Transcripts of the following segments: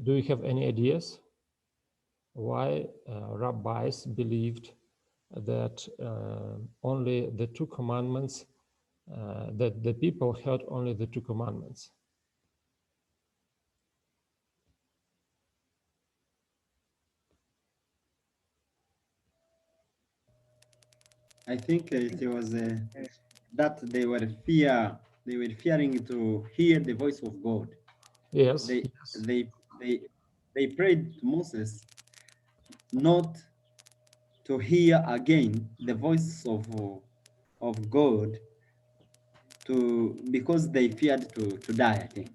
Do you have any ideas why rabbis believed that only the two commandments, that the people heard only the two commandments? I think it was that they were fearing to hear the voice of God. Yes, They yes. they prayed to Moses not to hear again the voice of God, because they feared to die, I think.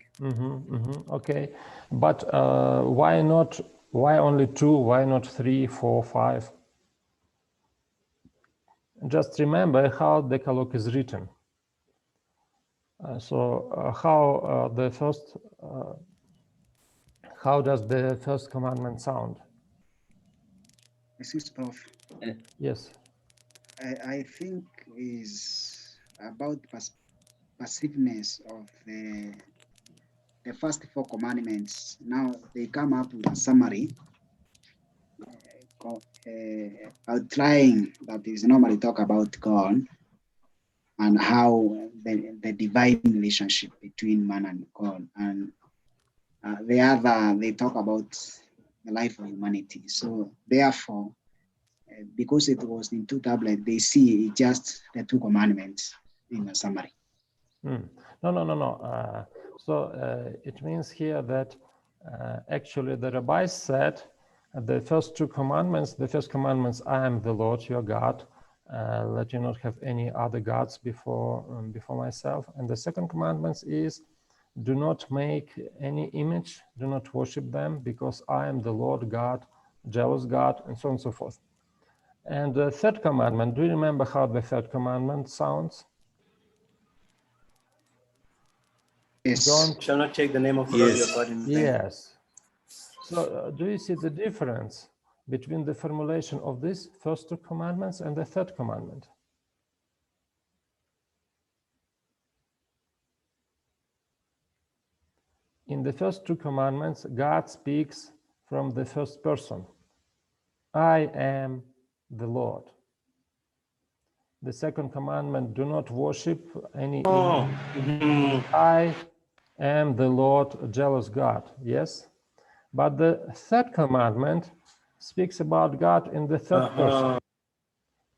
Okay, but why not? Why only two? Why not 3, 4, 5? Just remember how Decalogue is written. How does the first commandment sound? Excuse, Prof. Yes. I think is about passiveness of the first four commandments. Now they come up with a summary outline that is normally talk about God and how the divine relationship between man and God, and the other they talk about the life of humanity. So therefore, because it was in two tablets, they see just the two commandments in a summary. No. It means here that actually the rabbis said the first two commandments, the first commandments, I am the Lord your God, let you not have any other gods before myself. And the second commandment is, do not make any image, do not worship them, because I am the Lord God, jealous God, and so on and so forth. And the third commandment, do you remember how the third commandment sounds? Yes. Don't shall not take the name of the Lord your God in vain. Yes. So do you see the difference between the formulation of these first two commandments and the third commandment? In the first two commandments, God speaks from the first person. I am the Lord. The second commandment, do not worship any image. I am the Lord, a jealous God. Yes? But the third commandment speaks about God in the third person.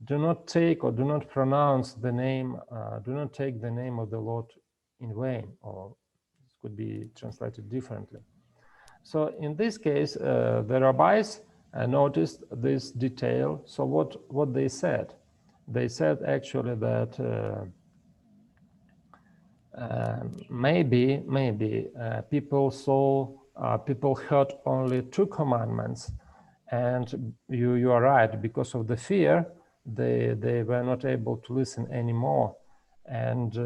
Do not take or do not pronounce the name, do not take the name of the Lord in vain, or it could be translated differently. So in this case, the rabbis noticed this detail. So what they said? They said actually that maybe people heard only two commandments, and you are right, because of the fear they were not able to listen anymore, and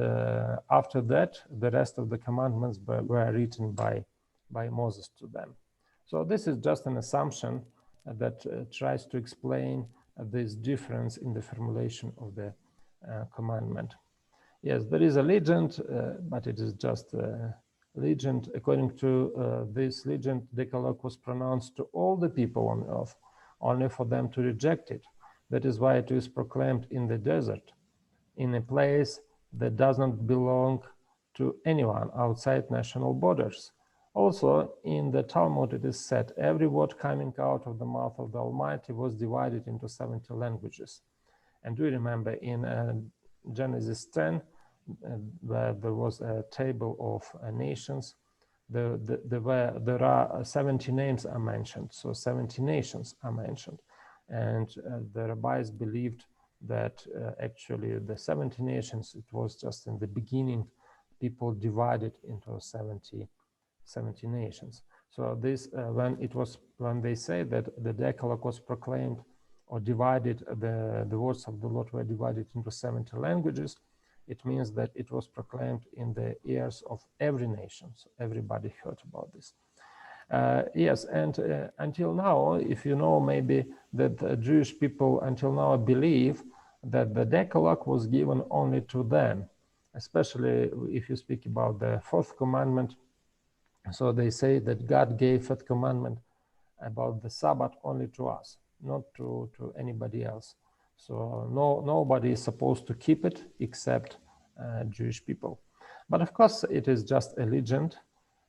after that the rest of the commandments were written by Moses to them. So this is just an assumption that tries to explain this difference in the formulation of the commandment. Yes, there is a legend, but it is just a legend. According to this legend, Decalogue was pronounced to all the people on earth, only for them to reject it. That is why it is proclaimed in the desert, in a place that does not belong to anyone outside national borders. Also, in the Talmud, it is said, every word coming out of the mouth of the Almighty was divided into 70 languages. And do you remember in Genesis 10, where there was a table of nations, there are 70 names are mentioned, so 70 nations are mentioned. And the rabbis believed that actually the 70 nations, it was just in the beginning, people divided into 70 nations. So this, when they say that the Decalogue was proclaimed or divided, the words of the Lord were divided into 70 languages, it means that it was proclaimed in the ears of every nation. So everybody heard about this. Yes, and until now, if you know maybe that Jewish people until now believe that the Decalogue was given only to them, especially if you speak about the fourth commandment, So they say that God gave that commandment about the Sabbath only to us, not to anybody else. So nobody is supposed to keep it except Jewish people. But of course, it is just a legend,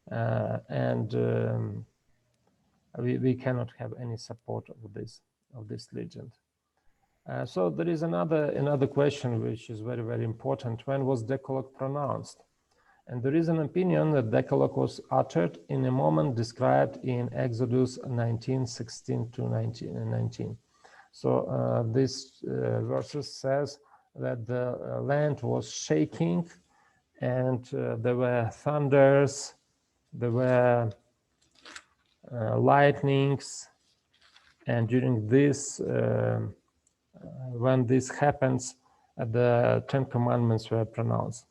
and we cannot have any support of this legend. So there is another question which is very, very important. When was Decalogue pronounced? And there is an opinion that Decalogue was uttered in a moment described in Exodus 19:16 to 19. So this verses says that the land was shaking, and there were thunders, there were lightnings, and during this, when this happens, the Ten Commandments were pronounced.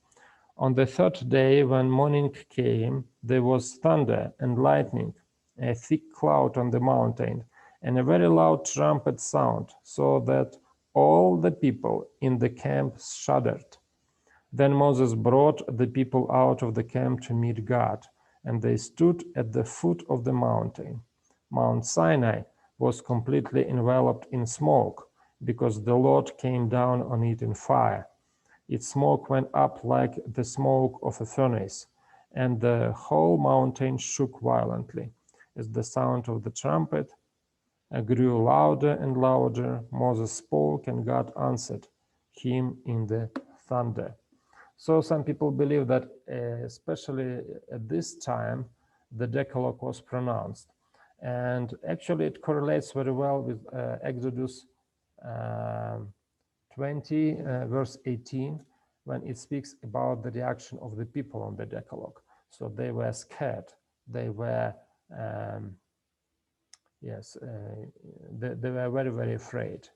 On the third day, when morning came, there was thunder and lightning, a thick cloud on the mountain, and a very loud trumpet sound, so that all the people in the camp shuddered. Then Moses brought the people out of the camp to meet God, and they stood at the foot of the mountain. Mount Sinai was completely enveloped in smoke, because the Lord came down on it in fire. Its smoke went up like the smoke of a furnace, and the whole mountain shook violently. As the sound of the trumpet grew louder and louder, Moses spoke, and God answered him in the thunder. So some people believe that especially at this time, the Decalogue was pronounced. And actually it correlates very well with Exodus 20, verse 18, when it speaks about the reaction of the people on the Decalogue. So they were scared. They were, they were very, very afraid.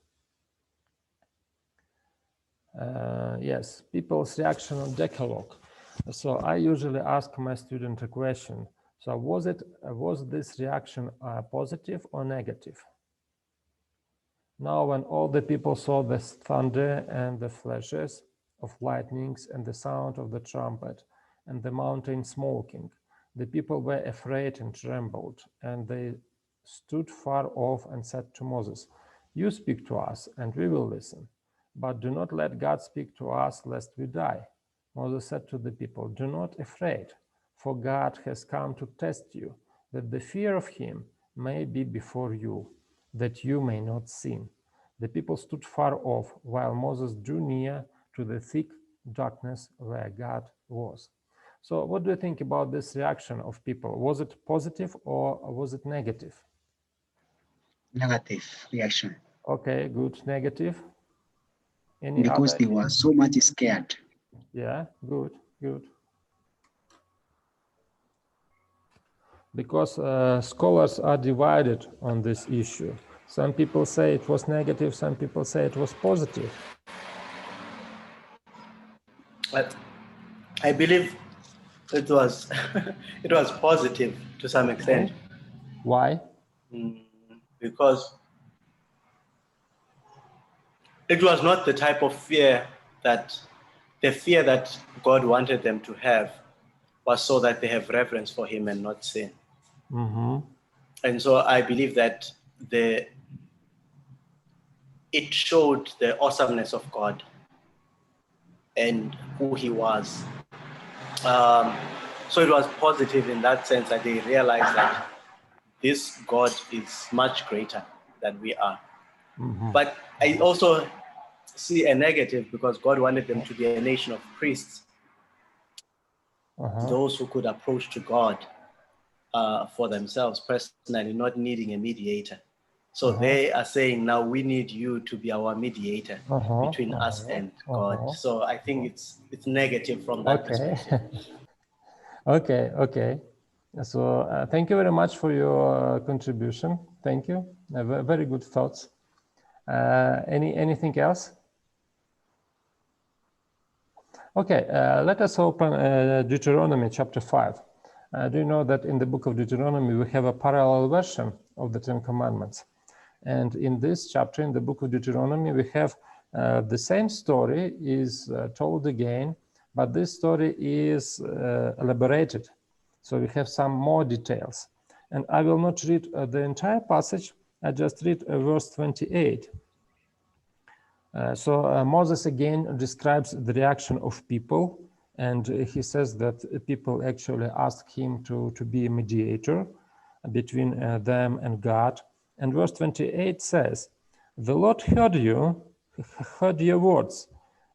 Yes, people's reaction on Decalogue. So I usually ask my student a question. So was this reaction positive or negative? Now, when all the people saw the thunder and the flashes of lightnings and the sound of the trumpet and the mountain smoking, the people were afraid and trembled, and they stood far off and said to Moses, "You speak to us, and we will listen. But do not let God speak to us, lest we die." Moses said to the people, "Do not afraid, for God has come to test you, that the fear of him may be before you, that you may not sin." The people stood far off, while Moses drew near to the thick darkness where God was. So what do you think about this reaction of people? Was it positive or was it negative? Negative reaction. Okay, good. Negative. Because they were so much scared. Yeah, good, good. Because scholars are divided on this issue. Some people say it was negative, some people say it was positive. But I believe it was it was positive to some extent. Why? Because it was not the type of fear that God wanted them to have was so that they have reverence for him and not sin. Mm-hmm. And so I believe that it showed the awesomeness of God and who he was. So it was positive in that sense that they realized that this God is much greater than we are. Mm-hmm. But I also see a negative because God wanted them to be a nation of priests, those who could approach to God for themselves personally, not needing a mediator. So they are saying, now we need you to be our mediator between us and God. So I think it's negative from that perspective. Okay. So thank you very much for your contribution. Thank you. Very good thoughts. Anything else? Okay, let us open Deuteronomy chapter 5. Do you know that in the book of Deuteronomy we have a parallel version of the Ten Commandments? And in this chapter, in the book of Deuteronomy, we have the same story is told again, but this story is elaborated. So we have some more details. And I will not read the entire passage. I just read verse 28. So Moses again describes the reaction of people, and he says that people actually asked him to be a mediator between them and God. And verse 28 says, "The Lord heard your words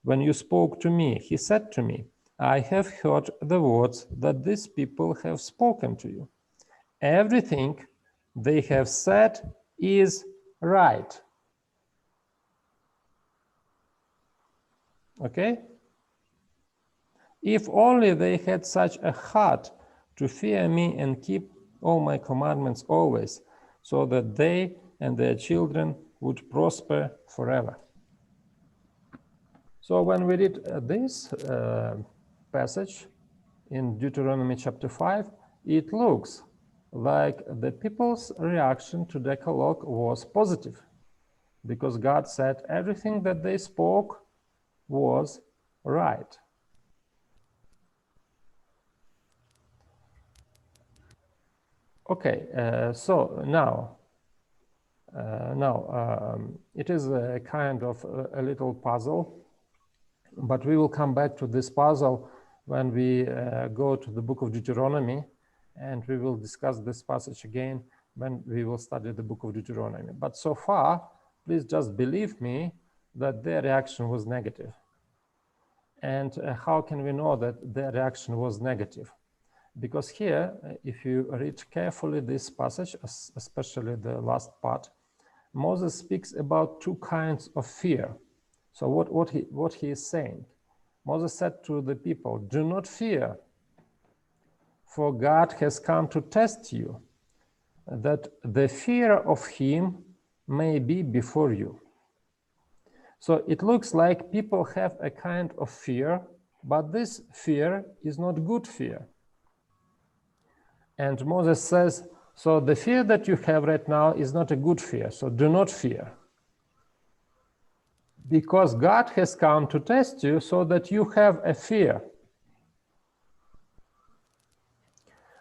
when you spoke to me. He said to me, I have heard the words that these people have spoken to you. Everything they have said is right." Okay? "If only they had such a heart to fear me and keep all my commandments always, so that they and their children would prosper forever." So when we read this passage in Deuteronomy chapter 5, it looks like the people's reaction to Decalogue was positive, because God said everything that they spoke was right. Okay, so now it is a kind of a little puzzle, but we will come back to this puzzle when we go to the book of Deuteronomy, and we will discuss this passage again when we will study the book of Deuteronomy. But so far, please just believe me that their reaction was negative. And how can we know that their reaction was negative? Because here, if you read carefully this passage, especially the last part, Moses speaks about two kinds of fear. So what he is saying? Moses said to the people, "Do not fear, for God has come to test you, that the fear of him may be before you." So it looks like people have a kind of fear, but this fear is not good fear. And Moses says, so the fear that you have right now is not a good fear, so do not fear. Because God has come to test you so that you have a fear.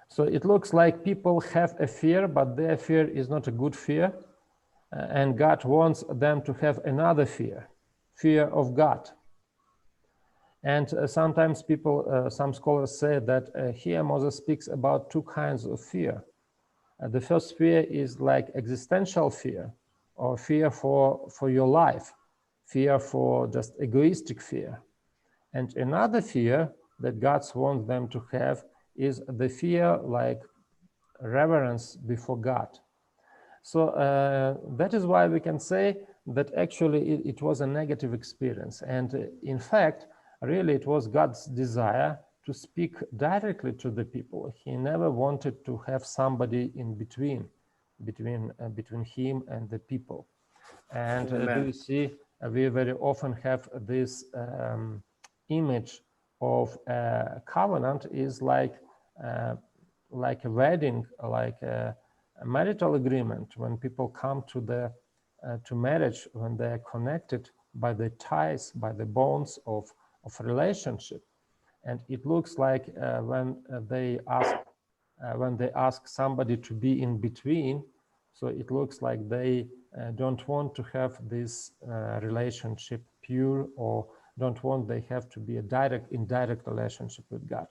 So it looks like people have a fear, but their fear is not a good fear. And God wants them to have another fear, fear of God. And sometimes people, some scholars say that here Moses speaks about two kinds of fear. The first fear is like existential fear, or fear for your life, fear for just egoistic fear. And another fear that God wants them to have is the fear like reverence before God. So that is why we can say that actually it was a negative experience. And in fact, really it was God's desire to speak directly to the people. He never wanted to have somebody in between him and the people. And do you see, we very often have this image of a covenant is like a wedding, like a marital agreement. When people come to to marriage, when they are connected by the ties, by the bonds of relationship. And it looks like when they ask somebody to be in between, so it looks like they don't want to have this relationship pure, or don't want they have to be a indirect relationship with God.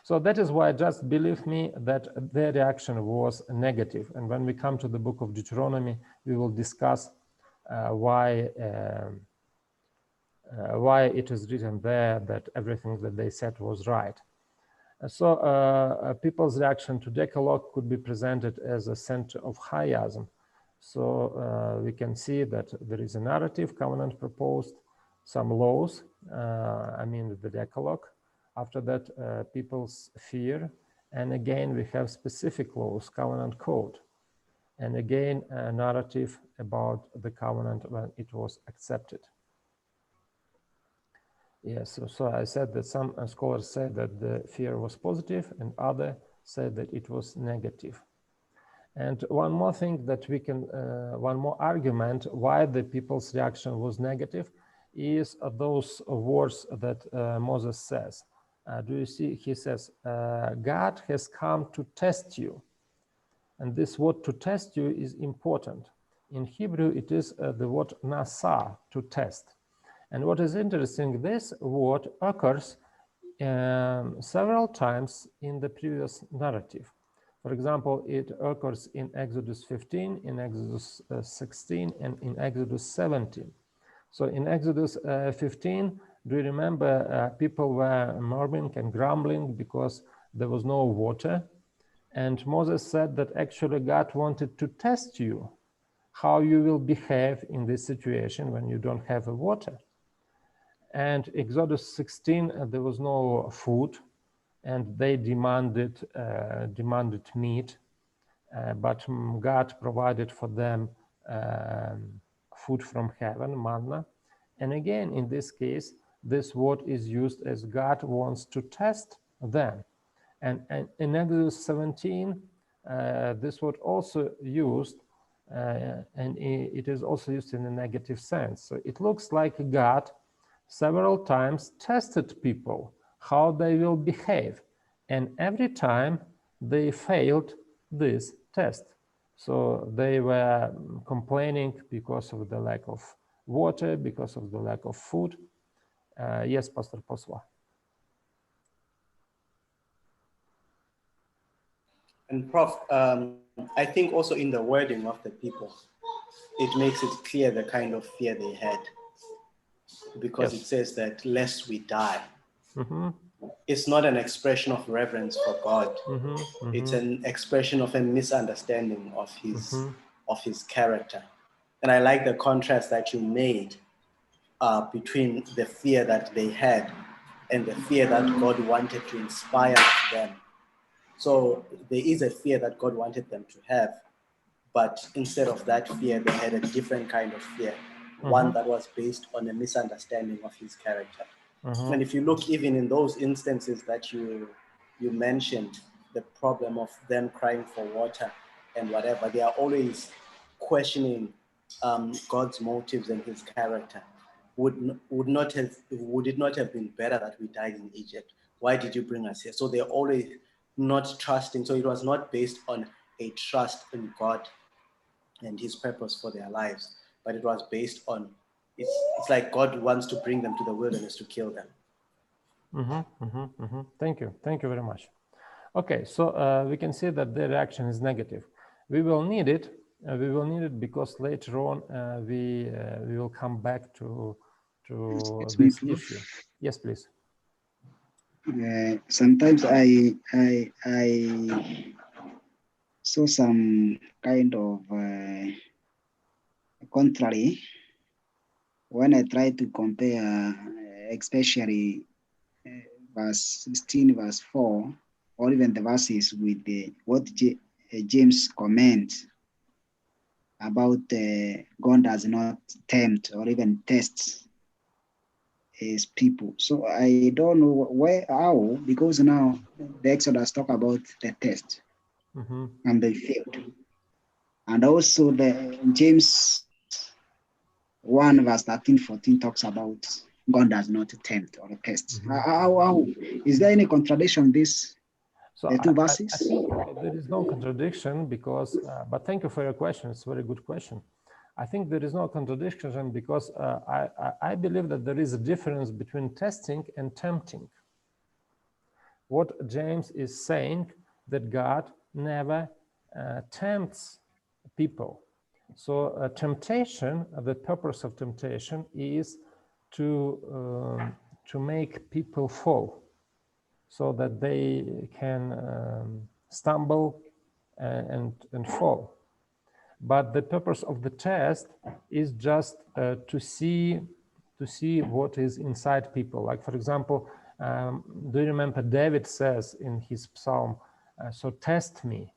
So that is why, just believe me, that their reaction was negative. And when we come to the book of Deuteronomy, we will discuss why it is written there that everything that they said was right. So people's reaction to Decalogue could be presented as a center of chiasm. So we can see that there is a narrative covenant proposed, some laws, the Decalogue. After that, people's fear. And again, we have specific laws, covenant code. And again, a narrative about the covenant when it was accepted. Yes, so I said that some scholars said that the fear was positive, and others said that it was negative. And one more thing that we can, one more argument why the people's reaction was negative is those words that Moses says. do you see, he says, God has come to test you. And this word to test you is important. In Hebrew, it is the word nasa, to test. And what is interesting, this word occurs several times in the previous narrative. For example, it occurs in Exodus 15, in Exodus 16, and in Exodus 17. So in Exodus 15, do you remember people were murmuring and grumbling because there was no water? And Moses said that actually God wanted to test you, how you will behave in this situation when you don't have water. And Exodus 16, there was no food, and they demanded meat, but God provided for them food from heaven, manna. And again, in this case, this word is used as God wants to test them. And in Exodus 17, this word also used, and it is also used in a negative sense. So it looks like God several times tested people, how they will behave. And every time they failed this test. So they were complaining because of the lack of water, because of the lack of food. Yes, Pastor Poswa. And Prof, I think also in the wording of the people, it makes it clear the kind of fear they had, because Yes. it says that lest we die. Mm-hmm. It's not an expression of reverence for God. Mm-hmm. Mm-hmm. It's an expression of a misunderstanding of his character. And I like the contrast that you made between the fear that they had and the fear that God wanted to inspire them. So there is a fear that God wanted them to have, but instead of that fear, they had a different kind of fear, one that was based on a misunderstanding of his character. And if you look even in those instances that you mentioned, the problem of them crying for water and whatever, they are always questioning God's motives and his character. Would it not have been better that we died in Egypt? Why did you bring us here? So they're always not trusting. So it was not based on a trust in God and his purpose for their lives, but it was based on, it's like God wants to bring them to the wilderness to kill them. Thank you very much. Okay, so we can see that the reaction is negative. We will need it. Because later on we will come back to this issue. Yes, please. Sometimes I saw some kind of contrary when I try to compare, especially verse 16, verse 4, or even the verses with what James comments about God does not tempt or even test his people. So I don't know how, because now the Exodus talk about the test and they failed. And also the James 1 verse 13, 14 talks about God does not tempt or test. How is there any contradiction in this? So the two verses? I think there is no contradiction because, but thank you for your question. It's a very good question. I think there is no contradiction because I believe that there is a difference between testing and tempting. What James is saying, that God never tempts people. So temptation, the purpose of temptation is to make people fall, so that they can stumble and fall. But the purpose of the test is just to see what is inside people. Like, for example, do you remember David says in his psalm, so test me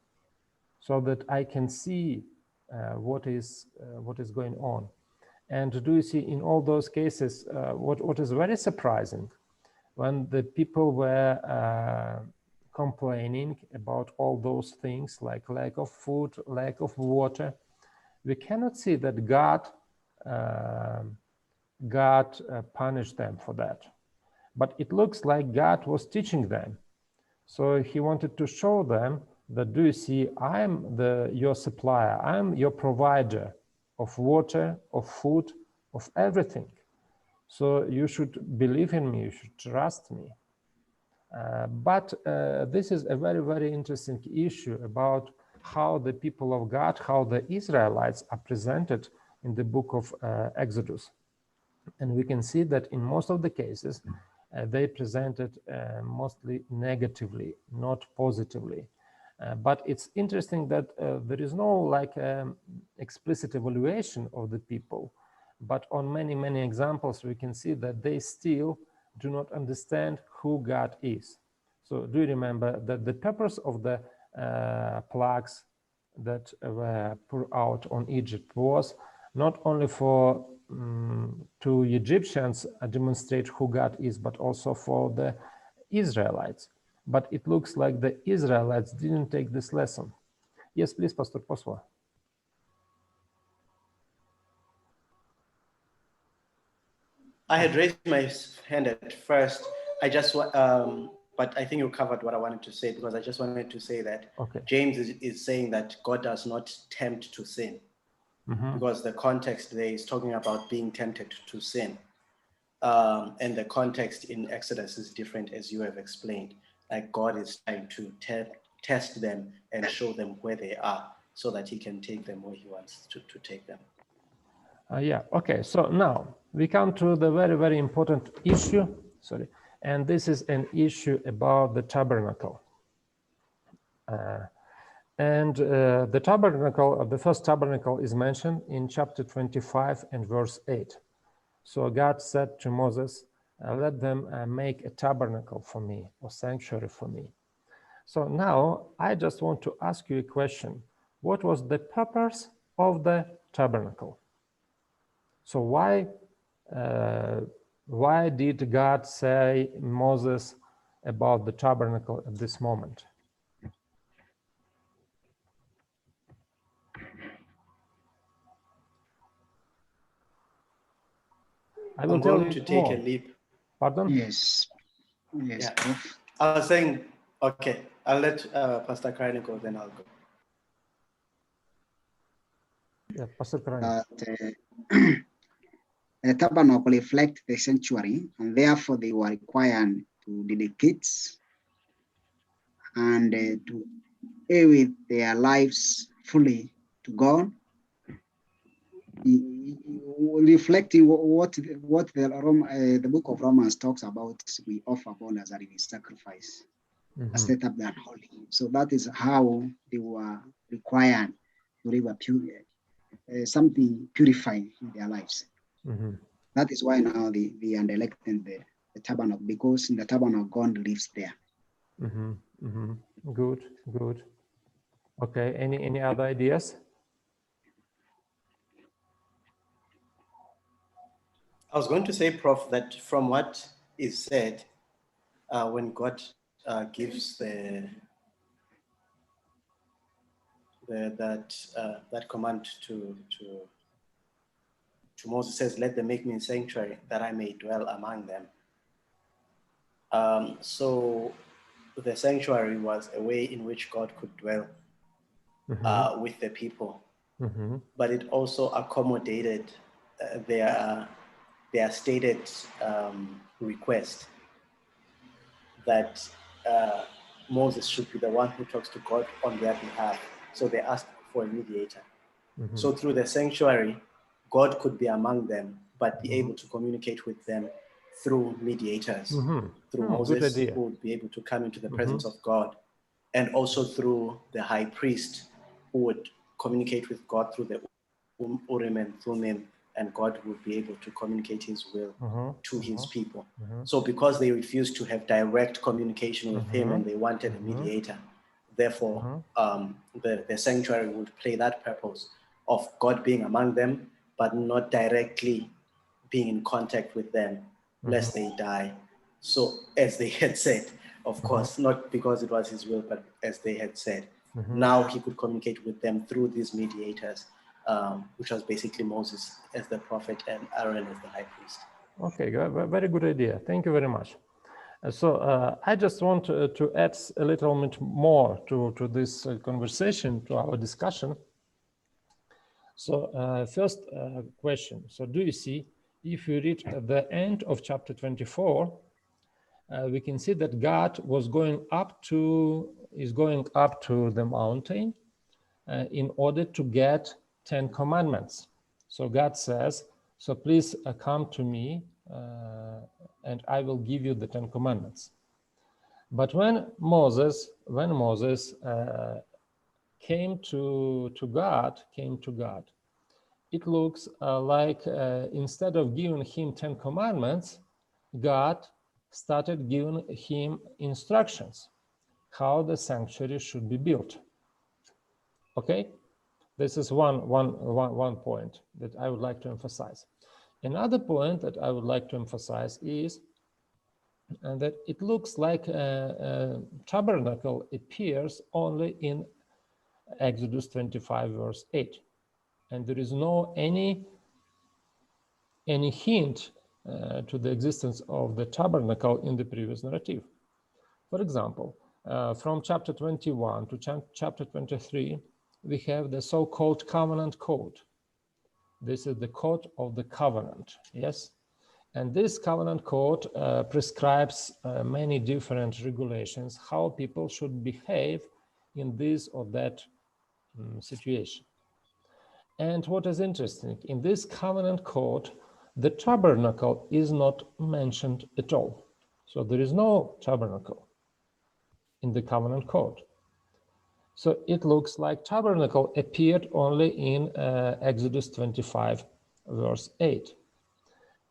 so that I can see what is going on. And do you see in all those cases, what is very surprising, when the people were complaining about all those things like lack of food, lack of water, we cannot see that God punished them for that. but it looks like God was teaching them. So he wanted to show them that, do you see, I'm your supplier, I'm your provider of water, of food, of everything. So you should believe in me, you should trust me. But this is a very, very interesting issue about how the people of God, how the Israelites are presented in the book of Exodus. And we can see that in most of the cases, they presented mostly negatively, not positively. But it's interesting that there is no like explicit evaluation of the people, but on many, many examples, we can see that they still do not understand who God is. So do you remember that the purpose of the plagues that were poured out on Egypt was not only for to Egyptians demonstrate who God is, but also for the Israelites. But it looks like the Israelites didn't take this lesson. Yes, please, Pastor Poswa. I had raised my hand at first. I just, but I think you covered what I wanted to say, because I just wanted to say that James is saying that God does not tempt to sin, because the context there is talking about being tempted to sin. And the context in Exodus is different, as you have explained. Like God is trying to test them and show them where they are so that he can take them where he wants to take them. Yeah, okay, so now we come to the very, very important issue, and this is an issue about the tabernacle. The tabernacle, the first tabernacle is mentioned in chapter 25 and verse 8. So God said to Moses, let them make a tabernacle for me, or sanctuary for me. So now I just want to ask you a question. What was the purpose of the tabernacle? So why did God say Moses about the tabernacle at this moment? I'm going to take a leap. Pardon? Yes. Yes. Yeah. I was saying, okay, I'll let Pastor Karine go, then I'll go. Yeah, Pastor Karine. The tabernacle reflects the sanctuary, and therefore they were required to dedicate and to pay with their lives fully to God, reflecting what the book of Romans talks about. We offer God as a sacrifice, set up that holy. So that is how they were required to live something purified in their lives. That is why now they are elected the tabernacle, because in the tabernacle God lives there. Good, good. Okay, any other ideas? I was going to say, Prof, that from what is said, when God gives that command to Moses, says, let them make me a sanctuary that I may dwell among them. So the sanctuary was a way in which God could dwell with the people, but it also accommodated their stated request that Moses should be the one who talks to God on their behalf. So they asked for a mediator. So through the sanctuary, God could be among them, but be able to communicate with them through mediators, through Moses, who would be able to come into the presence of God, and also through the high priest, who would communicate with God through the Urim and Thummim, and God would be able to communicate his will to his people. So because they refused to have direct communication with him and they wanted a mediator, therefore the sanctuary would play that purpose of God being among them, but not directly being in contact with them, lest they die. So as they had said, of course, not because it was his will, but as they had said, now he could communicate with them through these mediators, which was basically Moses as the prophet and Aaron as the high priest. Okay, very good idea. Thank you very much. So I just want to add a little bit more to this conversation, to our discussion. So first question. So do you see, if you read the end of chapter 24, we can see that God is going up to the mountain in order to get 10 commandments. So God says, so please come to me and I will give you the 10 commandments. But when Moses came to God, it looks like instead of giving him 10 commandments, God started giving him instructions how the sanctuary should be built. Okay, this is one point that I would like to emphasize. Another point that I would like to emphasize is that it looks like a tabernacle appears only in Exodus 25 verse 8, and there is no any hint to the existence of the tabernacle in the previous narrative. For example, from chapter 21 to chapter 23, we have the so-called covenant code. This is the code of the covenant, yes? And this covenant code prescribes many different regulations, how people should behave in this or that situation. And what is interesting, in this covenant code, the tabernacle is not mentioned at all. So there is no tabernacle in the covenant code. So it looks like tabernacle appeared only in Exodus 25, verse 8.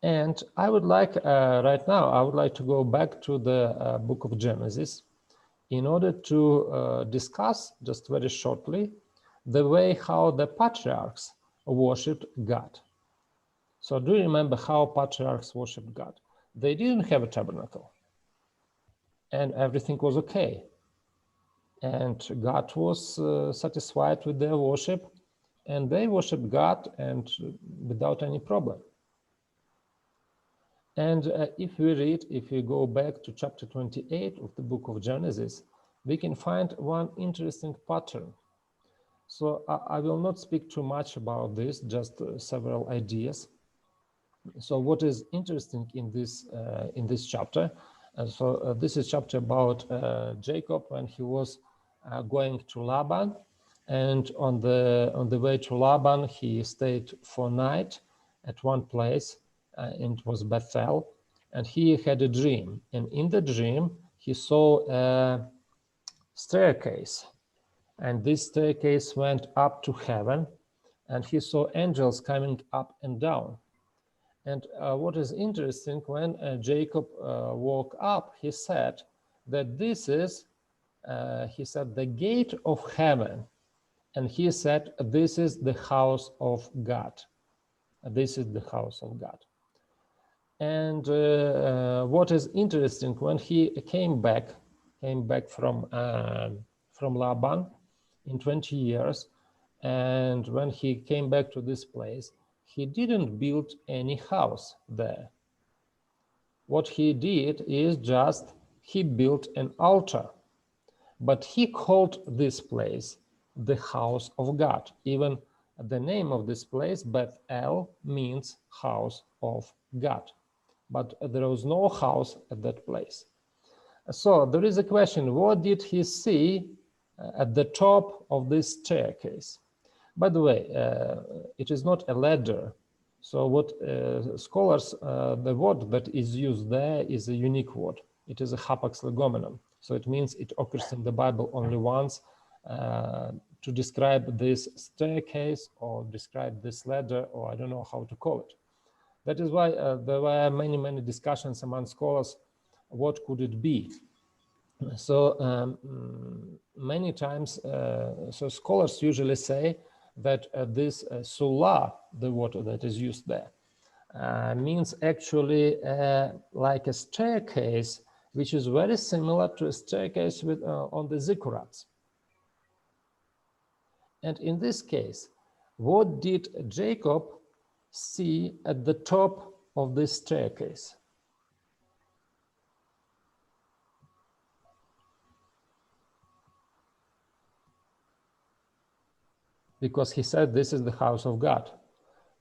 And I would like, right now, I would like to go back to the book of Genesis in order to discuss, just very shortly, the way how the patriarchs worshipped God. So do you remember how patriarchs worshipped God? They didn't have a tabernacle, and everything was okay. And God was satisfied with their worship, and they worshiped God and without any problem. And if we go back to chapter 28 of the book of Genesis, we can find one interesting pattern. So I will not speak too much about this, just several ideas. So what is interesting in this chapter? This is chapter about Jacob when he was going to Laban, and on the way to Laban he stayed for night at one place, and it was Bethel, and he had a dream, and in the dream he saw a staircase, and this staircase went up to heaven, and he saw angels coming up and down. And what is interesting, when Jacob woke up, he said that this is, the gate of heaven. And he said, this is the house of God. This is the house of God. And what is interesting, when he came back from Laban in 20 years, and when he came back to this place, he didn't build any house there. What he did is just he built an altar, but he called this place the house of God. Even the name of this place, Bethel, means house of God, but there was no house at that place. So there is a question, what did he see at the top of this staircase? By the way, it is not a ladder. So what scholars, the word that is used there is a unique word. It is a hapax legomenon. So it means it occurs in the Bible only once to describe this staircase or describe this ladder, or I don't know how to call it. That is why there were many discussions among scholars, what could it be? So many times, so scholars usually say that this sulah, the word that is used there, means actually like a staircase, which is very similar to a staircase with on the ziggurats. And in this case, what did Jacob see at the top of this staircase. Because he said, this is the house of God.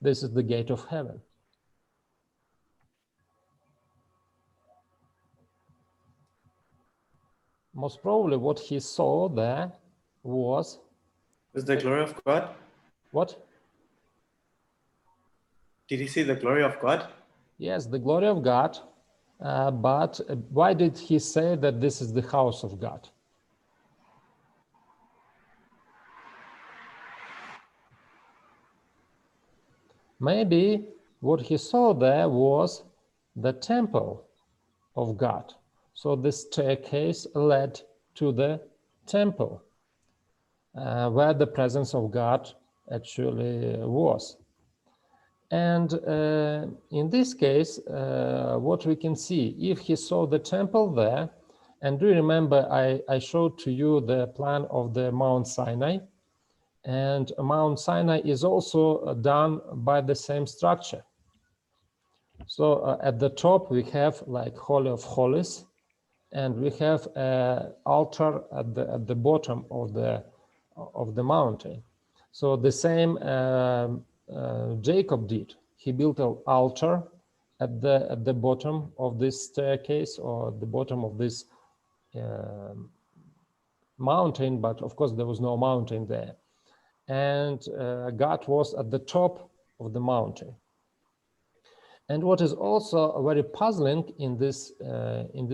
This is the gate of heaven. Most probably what he saw there was the glory of God. What? Did he see the glory of God? Yes, the glory of God. But why did he say that this is the house of God? Maybe what he saw there was the temple of God. So the staircase led to the temple, where the presence of God actually was. And in this case, what we can see, if he saw the temple there, and do you remember I showed to you the plan of the Mount Sinai, and Mount Sinai is also done by the same structure. So at the top we have like Holy of Holies, and we have an altar at the bottom of the mountain. So the same Jacob did. He built an altar at the bottom of this staircase, or the bottom of this mountain, but of course there was no mountain there. And God was at the top of the mountain. And what is also very puzzling in this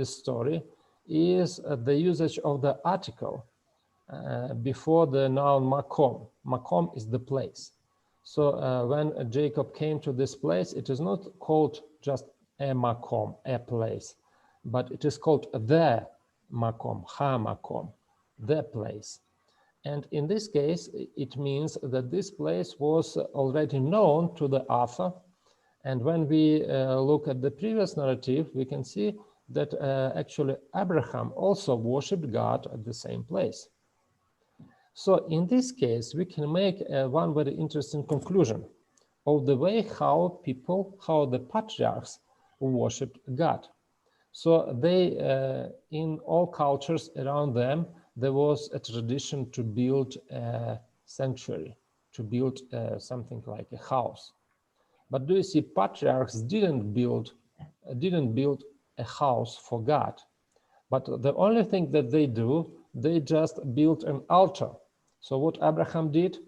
story is the usage of the article before the noun makom. Makom is the place. So when Jacob came to this place, it is not called just a makom, a place, but it is called the makom, ha makom, the place. And in this case, it means that this place was already known to the author. And when we look at the previous narrative, we can see that actually Abraham also worshipped God at the same place. So in this case, we can make one very interesting conclusion of the way how the patriarchs worshipped God. So they, in all cultures around them, there was a tradition to build a sanctuary, to build something like a house. But do you see, patriarchs didn't build a house for God, but the only thing that they do, they just built an altar. So what Abraham did,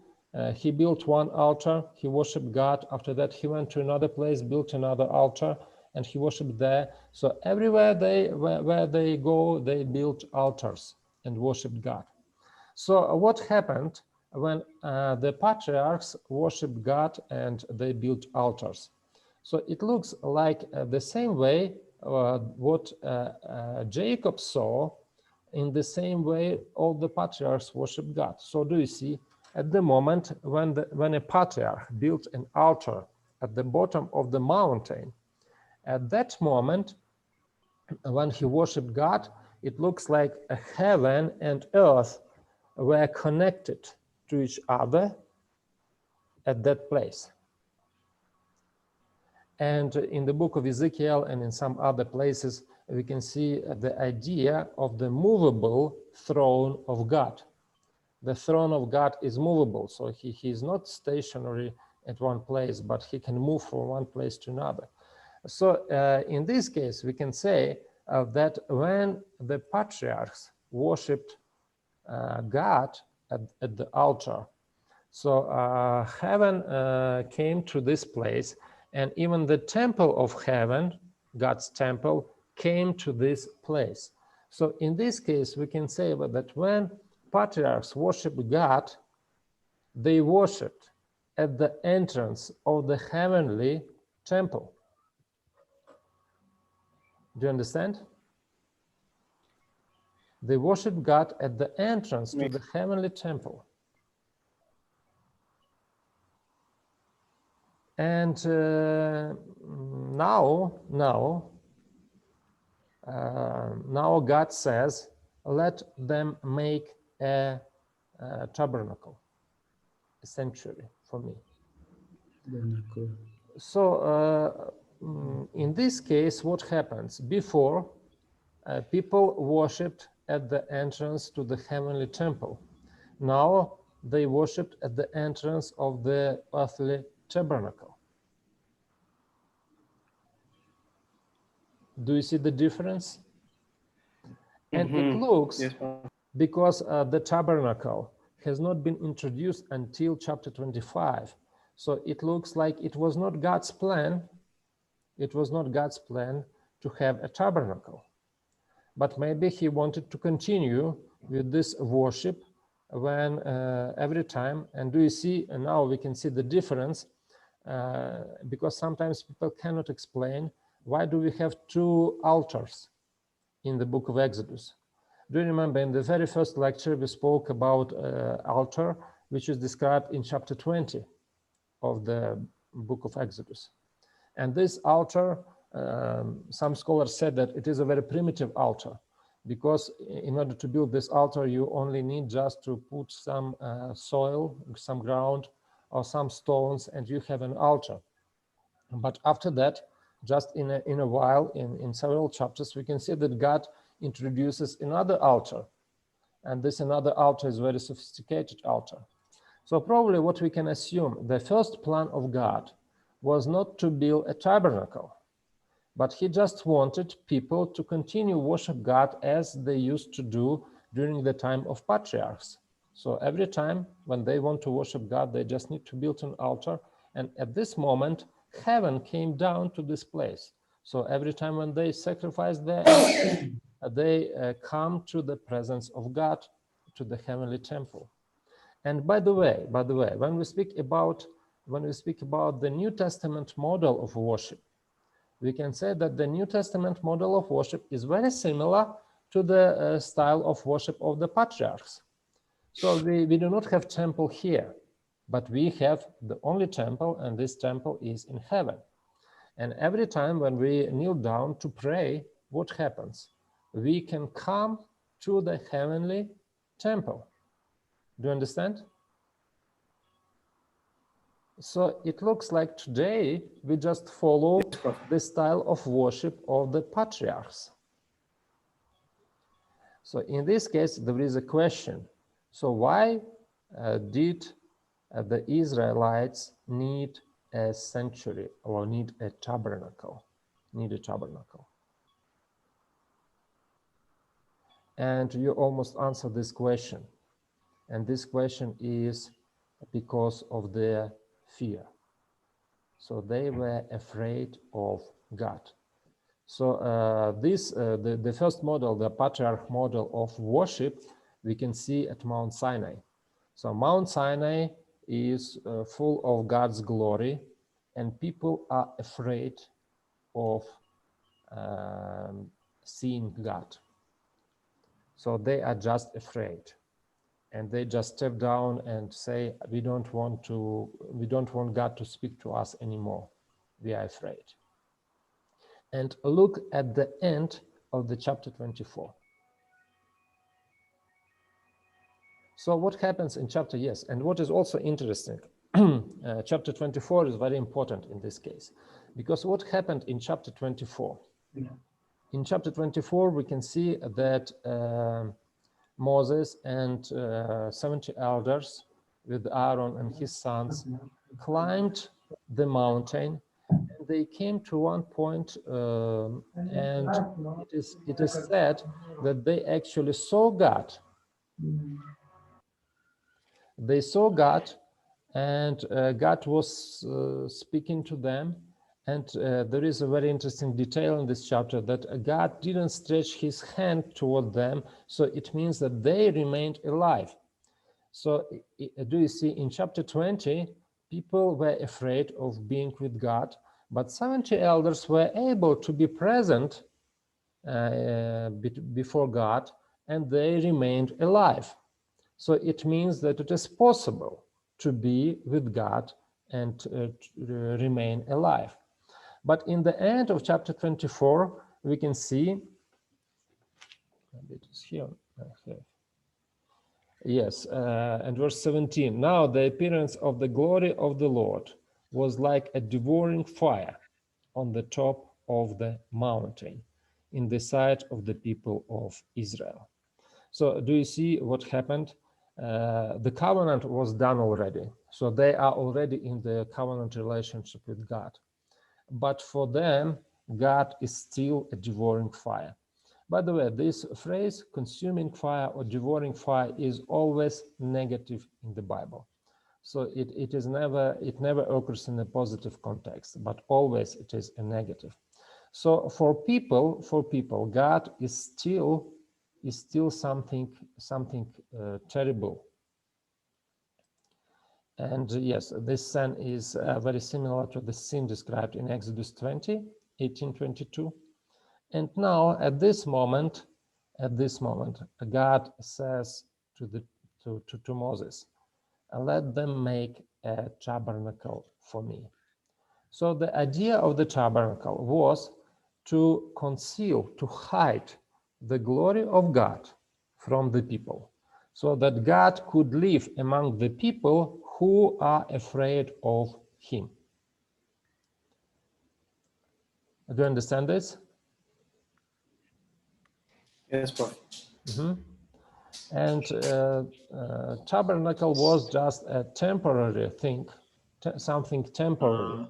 he built one altar, he worshipped God. After that, he went to another place, built another altar, and he worshipped there. So everywhere where they go, they built altars and worshipped God. So what happened when the patriarchs worshipped God and they built altars? So it looks like the same way what Jacob saw. In the same way all the patriarchs worshipped God. So do you see, at the moment when a patriarch built an altar at the bottom of the mountain, at that moment when he worshipped God, it looks like heaven and earth were connected to each other at that place. And in the book of Ezekiel and in some other places, we can see the idea of the movable throne of God. The throne of God is movable, so he is not stationary at one place, but he can move from one place to another. So in this case, we can say that when the patriarchs worshipped God at the altar, so heaven came to this place, and even the temple of heaven, God's temple, came to this place. So in this case, we can say that when patriarchs worshiped God, they worshipped at the entrance of the heavenly temple. Do you understand? They worshiped God at the entrance to the heavenly temple. And now God says, let them make a tabernacle, a sanctuary for me. So in this case, what happens? Before, people worshipped at the entrance to the heavenly temple. Now they worshipped at the entrance of the earthly tabernacle. Do you see the difference? And it looks, Yes, because the tabernacle has not been introduced until chapter 25. So it looks like it was not God's plan. It was not God's plan to have a tabernacle. But maybe he wanted to continue with this worship when every time, and do you see, and now we can see the difference, because sometimes people cannot explain why do we have two altars in the book of Exodus. Do you remember in the very first lecture we spoke about altar, which is described in chapter 20 of the book of Exodus. And this altar, some scholars said that it is a very primitive altar, because in order to build this altar, you only need just to put some soil, some ground, or some stones, and you have an altar. But after that, just in a while, in several chapters, we can see that God introduces another altar. And this another altar is a very sophisticated altar. So probably what we can assume, the first plan of God was not to build a tabernacle, but he just wanted people to continue worship God as they used to do during the time of patriarchs. So every time when they want to worship God, they just need to build an altar. And at this moment, heaven came down to this place. So every time when they sacrifice their animals, they come to the presence of God, to the heavenly temple. And by the way, when we speak about the New Testament model of worship, we can say that the New Testament model of worship is very similar to the style of worship of the patriarchs. So we do not have temple here, but we have the only temple, and this temple is in heaven. And every time when we kneel down to pray, what happens? We can come to the heavenly temple. Do you understand? So it looks like today we just follow the style of worship of the patriarchs. So in this case, there is a question. So why did the Israelites need a sanctuary or need a tabernacle? And you almost answered this question. And this question is because of their fear. So they were afraid of God. So the first model, the patriarch model of worship, we can see at Mount Sinai. So Mount Sinai is full of God's glory, and people are afraid of seeing God. So they are just afraid. And they just step down and say, we don't want God to speak to us anymore. We are afraid. And look at the end of the chapter 24. So what happens in chapter, yes, and what is also interesting, chapter 24 is very important in this case, because what happened in chapter 24? In chapter 24, we can see that Moses and 70 elders with Aaron and his sons climbed the mountain, and they came to one point, and it is said that they actually saw God. They saw God, and God was speaking to them. And there is a very interesting detail in this chapter that God didn't stretch his hand toward them. So it means that they remained alive. So do you see in chapter 20, people were afraid of being with God, but 70 elders were able to be present before God, and they remained alive. So it means that it is possible to be with God and to remain alive. But in the end of chapter 24, we can see, it is here, yes, and verse 17, now the appearance of the glory of the Lord was like a devouring fire on the top of the mountain in the sight of the people of Israel. So do you see what happened? The covenant was done already. So they are already in the covenant relationship with God. But for them, God is still a devouring fire. By the way, this phrase, consuming fire or devouring fire, is always negative in the Bible. So it never occurs in a positive context, but always it is a negative. So for people, God is still something terrible. And yes, this sin is very similar to the sin described in Exodus 20, 18:22. And now at this moment, God says to Moses, let them make a tabernacle for me. So the idea of the tabernacle was to conceal, to hide the glory of God from the people, so that God could live among the people who are afraid of him. Do you understand this? Yes, Prophet. And tabernacle was just a temporary thing, something temporary.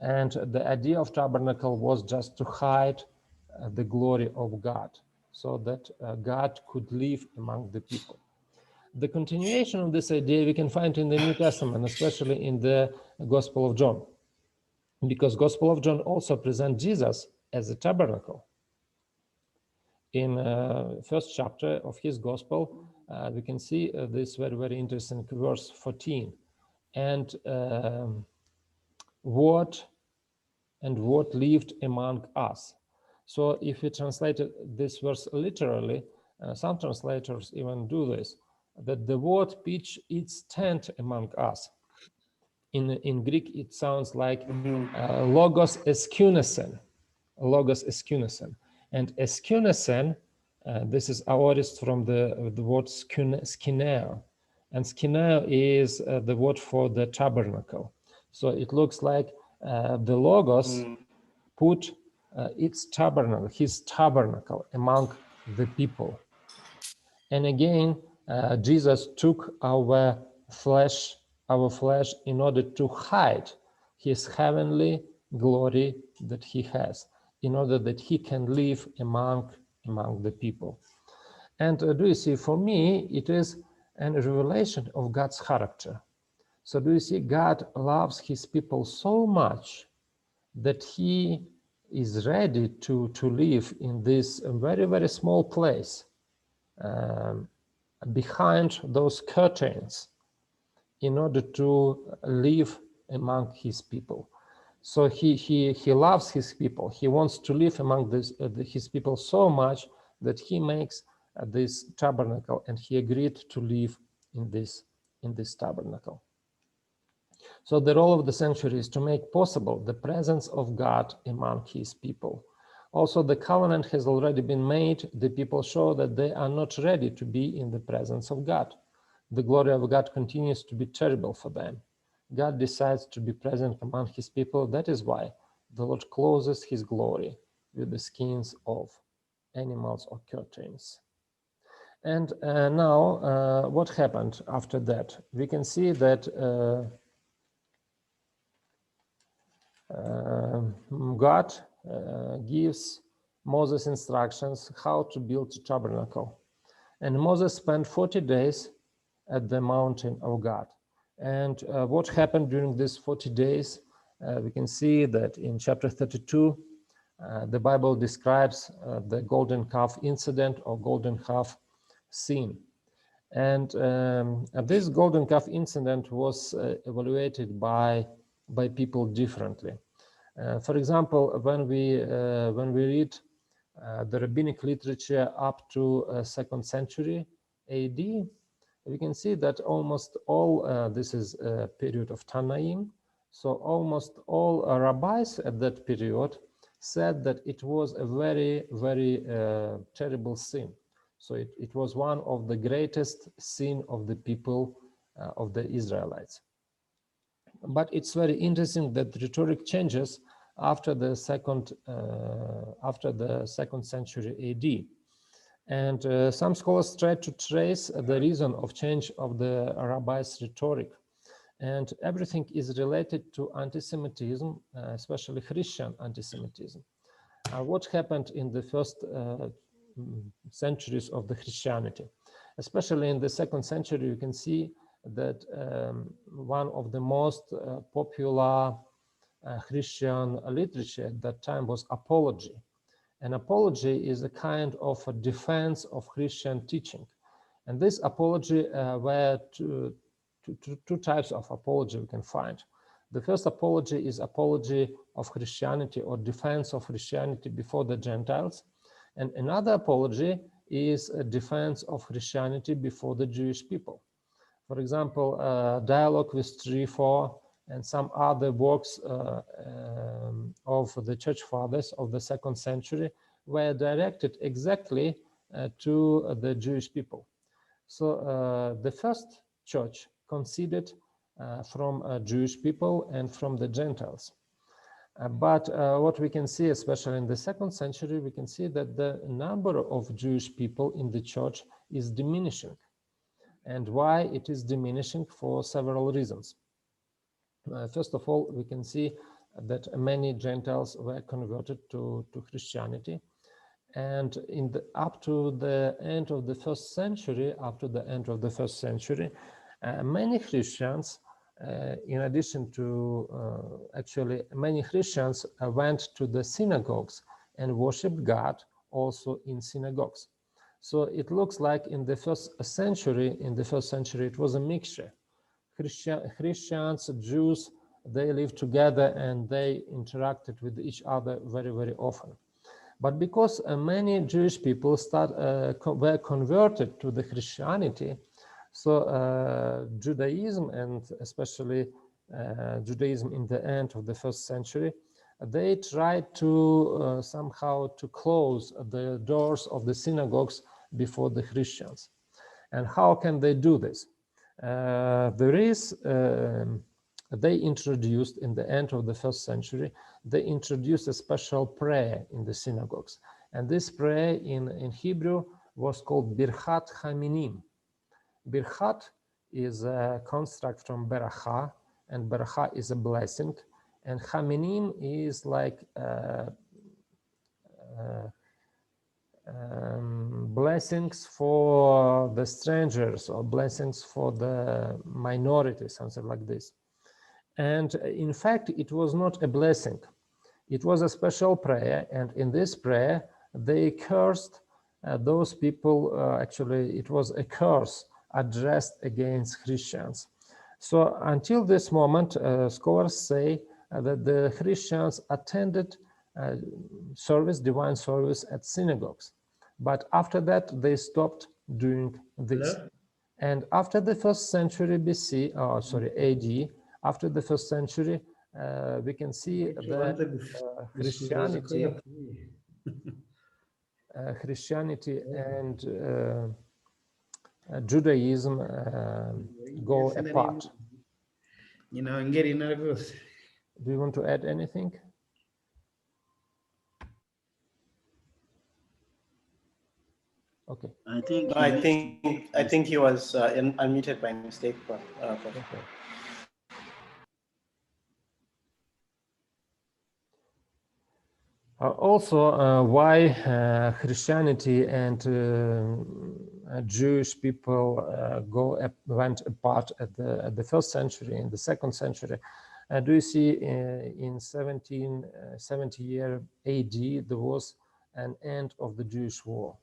And the idea of tabernacle was just to hide the glory of God, so that God could live among the people. The continuation of this idea we can find in the New Testament, especially in the Gospel of John, because Gospel of John also presents Jesus as a tabernacle. In first chapter of his Gospel, we can see this very, very interesting verse 14. And what lived among us. So if we translated this verse literally, some translators even do this, that the word pitch its tent among us. In Greek, it sounds like logos eskunesen. Logos eskunesen. And eskunesen, this is aorist from the word skineo. And skineo is the word for the tabernacle. So it looks like the Logos put his tabernacle among the people. And again, Jesus took our flesh in order to hide his heavenly glory that he has, in order that he can live among the people. And do you see, for me, it is a revelation of God's character. So do you see, God loves his people so much that he is ready to live in this very, very small place behind those curtains in order to live among his people. So he loves his people. He wants to live among his people so much that he makes this tabernacle, and he agreed to live in this tabernacle. So the role of the sanctuary is to make possible the presence of God among his people. Also, the covenant has already been made. The people show that they are not ready to be in the presence of God. The glory of God continues to be terrible for them. God decides to be present among his people. That is why the Lord closes his glory with the skins of animals or curtains. And now, what happened after that? We can see that God gives Moses instructions how to build a tabernacle. And Moses spent 40 days at the mountain of God. And what happened during these 40 days? We can see that in chapter 32, the Bible describes the golden calf incident or golden calf sin. And this golden calf incident was evaluated by people differently. For example, when we read the rabbinic literature up to 2nd century AD, we can see that almost all, this is a period of Tanaim, so almost all rabbis at that period said that it was a very, very terrible sin. So it was one of the greatest sin of the people, of the Israelites. But it's very interesting that the rhetoric changes after the second century AD. And some scholars try to trace the reason of change of the rabbis' rhetoric. And everything is related to anti-Semitism, especially Christian anti-Semitism. What happened in the first centuries of the Christianity? Especially in the second century, you can see that one of the most popular Christian literature at that time was apology. An apology is a kind of a defense of Christian teaching. And this apology were two types of apology we can find. The first apology is apology of Christianity or defense of Christianity before the Gentiles. And another apology is a defense of Christianity before the Jewish people. For example, Dialogue with Trypho and some other works of the church fathers of the second century were directed exactly to the Jewish people. So the first church considered from Jewish people and from the Gentiles. But what we can see, especially in the second century, we can see that the number of Jewish people in the church is diminishing. And why it is diminishing? For several reasons. First of all, we can see that many Gentiles were converted to Christianity. And up to the end of the first century, many Christians, in addition to, many Christians went to the synagogues and worshiped God also in synagogues. So it looks like in the first century, it was a mixture. Christians, Jews, they lived together and they interacted with each other very, very often. But because many Jewish people were converted to the Christianity, so Judaism, and especially Judaism in the end of the first century, they tried to somehow to close the doors of the synagogues before the Christians. And how can they do this? They introduced, in the end of the first century, they introduced a special prayer in the synagogues. And this prayer in Hebrew was called Birchat Haminim. Birchat is a construct from Beracha, and Beracha is a blessing. And Haminim is like blessings for the strangers or blessings for the minority, something like this. And in fact, it was not a blessing. It was a special prayer. And in this prayer, they cursed those people. Actually, it was a curse addressed against Christians. So until this moment, scholars say that the Christians attended divine service at synagogues. But after that, they stopped doing this. Hello? And after the first century AD, after the first century, we can see that Christianity and Judaism go apart. You know, I'm getting nervous. Do you want to add anything? Okay. I think he was unmuted by mistake. Okay. Also, why Christianity and Jewish people went apart at the first century, in the second century. Do you see in 1770 AD, there was an end of the Jewish war.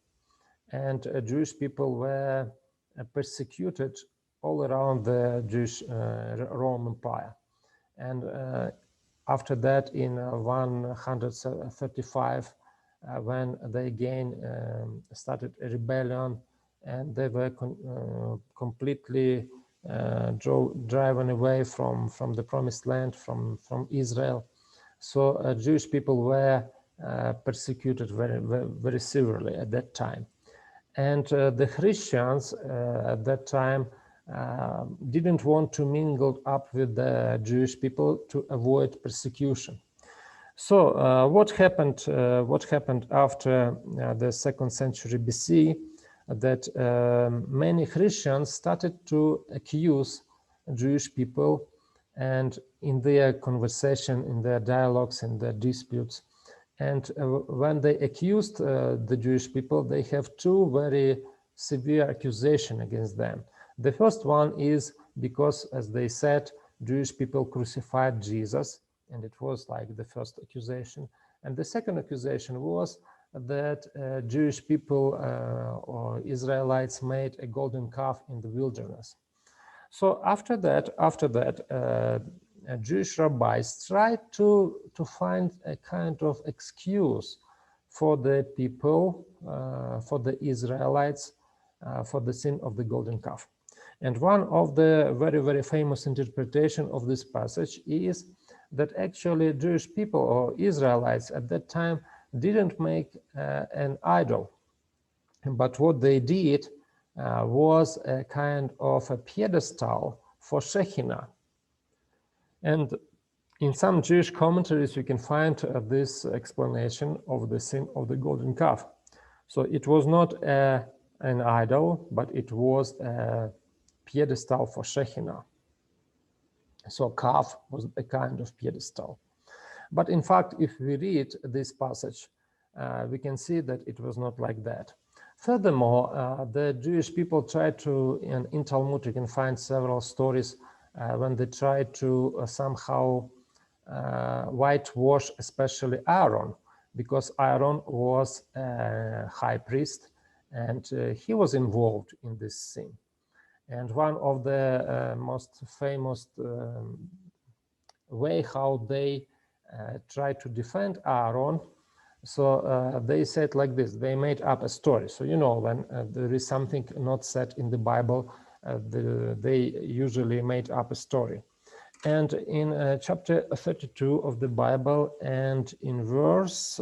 And Jewish people were persecuted all around the Jewish Roman Empire. And after that, in 135, when they again started a rebellion, and they were completely driven away from the promised land, from Israel. So Jewish people were persecuted very, very, very severely at that time. And the Christians at that time didn't want to mingle up with the Jewish people to avoid persecution. So what happened? What happened after the 2nd century BC? That many Christians started to accuse Jewish people, and in their conversation, in their dialogues, in their disputes, and when they accused the Jewish people, they have two very severe accusations against them. The first one is because, as they said, Jewish people crucified Jesus, and it was like the first accusation. And the second accusation was that Jewish people or Israelites made a golden calf in the wilderness. So after that, Jewish rabbis tried to find a kind of excuse for the people, for the Israelites, for the sin of the golden calf. And one of the very, very famous interpretation of this passage is that actually Jewish people or Israelites at that time didn't make an idol, but what they did was a kind of a pedestal for Shekhinah. And in some Jewish commentaries, you can find this explanation of the sin of the golden calf. So it was not an idol, but it was a pedestal for Shekhinah. So calf was a kind of pedestal. But in fact, if we read this passage, we can see that it was not like that. Furthermore, the Jewish people tried to, in Talmud, you can find several stories when they tried to somehow whitewash, especially Aaron, because Aaron was a high priest and he was involved in this sin. And one of the most famous way how they tried to defend Aaron, so they said like this, they made up a story. So, you know, when there is something not said in the Bible, they usually made up a story. And in chapter 32 of the Bible and in verse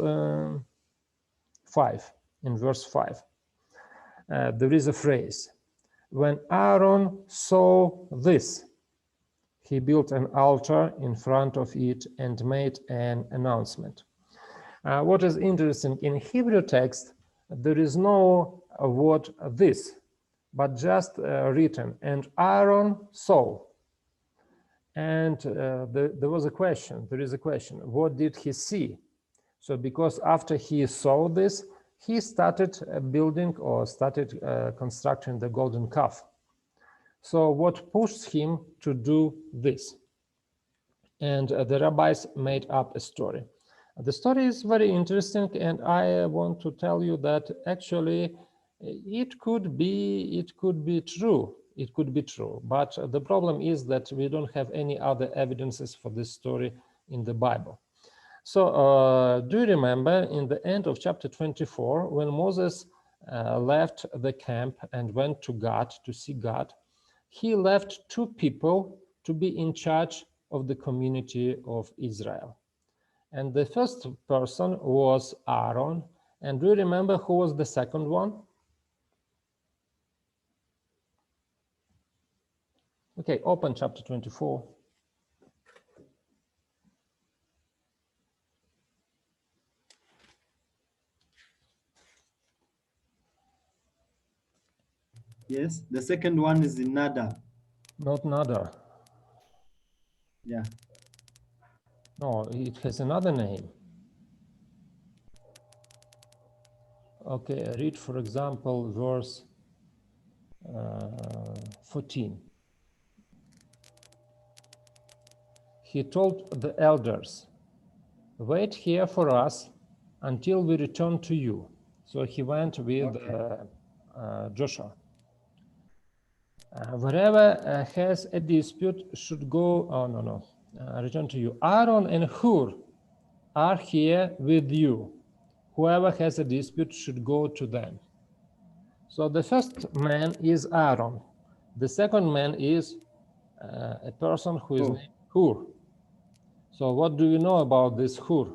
5, there is a phrase, when Aaron saw this, he built an altar in front of it and made an announcement. What is interesting, in Hebrew text, there is no word this, but just written, and Aaron saw. And there is a question, what did he see? So because after he saw this, he started building or started constructing the golden calf. So what pushed him to do this? And the rabbis made up a story. The story is very interesting, and I want to tell you that actually it could be true. It could be true, but the problem is that we don't have any other evidences for this story in the Bible. So do you remember in the end of chapter 24, when Moses left the camp and went to God to see God, he left two people to be in charge of the community of Israel. And the first person was Aaron. And do you remember who was the second one? Okay, open chapter 24. Yes, the second one is Nadab. Not Nadab. Yeah. No, it has another name. Okay, read, for example, verse 14. He told the elders, wait here for us until we return to you. So he went with Joshua. Wherever has a dispute should go, return to you. Aaron and Hur are here with you. Whoever has a dispute should go to them. So the first man is Aaron. The second man is a person who is named Hur. So what do you know about this Hur?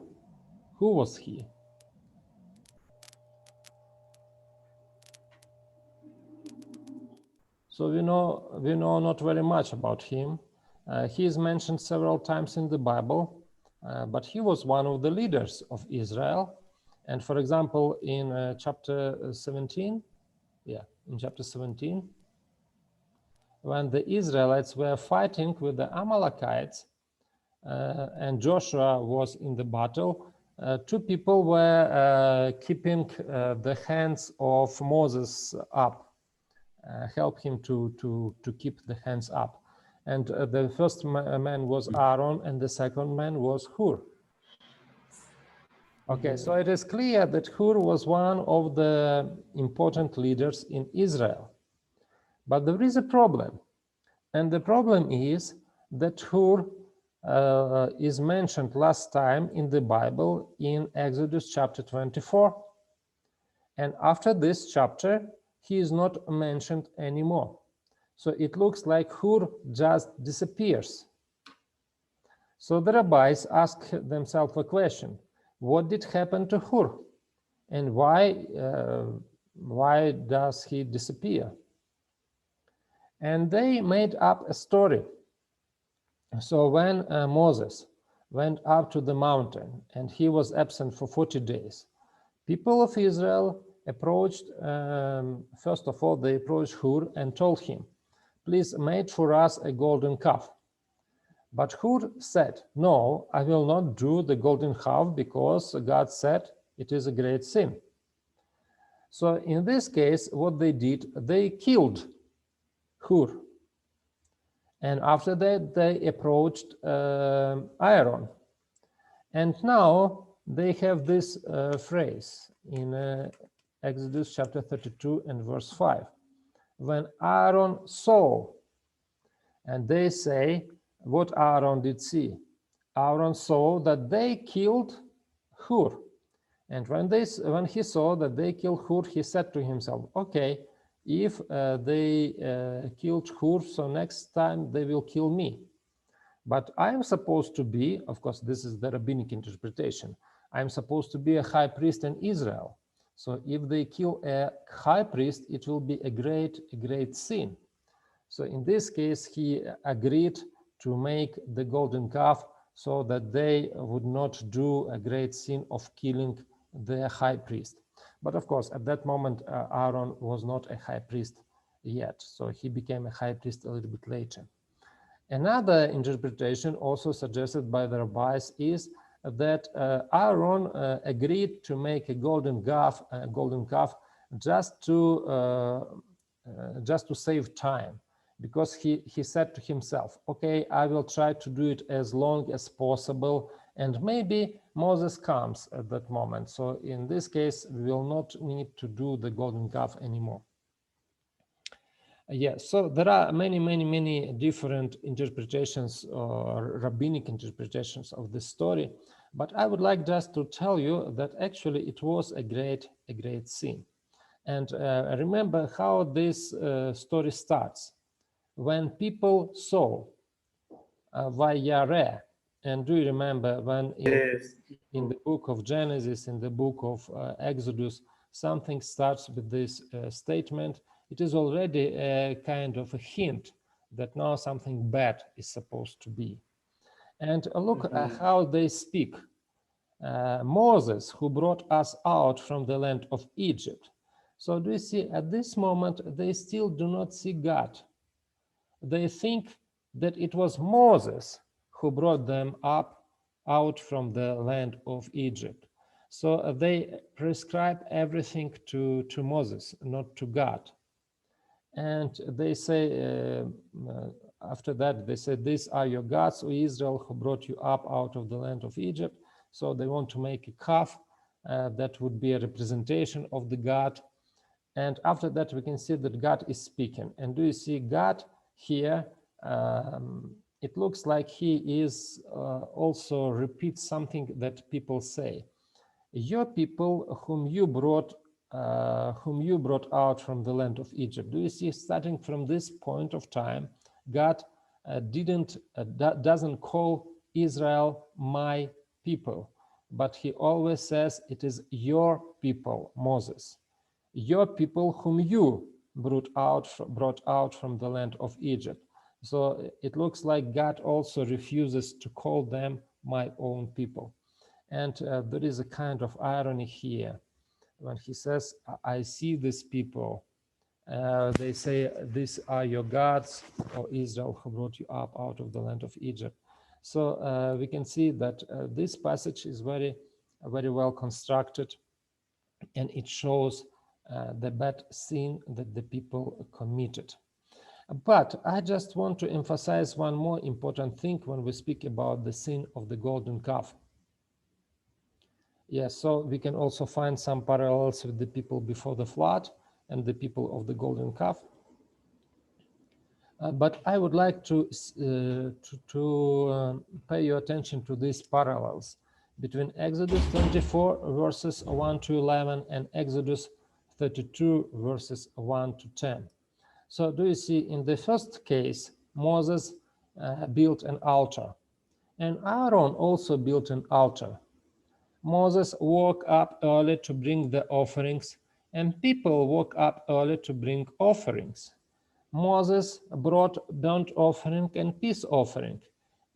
Who was he? So we know not very much about him. He is mentioned several times in the Bible, but he was one of the leaders of Israel. And for example, in chapter 17, in chapter 17, when the Israelites were fighting with the Amalekites and Joshua was in the battle, two people were keeping the hands of Moses up, help him to keep the hands up. And the first man was Aaron and the second man was Hur. Okay, so it is clear that Hur was one of the important leaders in Israel. But there is a problem. And the problem is that Hur is mentioned last time in the Bible in Exodus chapter 24. And after this chapter, he is not mentioned anymore. So it looks like Hur just disappears. So the rabbis ask themselves a question: what did happen to Hur? And why does he disappear? And they made up a story. So when Moses went up to the mountain and he was absent for 40 days, people of Israel approached, first of all, they approached Hur and told him, please make for us a golden calf. But Hur said, no, I will not do the golden calf because God said it is a great sin. So in this case, what they did, they killed Hur. And after that, they approached Aaron. And now they have this phrase in Exodus chapter 32 and verse 5. When Aaron saw, and they say, what Aaron did see? Aaron saw that they killed Hur. And when he saw that they killed Hur, he said to himself, okay, if they killed Hur, so next time they will kill me. But I am supposed to be, of course, this is the rabbinic interpretation, I am supposed to be a high priest in Israel. So if they kill a high priest, it will be a great sin. So in this case, he agreed to make the golden calf so that they would not do a great sin of killing the high priest. But of course, at that moment, Aaron was not a high priest yet. So he became a high priest a little bit later. Another interpretation also suggested by the rabbis is that Aaron agreed to make a golden calf just to save time, because he said to himself, okay, I will try to do it as long as possible, and maybe Moses comes at that moment. So in this case, we will not need to do the golden calf anymore. Yes, so there are many different interpretations or rabbinic interpretations of this story, but I would like just to tell you that actually it was a great sin. And remember how this story starts. When people saw Vayareh, and do you remember when in the book of Genesis, in the book of Exodus, something starts with this statement, it is already a kind of a hint that now something bad is supposed to be. And look at how they speak. Moses, who brought us out from the land of Egypt. So do you see, at this moment, they still do not see God. They think that it was Moses who brought them out from the land of Egypt. So they prescribe everything to Moses, not to God. And they say, after that, they say, these are your gods, O Israel, who brought you up out of the land of Egypt. So they want to make a calf that would be a representation of the God. And after that, we can see that God is speaking. And do you see God here? It looks like he is also repeats something that people say. Your people whom you brought out from the land of Egypt. Do you see, starting from this point of time, God doesn't call Israel my people, but he always says it is your people, Moses, your people whom you brought out from the land of Egypt. So it looks like God also refuses to call them my own people. And there is a kind of irony here when he says, I see these people. They say, these are your gods, O Israel, who brought you up out of the land of Egypt. So we can see that this passage is very well constructed, and it shows the bad sin that the people committed. But I just want to emphasize one more important thing when we speak about the sin of the golden calf. Yes, so we can also find some parallels with the people before the flood and the people of the golden calf. But I would like to pay your attention to these parallels between Exodus 24 verses 1 to 11 and Exodus 32 verses 1 to 10. So do you see, in the first case, Moses built an altar, and Aaron also built an altar. Moses woke up early to bring the offerings, and people woke up early to bring offerings. Moses brought burnt offering and peace offering,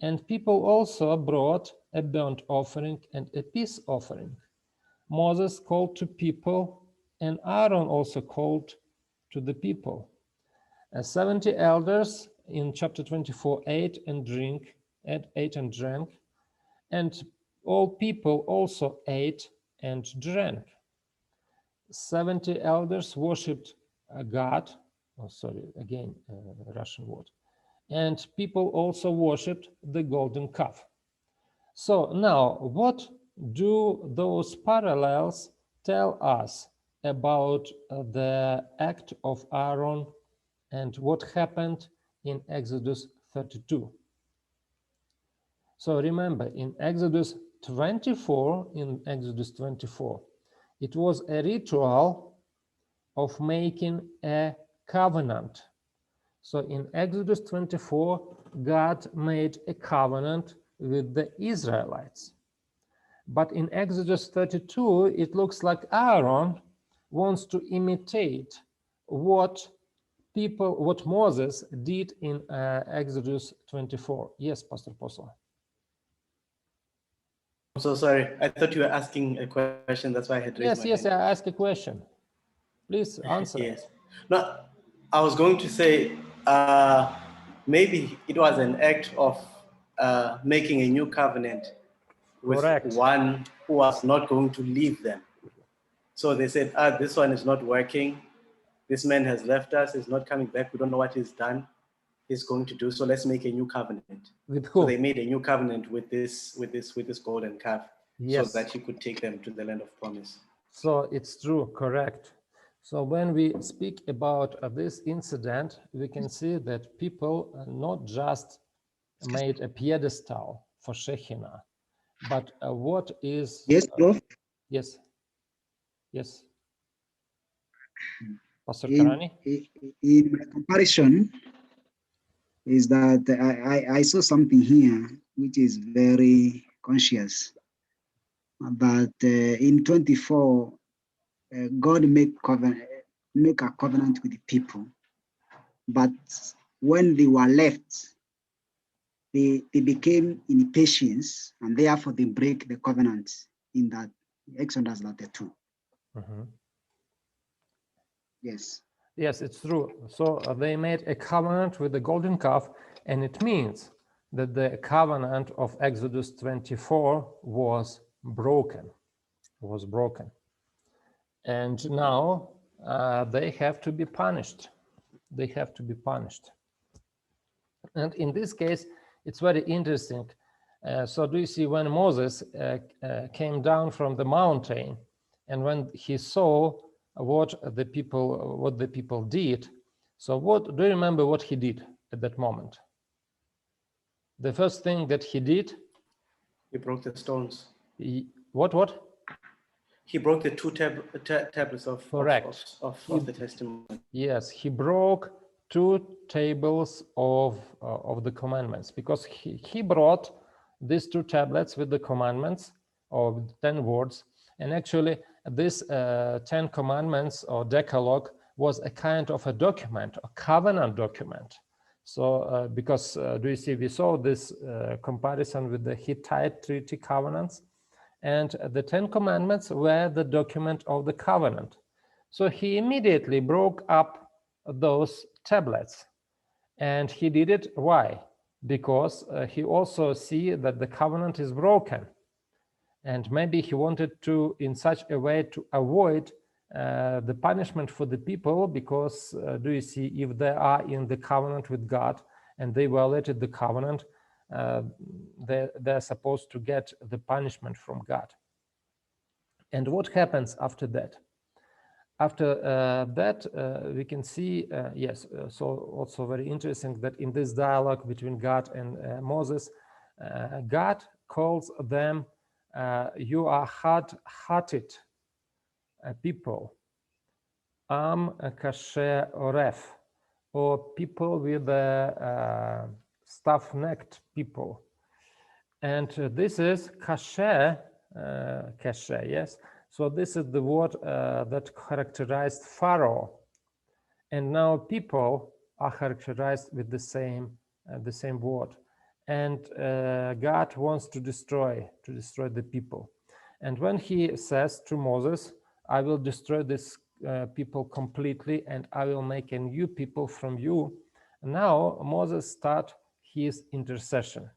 and people also brought a burnt offering and a peace offering. Moses called to people, and Aaron also called to the people. 70 elders in chapter 24 ate and drank, and all people also ate and drank. 70 elders worshipped God. Oh, sorry, again, Russian word. And people also worshipped the golden calf. So now, what do those parallels tell us about the act of Aaron and what happened in Exodus 32? So remember, in Exodus 24, it was a ritual of making a covenant. So in Exodus 24, God made a covenant with the Israelites. But in Exodus 32, it looks like Aaron wants to imitate what Moses did in Exodus 24. Yes, Pastor Posel. I'm so sorry. I thought you were asking a question. That's why I had raised my hand. Yes, I ask a question. Please answer. Yes. No, I was going to say maybe it was an act of making a new covenant with one who was not going to leave them. So they said, this one is not working. This man has left us. He's not coming back. We don't know what he's done. He's going to do. So let's make a new covenant. With who? So they made a new covenant with this golden calf, yes, so that he could take them to the land of promise. So it's true, correct. So when we speak about this incident, we can see that people not just made a pedestal for Shekhinah, but what is... Yes, Prof. Yes. Pastor Karani? In my comparison, is that I saw something here which is very conscious. But in 24, God make a covenant with the people. But when they were left, they became impatient, and therefore they break the covenant in that Exodus 32. Mm-hmm. Yes. Yes, it's true. So they made a covenant with the golden calf, and it means that the covenant of Exodus 24 was broken. And now they have to be punished. And in this case, it's very interesting. So do you see, when Moses came down from the mountain, and when he saw what the people did, so do you remember what he did at that moment? The first thing that he did? He broke the stones. What? He broke the two tablets of the testimony. Yes, he broke 2 tables of the commandments, because he brought these 2 tablets with the commandments of 10 words. And actually, this 10 commandments or Decalogue was a kind of a document, a covenant document. So because do you see, we saw this comparison with the Hittite treaty covenants, and the 10 commandments were the document of the covenant. So he immediately broke up those tablets, and he did it. Why? Because he also see that the covenant is broken, and maybe he wanted to, in such a way, to avoid the punishment for the people, because do you see, if they are in the covenant with God and they violated the covenant, they're supposed to get the punishment from God. And what happens after that? After that, we can see, yes, so also very interesting that in this dialogue between God and Moses, God calls them, you are hard-hearted people, Am Kasher Oref, or people with stiff-necked people. And this is kasher, yes. So this is the word that characterized Pharaoh. And now people are characterized with the same word. And God wants to destroy the people. And when he says to Moses, I will destroy this people completely, and I will make a new people from you. Now Moses starts his intercession.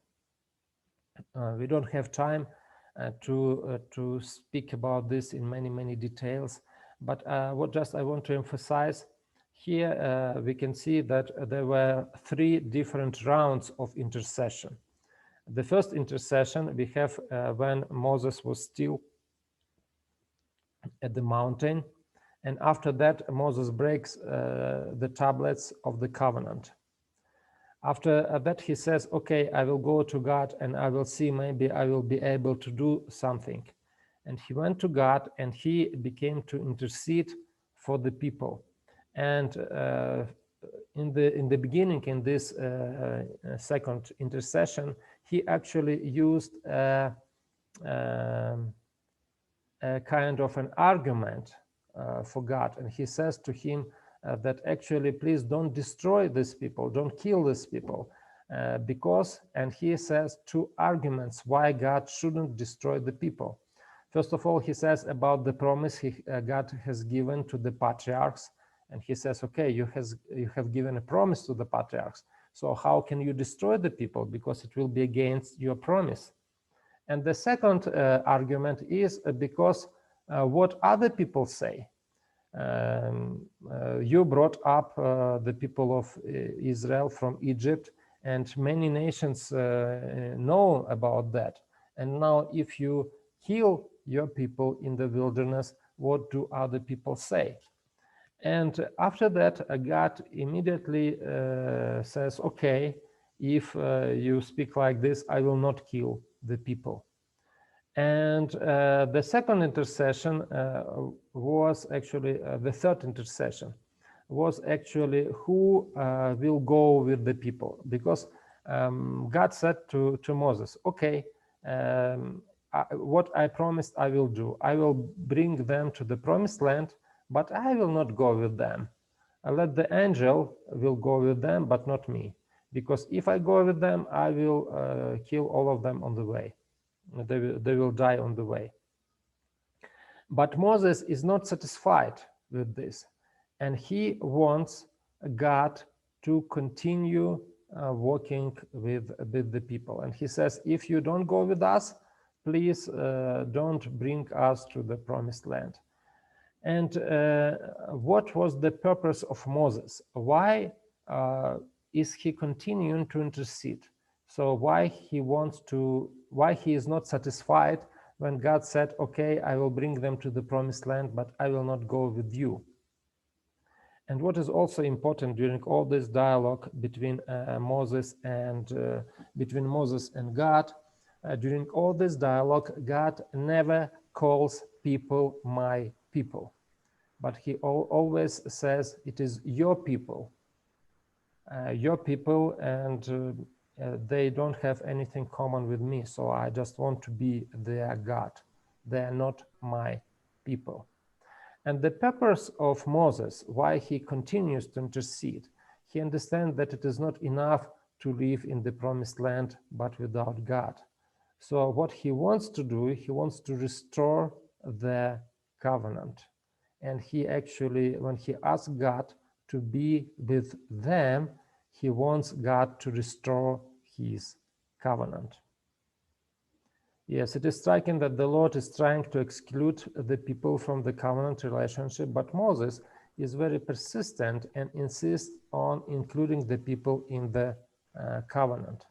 We don't have time to speak about this in many details, but what just I want to emphasize here, we can see that there were 3 different rounds of intercession. The first intercession we have when Moses was still at the mountain, and after that Moses breaks the tablets of the covenant. After that he says, okay, I will go to God and I will see, maybe I will be able to do something. And he went to God and he began to intercede for the people. And in the beginning, in this second intercession, he actually used a kind of an argument for God. And he says to him that actually, please don't destroy these people, don't kill these people, because, and he says 2 arguments why God shouldn't destroy the people. First of all, he says about the promise God has given to the patriarchs. And he says, okay, you have given a promise to the patriarchs. So how can you destroy the people? Because it will be against your promise. And the second argument is because what other people say. You brought up the people of Israel from Egypt, and many nations know about that. And now if you kill your people in the wilderness, what do other people say? And after that, God immediately says, okay, if you speak like this, I will not kill the people. And the second intercession was actually, the third intercession was actually who will go with the people. Because God said to Moses, okay, what I promised I will do. I will bring them to the promised land, but I will not go with them. Let the angel will go with them, but not me. Because if I go with them, I will kill all of them on the way. They will die on the way. But Moses is not satisfied with this, and he wants God to continue working with the people. And he says, if you don't go with us, please don't bring us to the promised land. And what was the purpose of Moses? Why is he continuing to intercede? So why he is not satisfied when God said, okay, I will bring them to the promised land, but I will not go with you. And what is also important during all this dialogue between Moses and God, during all this dialogue, God never calls people my people, but he always says it is your people, and they don't have anything common with me, so I just want to be their God. They are not my people. And the purpose of Moses, why he continues to intercede, he understands that it is not enough to live in the promised land, but without God. So what he wants to do, he wants to restore the covenant. And he actually, when he asks God to be with them, he wants God to restore his covenant. Yes, it is striking that the Lord is trying to exclude the people from the covenant relationship, but Moses is very persistent and insists on including the people in the covenant.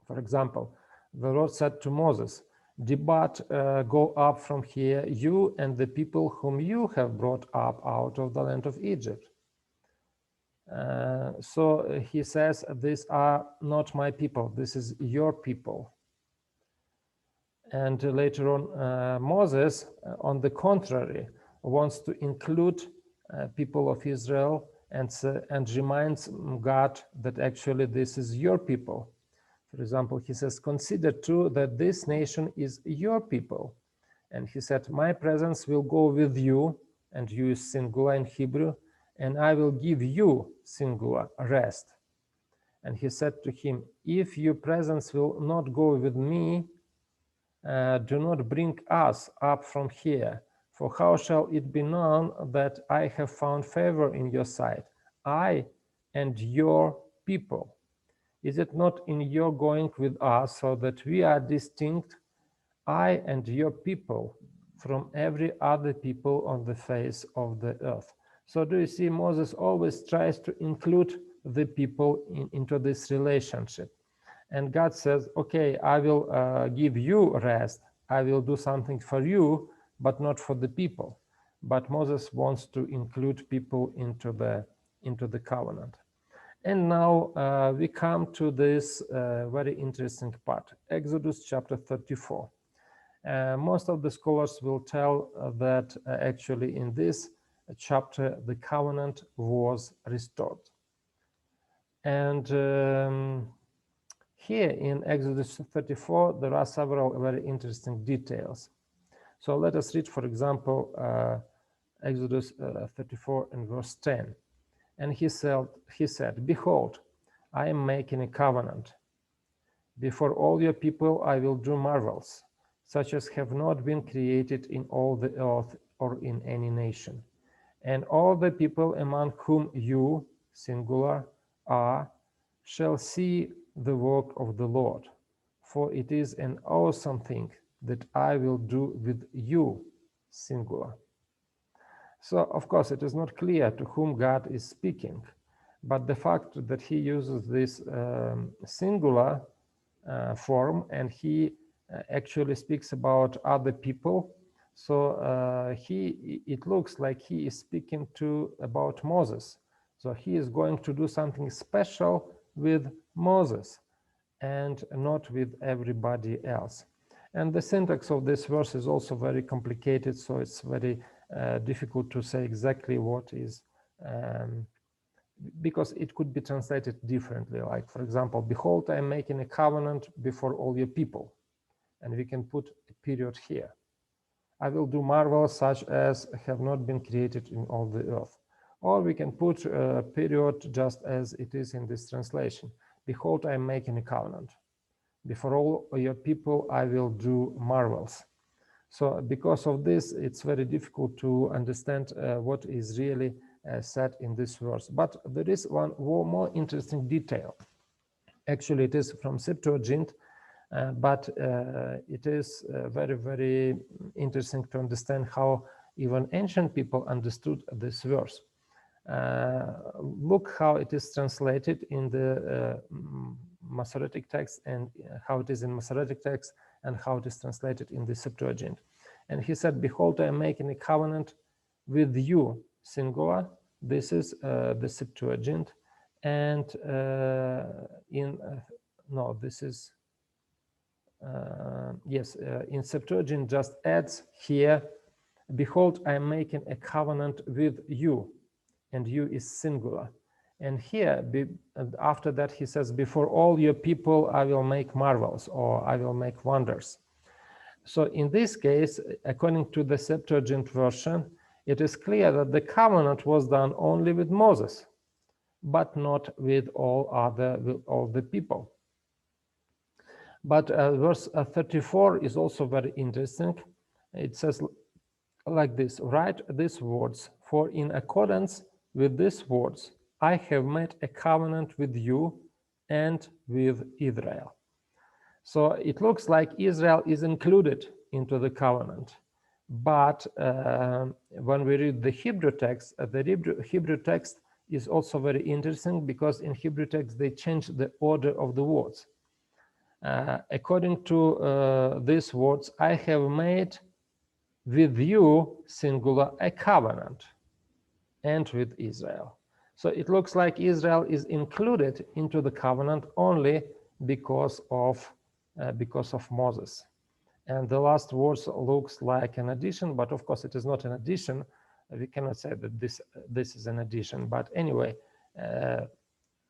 For example, the Lord said to Moses, "Depart, go up from here, you and the people whom you have brought up out of the land of Egypt." So he says, "These are not my people, this is your people." And later on, Moses, on the contrary, wants to include people of Israel and reminds God that actually this is your people. For example, he says, "Consider too that this nation is your people." And he said, "My presence will go with you," and you is singular in Hebrew, "and I will give you," singular, "rest." And he said to him, "If your presence will not go with me, do not bring us up from here, for how shall it be known that I have found favor in your sight, I and your people? Is it not in your going with us, so that we are distinct, I and your people, from every other people on the face of the earth?" So do you see, Moses always tries to include the people into this relationship. And God says, "Okay, I will give you rest. I will do something for you, but not for the people." But Moses wants to include people into the covenant. And now we come to this very interesting part, Exodus chapter 34. Most of the scholars will tell that actually in this chapter the covenant was restored. And here in Exodus 34, there are several very interesting details. So let us read, for example, Exodus 34 and verse 10. And he said, "Behold, I am making a covenant. Before all your people I will do marvels, such as have not been created in all the earth or in any nation. And all the people among whom you," singular, "are, shall see the work of the Lord, for it is an awesome thing that I will do with you," singular. So, of course, it is not clear to whom God is speaking, but the fact that he uses this singular form and he actually speaks about other people, so it looks like he is speaking about Moses. So he is going to do something special with Moses and not with everybody else. And the syntax of this verse is also very complicated, so it's very difficult to say exactly what is, because it could be translated differently. Like, for example, "Behold, I am making a covenant before all your people." And we can put a period here. "I will do marvels such as have not been created in all the earth." Or we can put a period just as it is in this translation. "Behold, I am making a covenant. Before all your people, I will do marvels." So because of this, it's very difficult to understand what is really said in this verse. But there is one more interesting detail. Actually, it is from Septuagint, but it is very, very interesting to understand how even ancient people understood this verse. Look how it is translated in the Masoretic text, and how it is in Masoretic text, and how it is translated in the Septuagint. And he said, "Behold, I am making a covenant with you," singular. This is the Septuagint. And in Septuagint just adds here, "Behold, I am making a covenant with you," and "you" is singular. And here, after that, he says, "Before all your people, I will make marvels," or "I will make wonders." So in this case, according to the Septuagint version, it is clear that the covenant was done only with Moses. but not with all the people. But verse 34 is also very interesting. It says like this: write these words, for in accordance with these words, I have made a covenant with you and with Israel. So it looks like Israel is included into the covenant. But when we read the Hebrew text, the Hebrew text is also very interesting, because in Hebrew text, they change the order of the words. According to these words, I have made with you, singular, a covenant, and with Israel. So it looks like Israel is included into the covenant only because of Moses. And the last words looks like an addition, but of course it is not an addition. We cannot say that this is an addition. But anyway,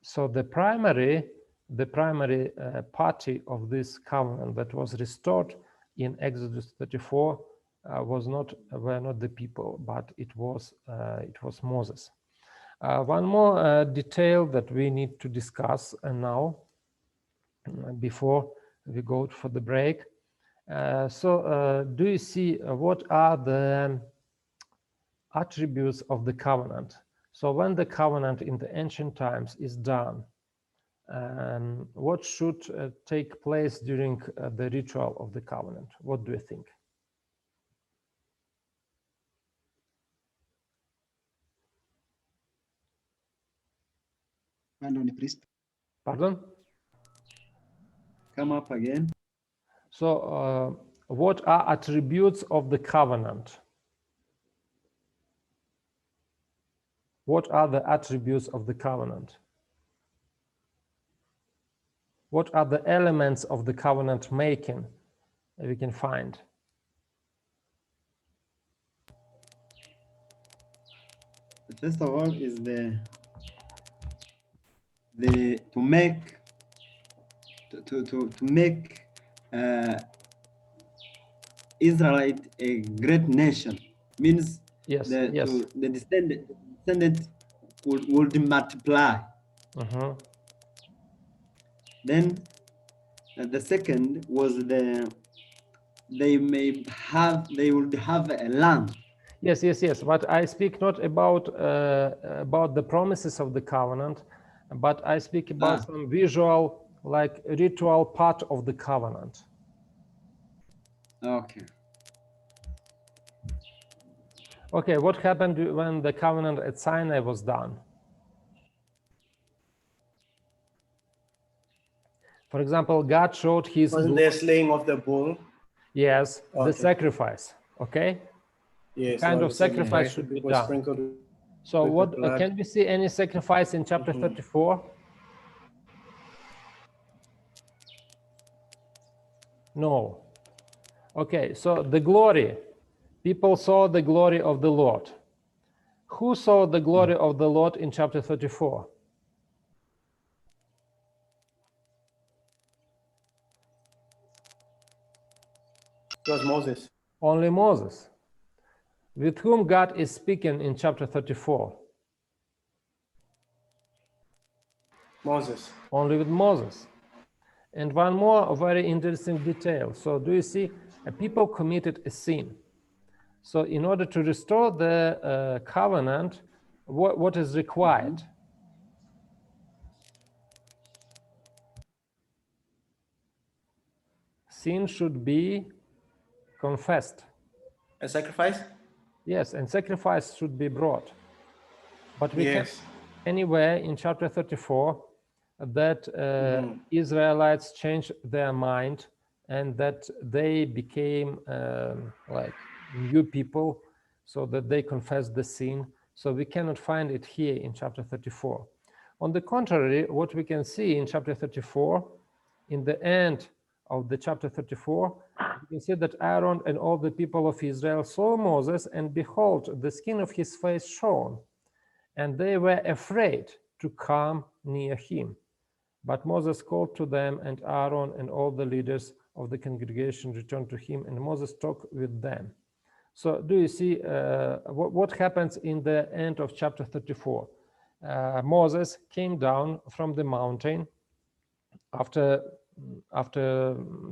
so the primary party of this covenant that was restored in Exodus 34 were not the people, but it was Moses. One more detail that we need to discuss now before we go for the break. Do you see what are the attributes of the covenant? So when the covenant in the ancient times is done, what should take place during the ritual of the covenant? What do you think? Pardon? Come up again. So what are attributes of the covenant? What are the attributes of the covenant? What are the elements of the covenant making that we can find? First of all, is to make Israelite a great nation, means Yes, the descendant would multiply. Then the second was they would have a land. Yes. But I speak not about the promises of the covenant, but I speak about some visual, like ritual part of the covenant. Okay, what happened when the covenant at Sinai was done? For example, God showed his... Wasn't there slaying of the bull? Yes, the sacrifice, okay? Yes, kind of sacrifice should be done. So what can we see any sacrifice in chapter 34? No. Okay, so the glory. People saw the glory of the Lord. Who saw the glory of the Lord in chapter 34? It was Moses. Only Moses. With whom God is speaking in chapter 34? Moses. Only with Moses. And one more very interesting detail. So do you see, people committed a sin. So in order to restore the covenant, what is required? Sin should be confessed. A sacrifice? Yes, and sacrifice should be brought. But we can't anywhere in chapter 34 that Israelites changed their mind and that they became like new people, so that they confessed the sin. So we cannot find it here in chapter 34. On the contrary, what we can see in chapter 34, in the end of the chapter 34, you can see that Aaron and all the people of Israel saw Moses, and behold, the skin of his face shone, and they were afraid to come near him. But Moses called to them, and Aaron and all the leaders of the congregation returned to him, and Moses talked with them. So do you see what happens in the end of chapter 34? Moses came down from the mountain after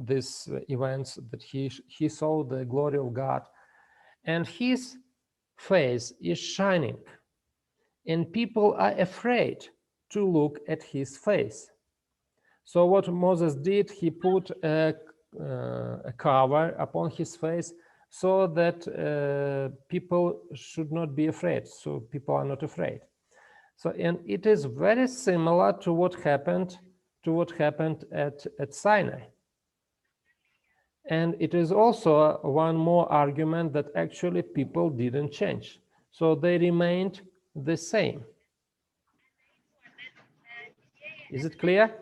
these events, that he saw the glory of God, and his face is shining, and people are afraid to look at his face. So what Moses did, he put a cover upon his face so that people should not be afraid. So people are not afraid. So, and it is very similar to what happened at Sinai. And it is also one more argument that actually people didn't change. So they remained the same. Is it clear?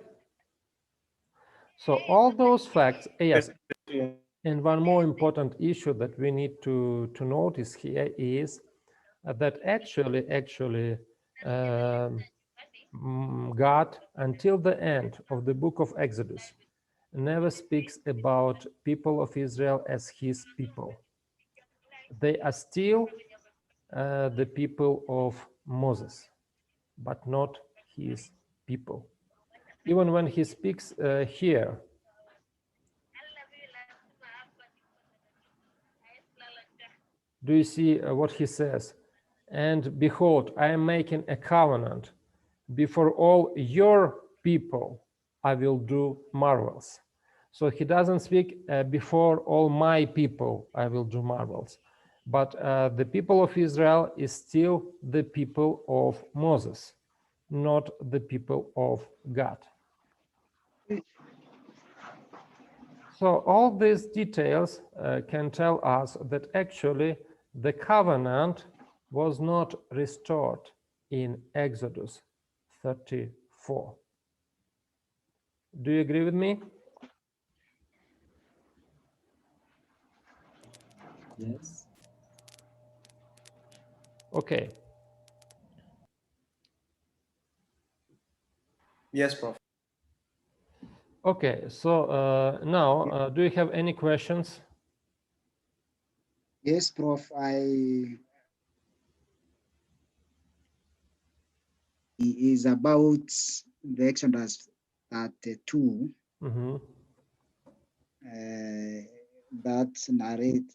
So all those facts, yes. And one more important issue that we need to notice here is that actually God, until the end of the book of Exodus, never speaks about people of Israel as his people. They are still the people of Moses, but not his people. Even when he speaks here, do you see what he says? And behold, I am making a covenant before all your people, I will do marvels. So he doesn't speak before all my people, I will do marvels. But the people of Israel is still the people of Moses, not the people of God. So all these details can tell us that actually the covenant was not restored in Exodus 34. Do you agree with me? Yes. Okay. Yes, Prof. Okay, so now, do you have any questions? Yes, Prof. Is about the Exodus 32 that narrate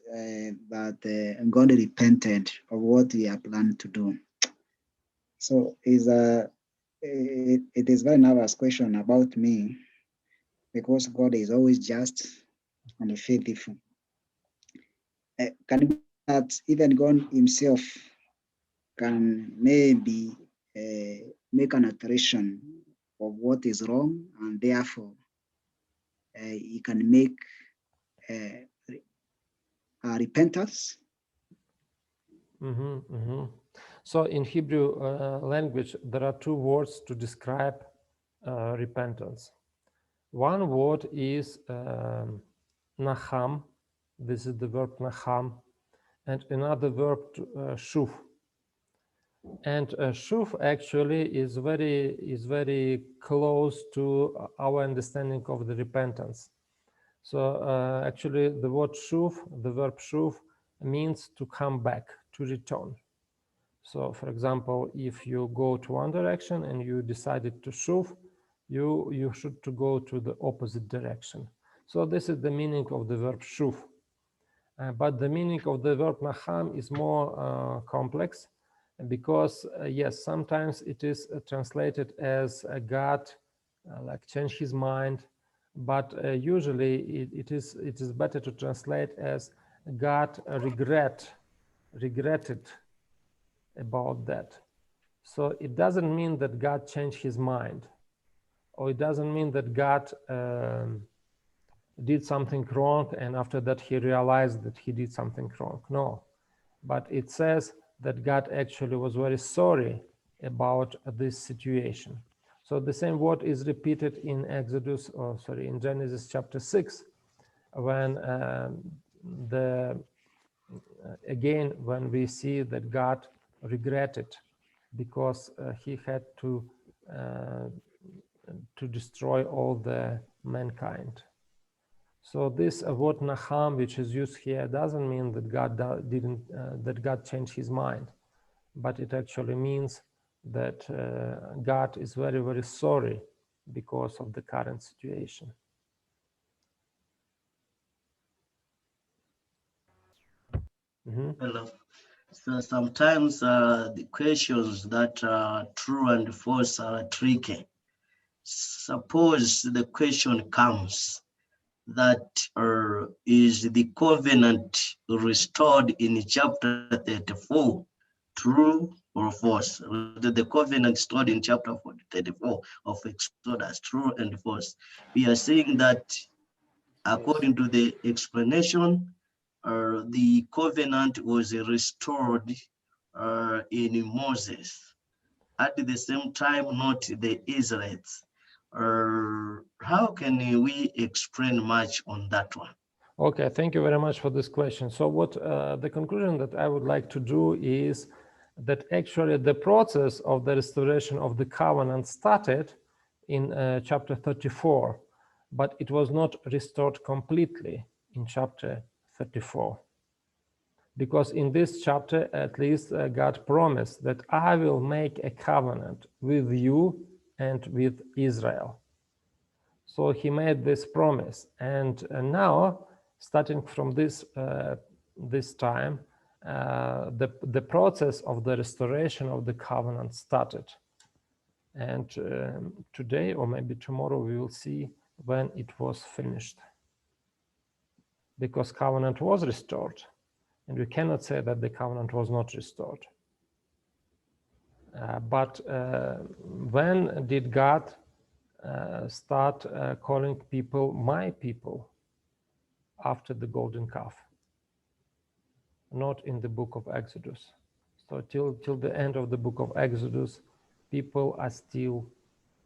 that God repented of what he had planned to do. So it is very nervous question about me, because God is always just and faithful. Can it be that even God himself can maybe make an alteration of what is wrong, and therefore he can make repentance? So in Hebrew language, there are two words to describe repentance. One word is nacham. This is the verb nacham, and another verb shuv. And shuv actually is very close to our understanding of the repentance. So actually, the word shuv, the verb shuv, means to come back, to return. So, for example, if you go to one direction and you decided to shuv, you should to go to the opposite direction. So this is the meaning of the verb shuv. But the meaning of the verb nacham is more complex, because yes, sometimes it is translated as God like change his mind, but usually it is better to translate as God regretted about that. So it doesn't mean that God changed his mind, or it doesn't mean that God did something wrong and after that he realized that he did something wrong. No, but it says that God actually was very sorry about this situation. So the same word is repeated in in Genesis chapter 6, when again, when we see that God regretted because he had to destroy all the mankind. So this word nacham, which is used here, doesn't mean that God changed his mind, but it actually means that God is very, very sorry because of the current situation. Hello. So sometimes the questions that are true and false are tricky. Suppose the question comes that is the covenant restored in chapter 34 true or false? The covenant stored in chapter 34 of Exodus, true and false. We are saying that according to the explanation, the covenant was restored in Moses. At the same time, not the Israelites. How can we explain much on that one? Okay, thank you very much for this question. So what the conclusion that I would like to do is that actually the process of the restoration of the covenant started in chapter 34, but it was not restored completely in chapter 34. Because in this chapter, at least God promised that I will make a covenant with you and with Israel. So he made this promise, and now, starting from this time, the process of the restoration of the covenant started. And today, or maybe tomorrow, we will see when it was finished. Because covenant was restored, and we cannot say that the covenant was not restored. But when did God start calling people my people after the golden calf? Not in the book of Exodus. So till the end of the book of Exodus, people are still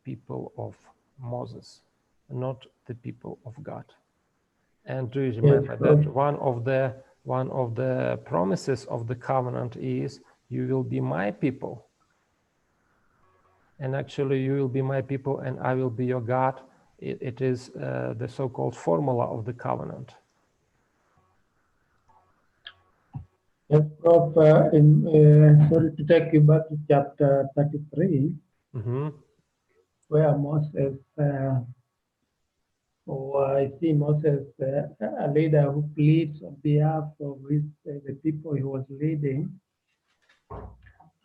people of Moses, not the people of God. And do you remember that one of the promises of the covenant is you will be my people. And actually you will be my people and I will be your God. It is the so-called formula of the covenant. Yes, Prof, sorry to take you back to chapter 33, where Moses, I see Moses, a leader who pleads on behalf of the people he was leading.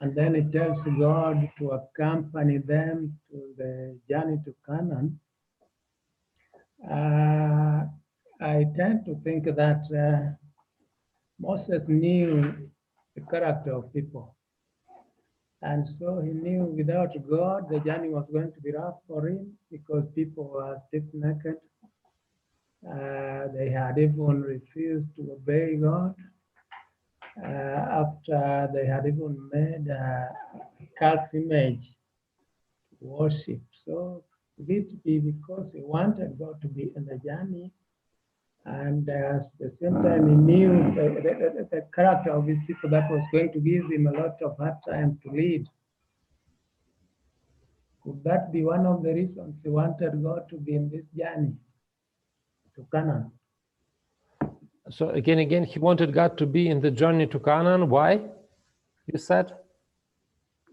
And then he tells God to accompany them to the journey to Canaan. I tend to think that Moses knew the character of people. And so he knew without God, the journey was going to be rough for him because people were stiff-necked. They had even refused to obey God. After they had even made a calf image to worship. So this be because he wanted God to be in the journey, and at the same time he knew the character of his people that was going to give him a lot of hard time to lead. Could that be one of the reasons he wanted God to be in this journey to Canaan? So again, he wanted God to be in the journey to Canaan. Why? You said?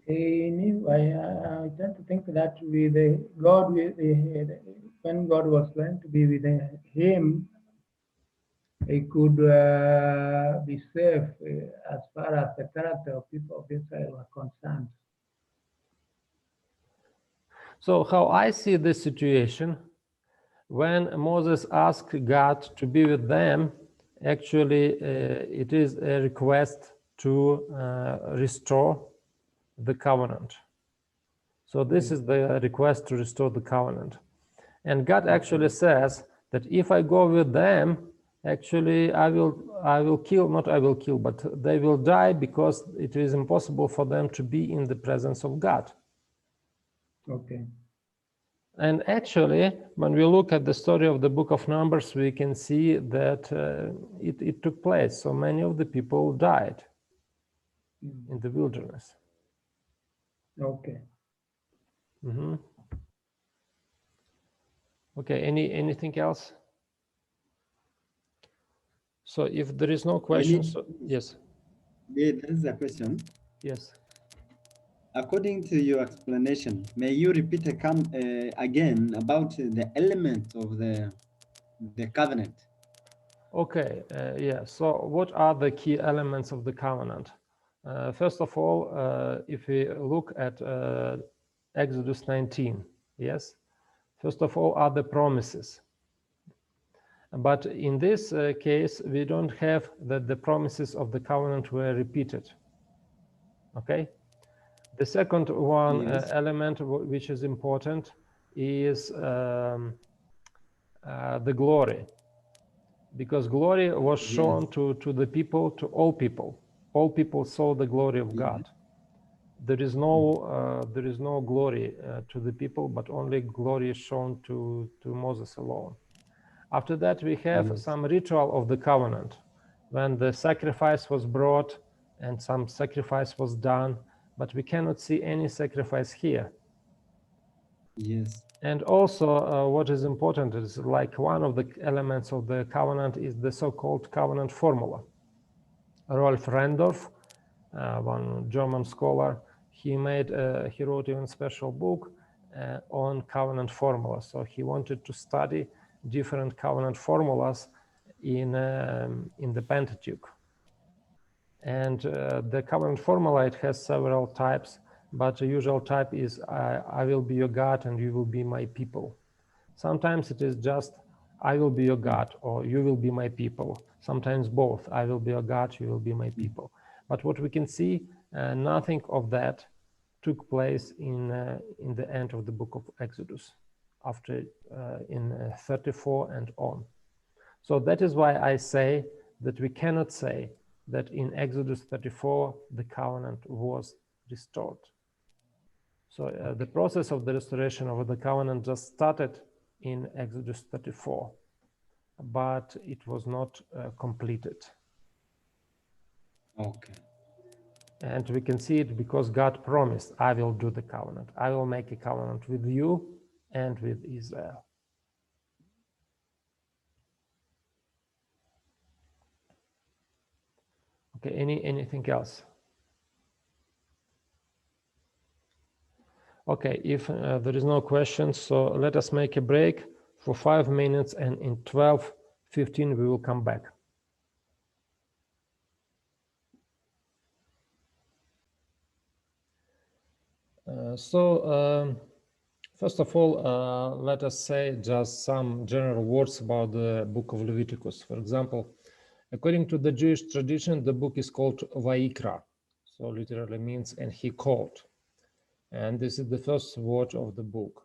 He knew, I tend to think that with God, when God was going to be with him, he could be safe as far as the character of people of Israel were concerned. So how I see this situation, when Moses asked God to be with them, actually it is a request to restore the covenant. So this is the request to restore the covenant. And God actually says that if I go with them, actually I will kill, not I will kill, but they will die because it is impossible for them to be in the presence of God. Okay. And actually, when we look at the story of the book of Numbers, we can see that it took place. So many of the people died in the wilderness. Okay. Okay, anything else? So if there is no questions, yes. There is a question. Yes. According to your explanation, may you repeat again about the elements of the covenant? Okay, yeah. So what are the key elements of the covenant? First of all, if we look at Exodus 19, yes, first of all are the promises. But in this case, we don't have that the promises of the covenant were repeated. Okay. The second one Yes. element which is important is the glory, because glory was shown to the people, to all people. All people saw the glory of God. There is no glory to the people, but only glory is shown to Moses alone. After that, we have some ritual of the covenant, when the sacrifice was brought and some sacrifice was done, but we cannot see any sacrifice here. Yes. And also what is important is, like, one of the elements of the covenant is the so-called covenant formula. Rolf Rendorf, one German scholar, he wrote even a special book on covenant formula. So he wanted to study different covenant formulas in the Pentateuch. And the covenant formula, it has several types, but the usual type is I will be your God and you will be my people. Sometimes it is just I will be your God or you will be my people. Sometimes both, I will be your God, you will be my people. But what we can see, nothing of that took place in the end of the book of Exodus, after in 34 and on. So that is why I say that we cannot say that in Exodus 34 the covenant was restored. So the process of the restoration of the covenant just started in Exodus 34, but it was not completed. Okay. And we can see it because God promised, I will do the covenant. I will make a covenant with you and with Israel. Okay, anything else? Okay, if there is no questions, so let us make a break for 5 minutes, and in 12:15 we will come back. First of all, let us say just some general words about the book of Leviticus. For example, according to the Jewish tradition, the book is called Vayikra, so literally means and he called. And this is the first word of the book.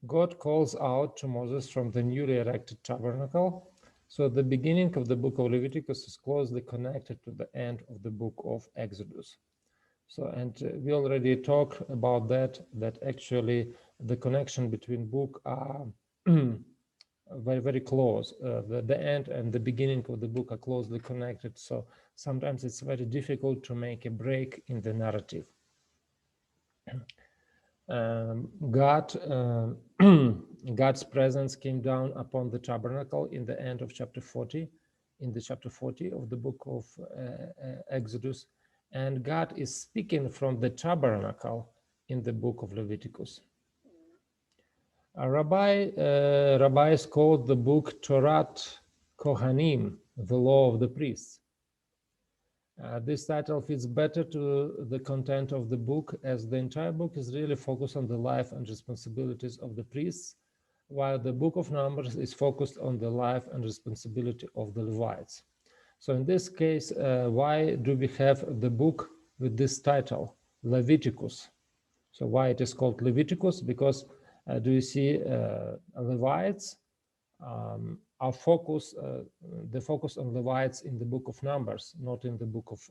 God calls out to Moses from the newly erected tabernacle. So the beginning of the book of Leviticus is closely connected to the end of the book of Exodus. So, and we already talked about that actually the connection between book are very, very close. The end and the beginning of the book are closely connected. So sometimes it's very difficult to make a break in the narrative. God's presence came down upon the tabernacle in the end of chapter 40, in the chapter 40 of the book of Exodus, and God is speaking from the tabernacle in the book of Leviticus. Rabbis called the book Torat Kohanim, the law of the priests. This title fits better to the content of the book, as the entire book is really focused on the life and responsibilities of the priests, while the book of Numbers is focused on the life and responsibility of the Levites. So in this case, why do we have the book with this title, Leviticus? So why it is called Leviticus? Because do you see Levites are focus, the focus on Levites in the book of Numbers, not in the book of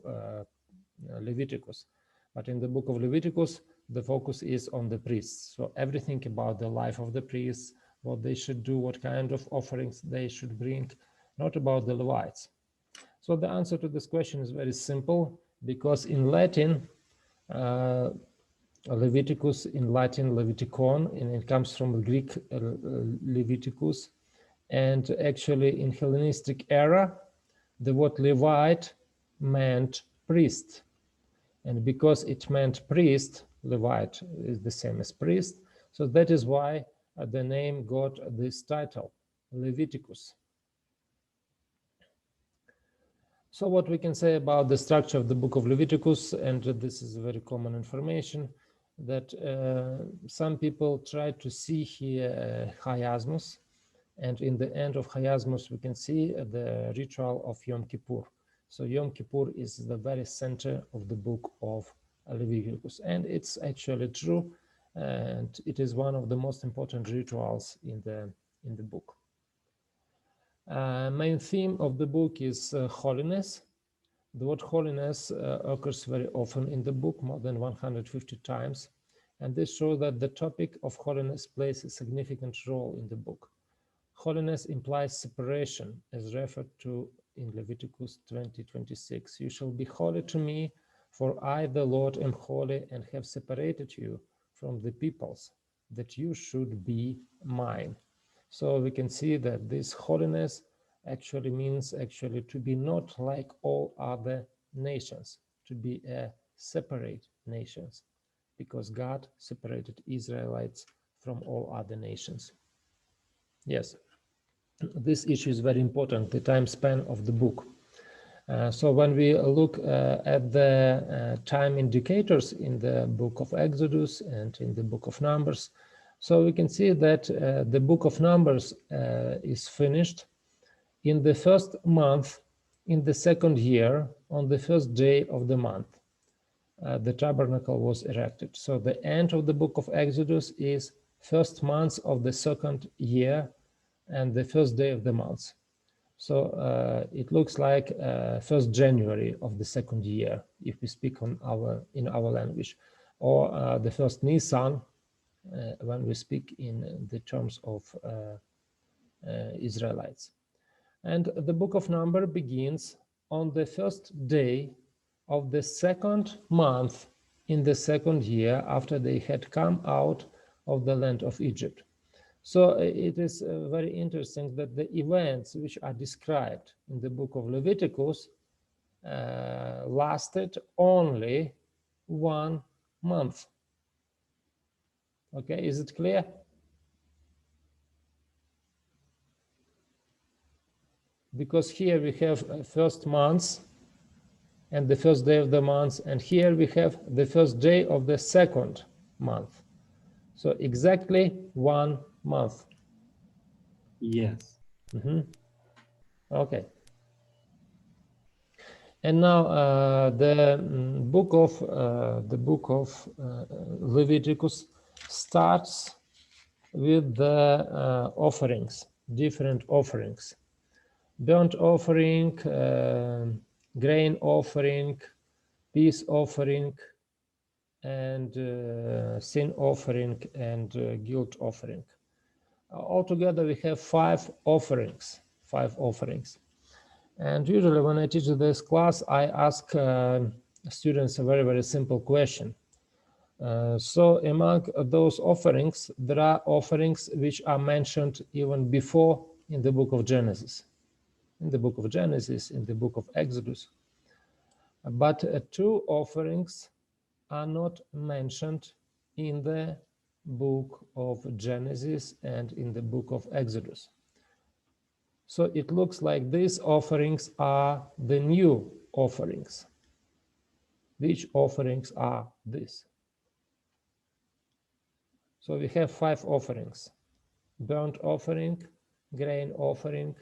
Leviticus. But in the book of Leviticus, the focus is on the priests. So everything about the life of the priests, what they should do, what kind of offerings they should bring, not about the Levites. So the answer to this question is very simple, because in Latin, Leviticus, in Latin, Leviticon, and it comes from the Greek Leviticus. And actually in Hellenistic era, the word Levite meant priest. And because it meant priest, Levite is the same as priest. So that is why the name got this title, Leviticus. So what we can say about the structure of the book of Leviticus, and this is very common information, that some people try to see here Chiasmus, and in the end of Chiasmus we can see the ritual of Yom Kippur. So Yom Kippur is the very center of the book of Leviticus, and it's actually true, and it is one of the most important rituals in the book. Main theme of the book is holiness. The word holiness occurs very often in the book, more than 150 times, and this shows that the topic of holiness plays a significant role in the book. Holiness implies separation, as referred to in Leviticus 20:26. You shall be holy to me, for I, the Lord, am holy and have separated you from the peoples, that you should be mine. So we can see that this holiness actually means to be not like all other nations, to be a separate nations, because God separated Israelites from all other nations. Yes, this issue is very important, the time span of the book. So when we look at the time indicators in the book of Exodus and in the book of Numbers, so we can see that the book of Numbers is finished in the first month, in the second year, on the first day of the month. The tabernacle was erected. So the end of the book of Exodus is first month of the second year and the first day of the month. So it looks like 1st January of the second year, if we speak in our language, or the first Nisan, when we speak in the terms of Israelites. And the book of Numbers begins on the first day of the second month in the second year after they had come out of the land of Egypt. So it is very interesting that the events which are described in the book of Leviticus lasted only 1 month. Okay, is it clear? Because here we have first month and the first day of the month, and here we have the first day of the second month. So exactly 1 month. Yes. Okay. And now the book of Leviticus starts with the offerings, different offerings: burnt offering, grain offering, peace offering, and sin offering, and guilt offering. Altogether, we have 5 offerings. And usually when I teach this class, I ask students a very, very simple question. So among those offerings, there are offerings which are mentioned even before in the book of Genesis. In the book of Genesis, in the book of Exodus. But 2 offerings are not mentioned in the book of Genesis and in the book of Exodus. So it looks like these offerings are the new offerings. Which offerings are these? So we have 5 offerings: burnt offering, grain offering,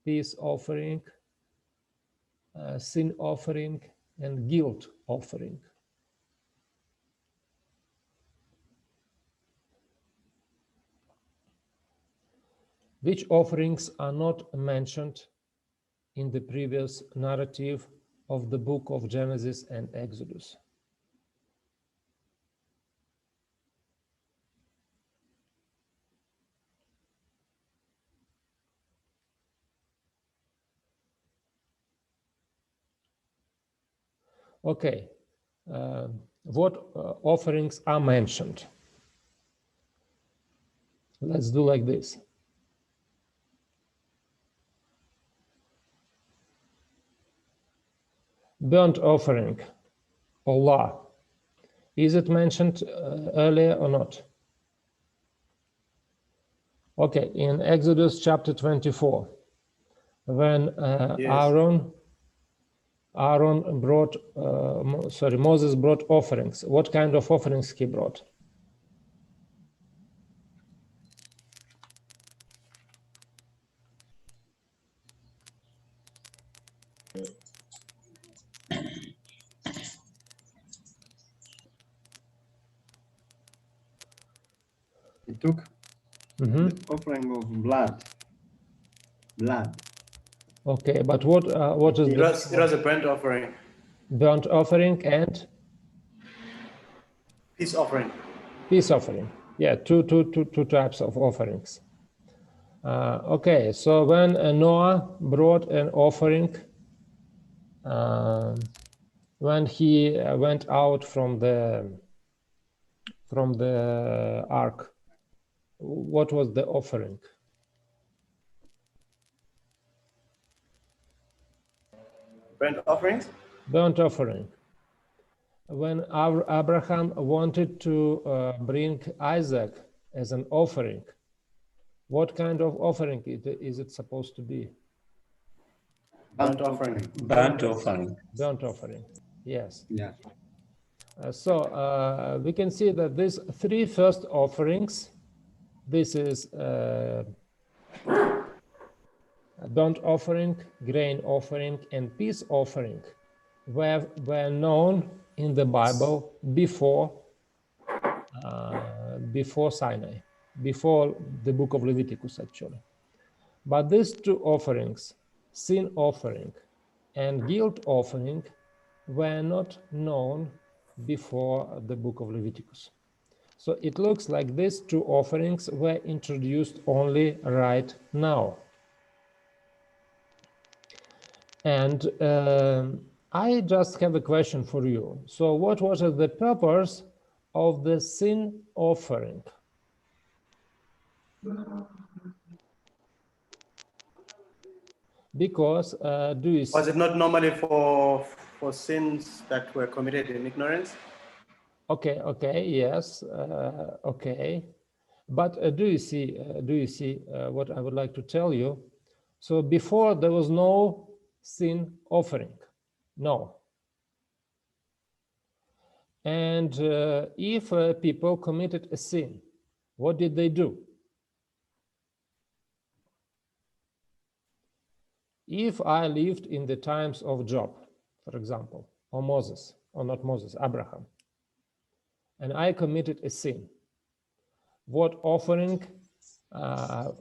peace offering, sin offering, and guilt offering. Which offerings are not mentioned in the previous narrative of the book of Genesis and Exodus? Okay, what offerings are mentioned? Let's do like this. Burnt offering, Allah. Is it mentioned earlier or not? Okay, in Exodus chapter 24, when Yes. Moses brought offerings. What kind of offerings he brought? He took the offering of blood. Okay, but what is It was a burnt offering, burnt offering and peace offering. peace offering? Yeah, two types of offerings. Okay, so when Noah brought an offering, when he went out from the ark, what was the offering? Burnt offerings? Burnt offering. When Abraham wanted to bring Isaac as an offering, what kind of offering is it supposed to be? Burnt offering. Burnt offering. Burnt offering, yes. Yeah. So we can see that these three first offerings, this is burnt offering, grain offering, and peace offering, were known in the Bible before Sinai, before the book of Leviticus, actually. But these two offerings, sin offering and guilt offering, were not known before the book of Leviticus. So it looks like these two offerings were introduced only right now. And I just have a question for you. So what was the purpose of the sin offering? Because do you see? Was it not normally for sins that were committed in ignorance? Okay, yes, okay. But do you see what I would like to tell you? So before there was no sin offering, no. And if people committed a sin, what did they do? If I lived in the times of Job, for example, or Moses, or not Moses, Abraham, and I committed a sin, what offering was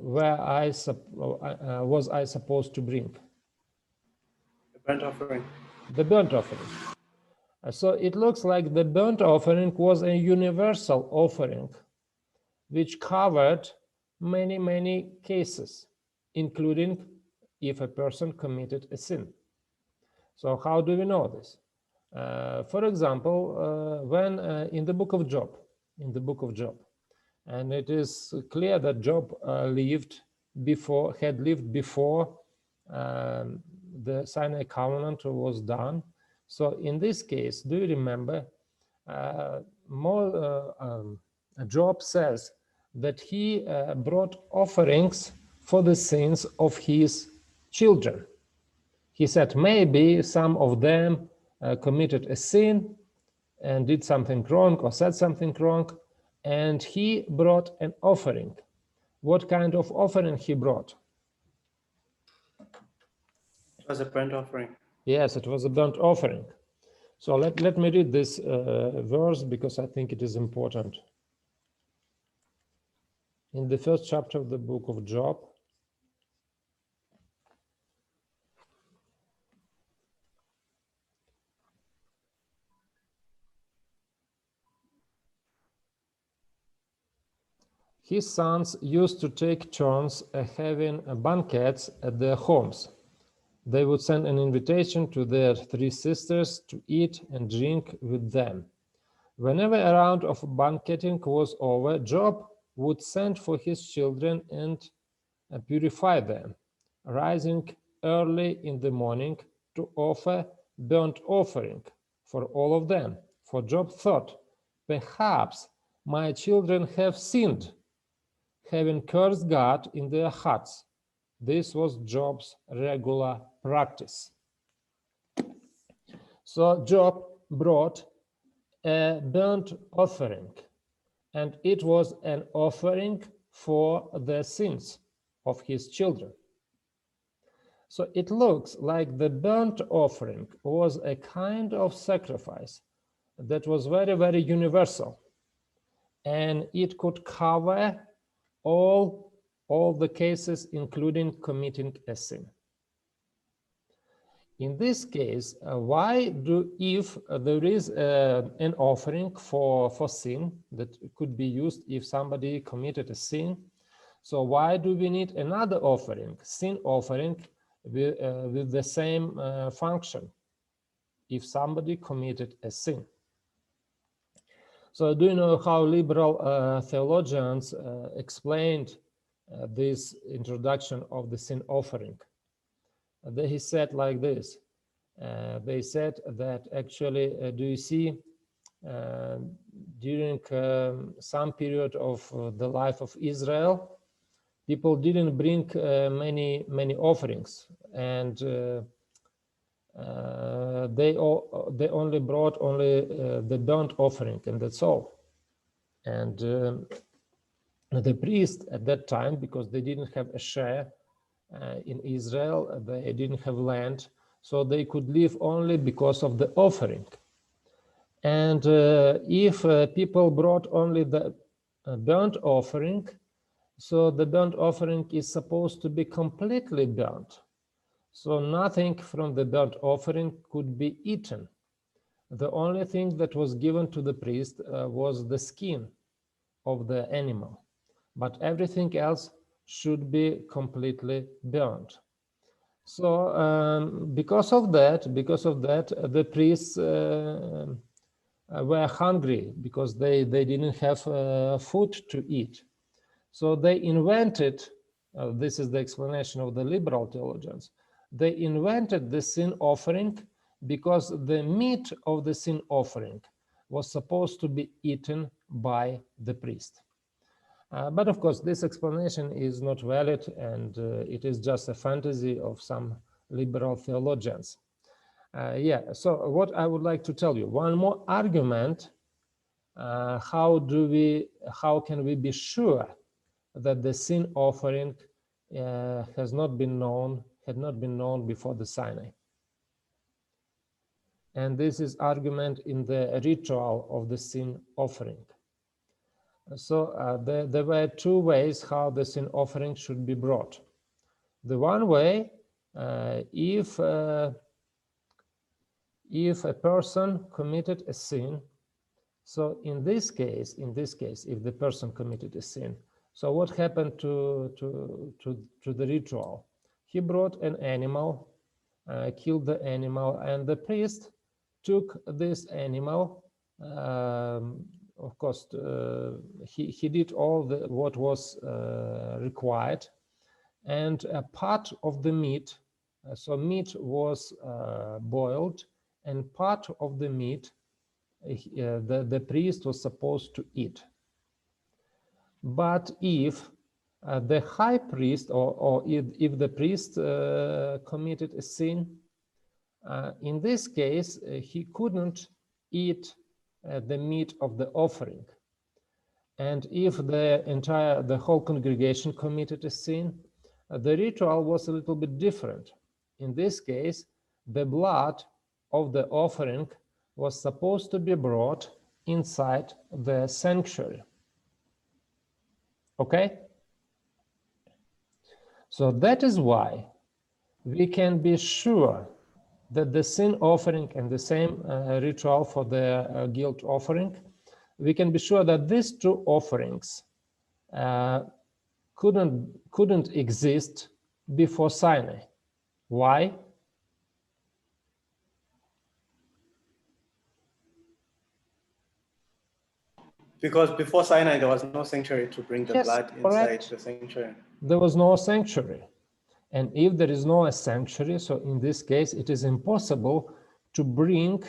I supposed to bring? The burnt offering. The burnt offering. So it looks like the burnt offering was a universal offering, which covered many cases, including if a person committed a sin. So how do we know this? For example, when in the book of Job, and it is clear that Job had lived before the Sinai covenant was done. So in this case, do you remember, Job says that he brought offerings for the sins of his children. He said maybe some of them committed a sin and did something wrong or said something wrong, and he brought an offering. What kind of offering he brought? It was a burnt offering. Yes, it was a burnt offering. So let me read this verse because I think it is important. In the first chapter of the book of Job, his sons used to take turns having banquets at their homes. They would send an invitation to their three sisters to eat and drink with them. Whenever a round of banqueting was over, Job would send for his children and purify them, rising early in the morning to offer burnt offering for all of them. For Job thought perhaps my children have sinned, having cursed God in their hearts. This was Job's regular practice. So Job brought a burnt offering, and it was an offering for the sins of his children. So it looks like the burnt offering was a kind of sacrifice that was very, very universal, and it could cover all the cases, including committing a sin. In this case, if there is an offering for sin that could be used if somebody committed a sin, so why do we need another offering, sin offering, with the same function if somebody committed a sin? So do you know how liberal theologians explained this introduction of the sin offering? They said like this. They said that actually, do you see, during some period of the life of Israel, people didn't bring many offerings, and they only brought the burnt offering, and that's all. And the priest at that time, because they didn't have a share in Israel, they didn't have land, so they could live only because of the offering. And if people brought only the burnt offering, so the burnt offering is supposed to be completely burnt. So nothing from the burnt offering could be eaten. The only thing that was given to the priest was the skin of the animal, but everything else should be completely burnt. So because of that, the priests were hungry because they didn't have food to eat. So they invented, this is the explanation of the liberal theologians, they invented the sin offering because the meat of the sin offering was supposed to be eaten by the priest. But of course, this explanation is not valid, and it is just a fantasy of some liberal theologians. So what I would like to tell you, one more argument, how can we be sure that the sin offering had not been known before the Sinai? And this is argument in the ritual of the sin offering. So there were two ways how the sin offering should be brought. The one way, if a person committed a sin, so in this case, if the person committed a sin, so what happened to the ritual? He brought an animal, killed the animal, and the priest took this animal. Of course, he did all what was required, and a part of the meat, so meat was boiled, and part of the meat the priest was supposed to eat. But if the high priest, or if the priest committed a sin, in this case, he couldn't eat the meat of the offering. And if the whole congregation committed a sin, the ritual was a little bit different. In this case, the blood of the offering was supposed to be brought inside the sanctuary. Okay? So that is why we can be sure that the sin offering and the same ritual for the guilt offering, we can be sure that these two offerings couldn't exist before Sinai. Why? Because before Sinai, there was no sanctuary to bring the blood inside the sanctuary. There was no sanctuary. And if there is no sanctuary, so in this case, it is impossible to bring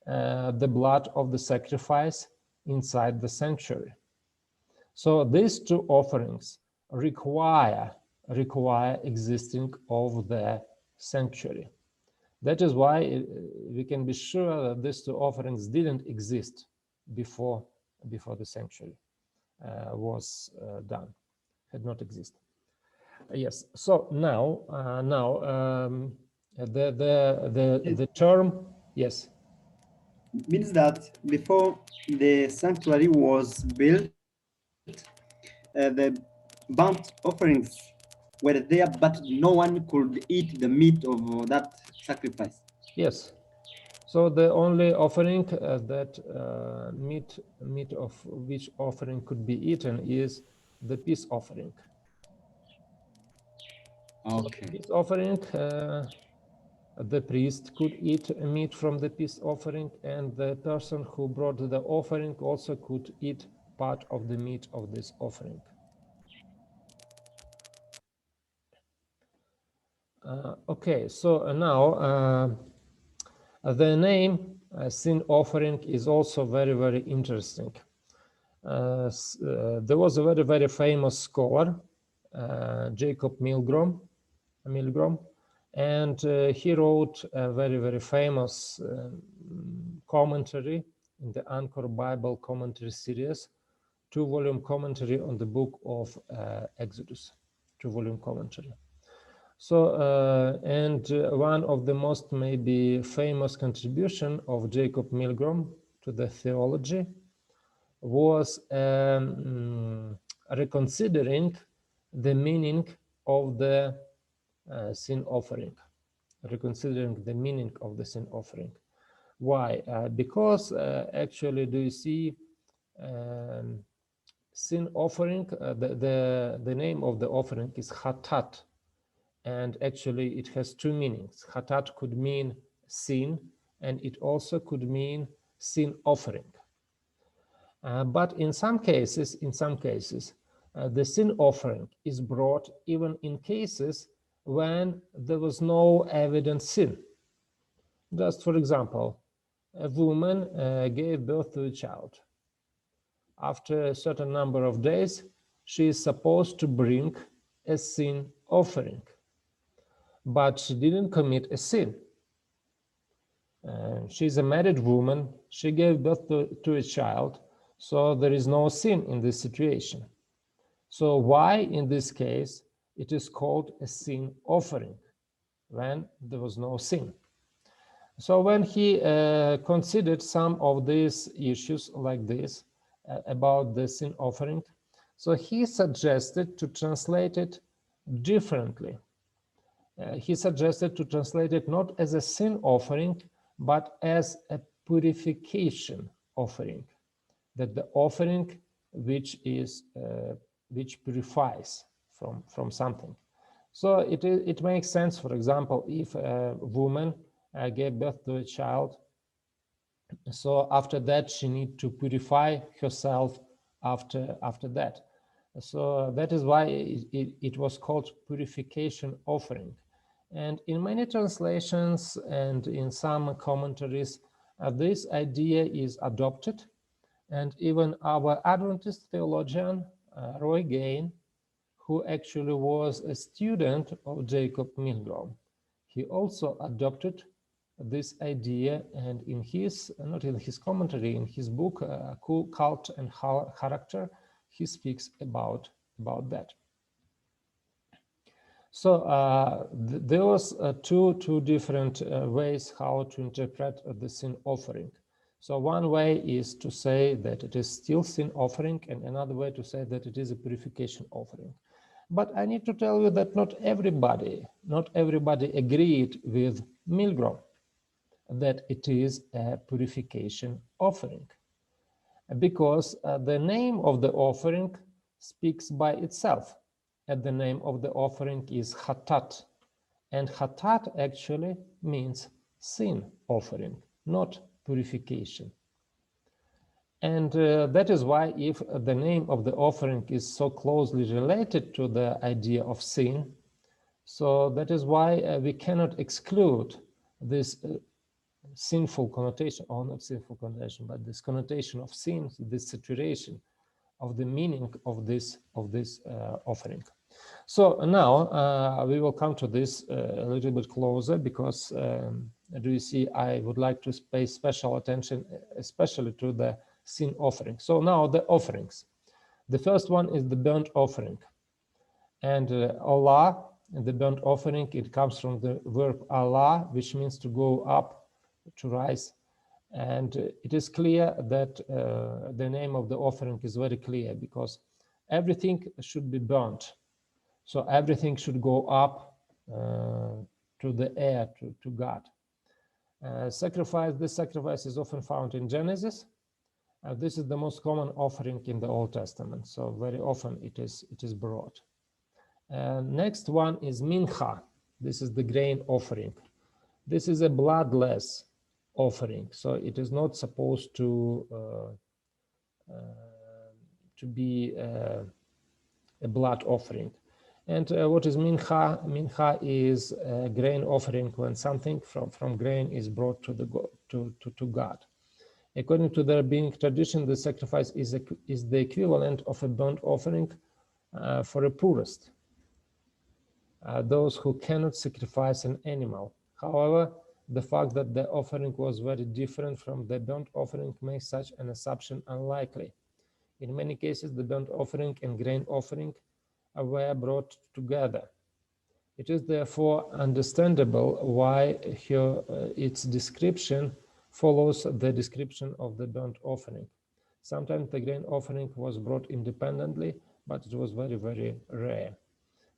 the blood of the sacrifice inside the sanctuary. So these two offerings require existing of the sanctuary. That is why we can be sure that these two offerings didn't exist before the sanctuary was done, had not existed. Yes. So now the term, yes. Means that before the sanctuary was built, the burnt offerings were there, but no one could eat the meat of that sacrifice. Yes. So the only offering that meat of which offering could be eaten is the peace offering. Okay. So peace offering, the priest could eat meat from the peace offering, and the person who brought the offering also could eat part of the meat of this offering. Okay, so now the name sin offering is also very, very interesting. There was a very, very famous scholar, Jacob Milgrom, and he wrote a very, very famous commentary in the Anchor Bible Commentary Series, 2-volume commentary on the book of Exodus, 2-volume commentary. So, one of the most maybe famous contribution of Jacob Milgrom to the theology was reconsidering the meaning of the sin offering, reconsidering the meaning of the sin offering. Why? Because actually, do you see sin offering, the name of the offering is Hatat, and actually it has two meanings. Hatat could mean sin, and it also could mean sin offering. But in some cases, the sin offering is brought even in cases when there was no evident sin. Just for example, a woman gave birth to a child. After a certain number of days, she is supposed to bring a sin offering, but she didn't commit a sin. She's a married woman, she gave birth to a child, so there is no sin in this situation. So why in this case it is called a sin offering when there was no sin? So when he considered some of these issues like this about the sin offering, so he suggested to translate it differently. He suggested to translate it not as a sin offering, but as a purification offering. That the offering which purifies from something. So it makes sense, for example, if a woman gave birth to a child, so after that she needs to purify herself after that. So that is why it was called purification offering. And in many translations and in some commentaries, this idea is adopted. And even our Adventist theologian, Roy Gain, who actually was a student of Jacob Milgrom, he also adopted this idea, and in his, not in his commentary, in his book, Cult and Character, he speaks about that. So there was two different ways how to interpret the sin offering. So one way is to say that it is still sin offering, and another way to say that it is a purification offering. But I need to tell you that not everybody agreed with Milgrom that it is a purification offering, because the name of the offering speaks by itself, and the name of the offering is Hatat, and Hatat actually means sin offering, not purification. And that is why if the name of the offering is so closely related to the idea of sin, so that is why we cannot exclude this sinful connotation, or not sinful connotation, but this connotation of sin, this saturation of the meaning of this offering. So now we will come to this a little bit closer, because do you see, I would like to pay special attention, especially to the sin offering. So now the offerings. The first one is the burnt offering. And Allah, the burnt offering, it comes from the verb Allah, which means to go up, to rise. And it is clear that the name of the offering is very clear, because everything should be burnt. So everything should go up to the air, to God. This sacrifice is often found in Genesis. This is the most common offering in the Old Testament. So very often it is brought. Next one is mincha. This is the grain offering. This is a bloodless offering. So it is not supposed to be a blood offering. And what is mincha? Mincha is a grain offering when something from grain is brought to God. According to the rabbinic tradition, the sacrifice is the equivalent of a burnt offering for a poorest, those who cannot sacrifice an animal. However, the fact that the offering was very different from the burnt offering makes such an assumption unlikely. In many cases, the burnt offering and grain offering were brought together. It is therefore understandable why its description follows the description of the burnt offering. Sometimes the grain offering was brought independently, but it was very, very rare.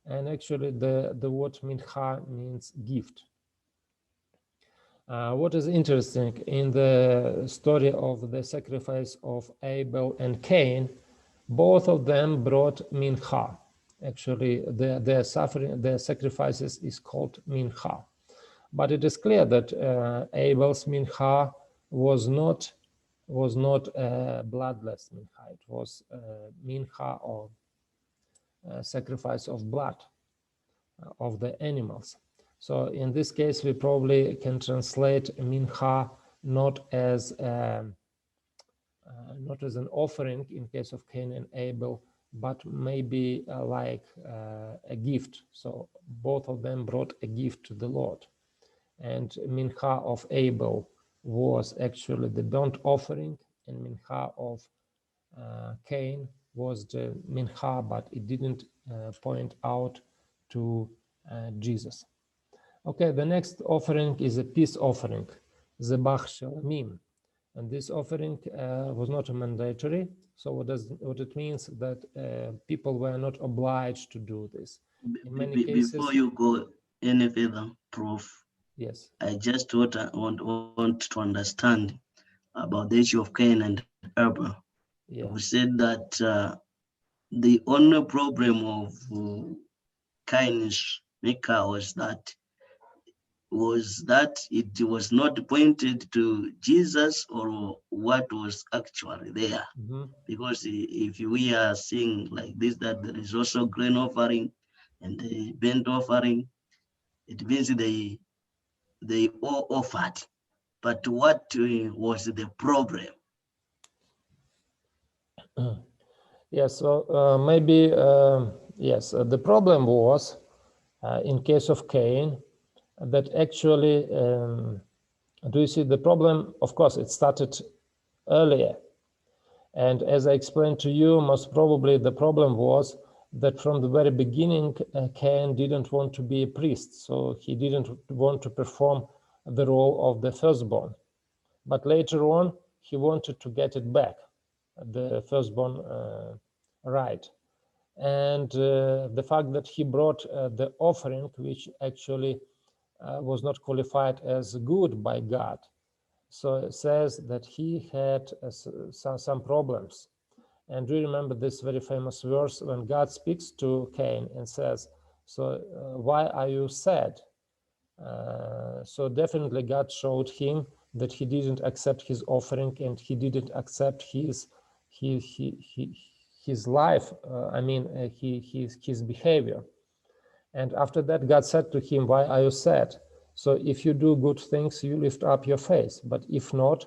And actually the word mincha means gift. What is interesting in the story of the sacrifice of Abel and Cain, both of them brought mincha. Actually, their sacrifices is called mincha. But it is clear that Abel's mincha was not a bloodless mincha. It was mincha or sacrifice of blood of the animals. So in this case, we probably can translate mincha not as an offering in case of Cain and Abel, but maybe like a gift. So both of them brought a gift to the Lord. And mincha of Abel was actually the burnt offering, and mincha of Cain was the mincha, but it didn't point out to Jesus. Okay, the next offering is a peace offering, Zebach Shalamim. And this offering was not mandatory. So what it means that people were not obliged to do this. In many cases, before you go any further, Prof. Yes. I just want to understand about the issue of Cain and Abel. Yeah. We said that the only problem of Cain's maker was that it was not pointed to Jesus, or what was actually there. Mm-hmm. Because if we are seeing like this, that there is also grain offering and the burnt offering, it means they all offered. But what was the problem? Yes, so maybe, yes, the problem was, in case of Cain, that actually, do you see the problem? Of course, it started earlier. And as I explained to you, most probably the problem was that from the very beginning, Cain didn't want to be a priest. So he didn't want to perform the role of the firstborn. But later on, he wanted to get it back, the firstborn right. And the fact that he brought the offering, which actually was not qualified as good by God. So it says that he had some problems. And do you remember this very famous verse when God speaks to Cain and says, so why are you sad? So definitely God showed him that he didn't accept his offering, and he didn't accept his life, his behavior. And after that, God said to him, why are you sad? So if you do good things, you lift up your face. But if not,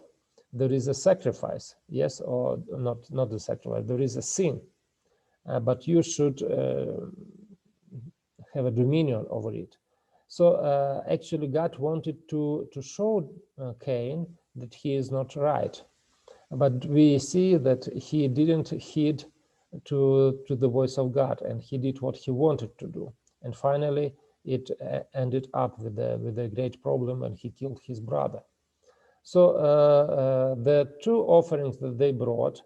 there is a sacrifice, yes, or not the sacrifice, there is a sin. But you should have a dominion over it. So actually God wanted to show Cain that he is not right. But we see that he didn't heed to the voice of God, and he did what he wanted to do. And finally, it ended up with a great problem, and he killed his brother. So the two offerings that they brought,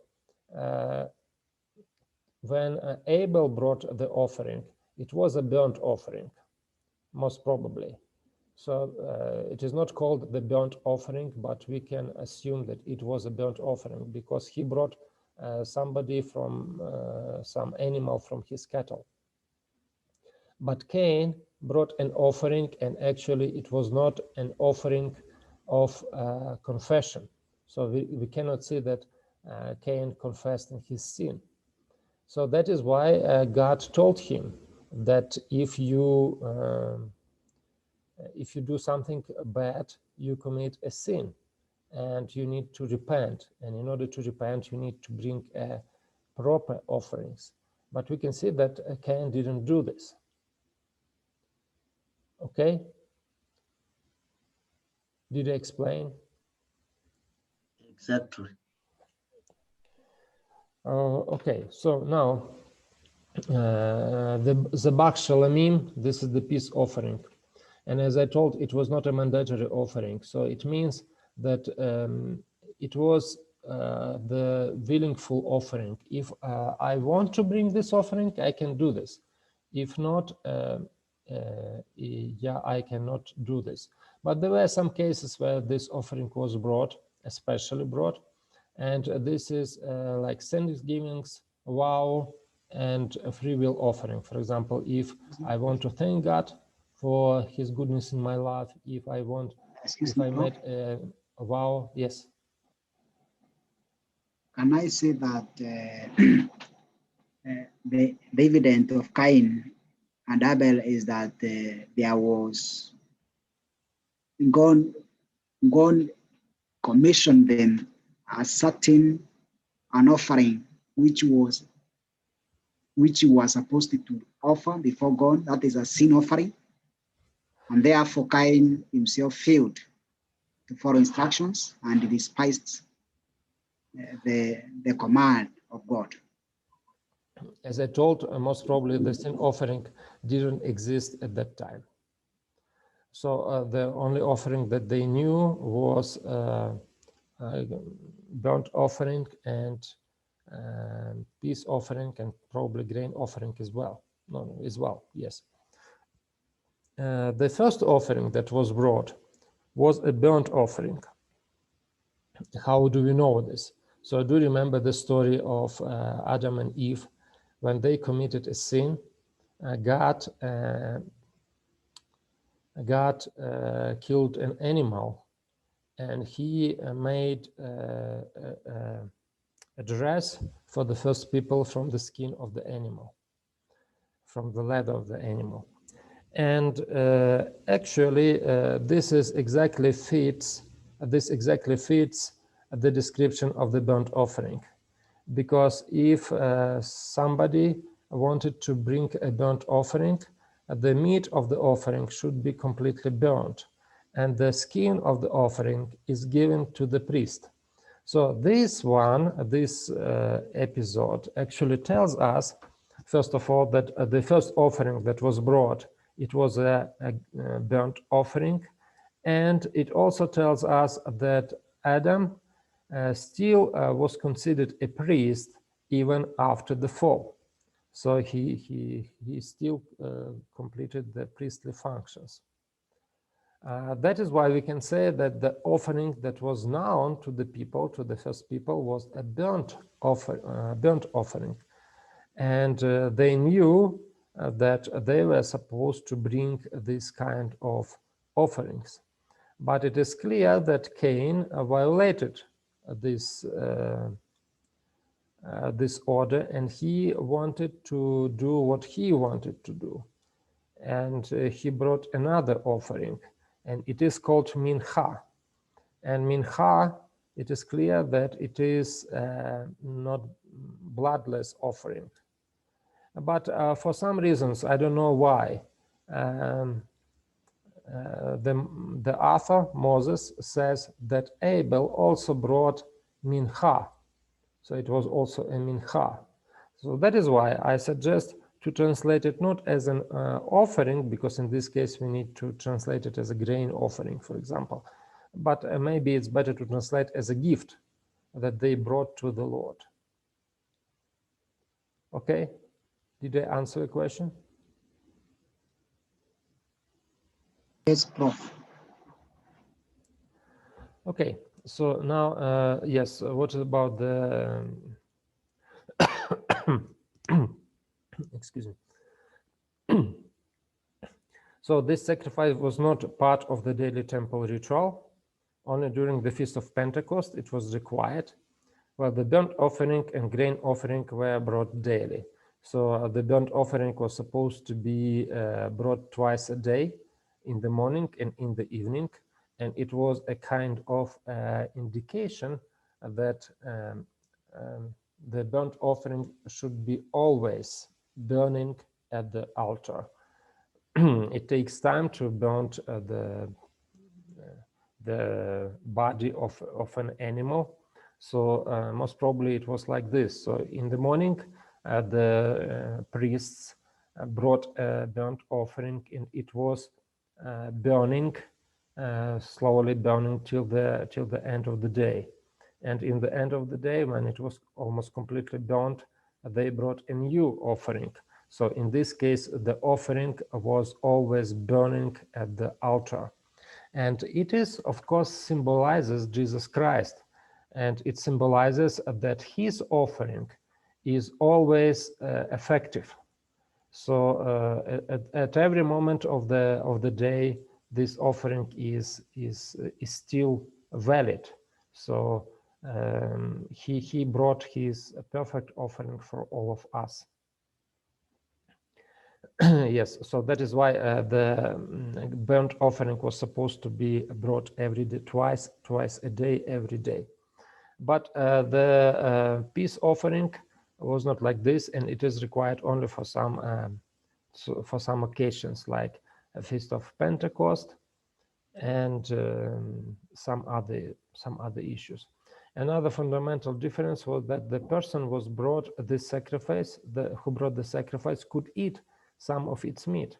when Abel brought the offering, it was a burnt offering, most probably. So it is not called the burnt offering, but we can assume that it was a burnt offering because he brought somebody from some animal from his cattle. But Cain brought an offering, and actually it was not an offering of confession. So we cannot see that Cain confessed in his sin. So that is why God told him that if you do something bad, you commit a sin and you need to repent. And in order to repent, you need to bring proper offerings. But we can see that Cain didn't do this. Okay? Did I explain? Exactly. Okay, so now the Zabach Shalamim, this is the peace offering. And as I told, it was not a mandatory offering. So it means that it was the willingful offering. If I want to bring this offering, I can do this. If not, yeah, I cannot do this. But there were some cases where this offering was brought, especially brought. And this is like thanksgivings, vow, and a free will offering. For example, if I want to thank God for his goodness in my life, if I want, if I made a vow, yes. Can I say that the evidence of Cain and Abel is that there was God commissioned them a certain an offering which was supposed to offer before God, that is a sin offering. And therefore Cain himself failed to follow instructions and despised the command of God. As I told, most probably the sin offering didn't exist at that time. So the only offering that they knew was burnt offering and peace offering, and probably grain offering as well. No, as well, yes. The first offering that was brought was a burnt offering. How do we know this? So I do remember the story of Adam and Eve. When they committed a sin, God killed an animal, and he made a dress for the first people from the skin of the animal, from the leather of the animal. And actually, this exactly fits the description of the burnt offering. Because if somebody wanted to bring a burnt offering, the meat of the offering should be completely burnt, and the skin of the offering is given to the priest. So this episode actually tells us, first of all, that the first offering that was brought, it was a burnt offering, and it also tells us that Adam still was considered a priest even after the fall. So he still completed the priestly functions. That is why we can say that the offering that was known to the people, to the first people, was a burnt offering. And they knew that they were supposed to bring this kind of offerings. But it is clear that Cain violated this order, and he wanted to do what he wanted to do. And he brought another offering. and it is called mincha. And mincha, it is clear that it is not bloodless offering. But for some reasons, I don't know why, the author, Moses, says that Abel also brought mincha. So it was also a mincha. So that is why I suggest to translate it not as an offering, because in this case we need to translate it as a grain offering, for example. But maybe it's better to translate as a gift that they brought to the Lord. Okay? Did I answer the question? Yes, Prof. Okay, so now, yes, what about the, excuse me. So this sacrifice was not part of the daily temple ritual. Only during the Feast of Pentecost it was required, while the burnt offering and grain offering were brought daily. So the burnt offering was supposed to be brought twice a day, in the morning and in the evening, and it was a kind of indication that the burnt offering should be always burning at the altar. It takes time to burn the body of an animal. So most probably it was like this. So in the morning, the priests brought a burnt offering, and it was burning, slowly burning till the end of the day. And in the end of the day, when it was almost completely burnt, they brought a new offering. So in this case, the offering was always burning at the altar. And it is, of course, symbolizes Jesus Christ. And it symbolizes that his offering is always effective. So at every moment of the day, this offering is still valid. So he brought his perfect offering for all of us. Yes, so that is why the burnt offering was supposed to be brought every day, twice a day, every day. But the peace offering was not like this, and it is required only for some occasions, like a Feast of Pentecost and some other issues. Another fundamental difference was that the person was brought this sacrifice, who brought the sacrifice could eat some of its meat.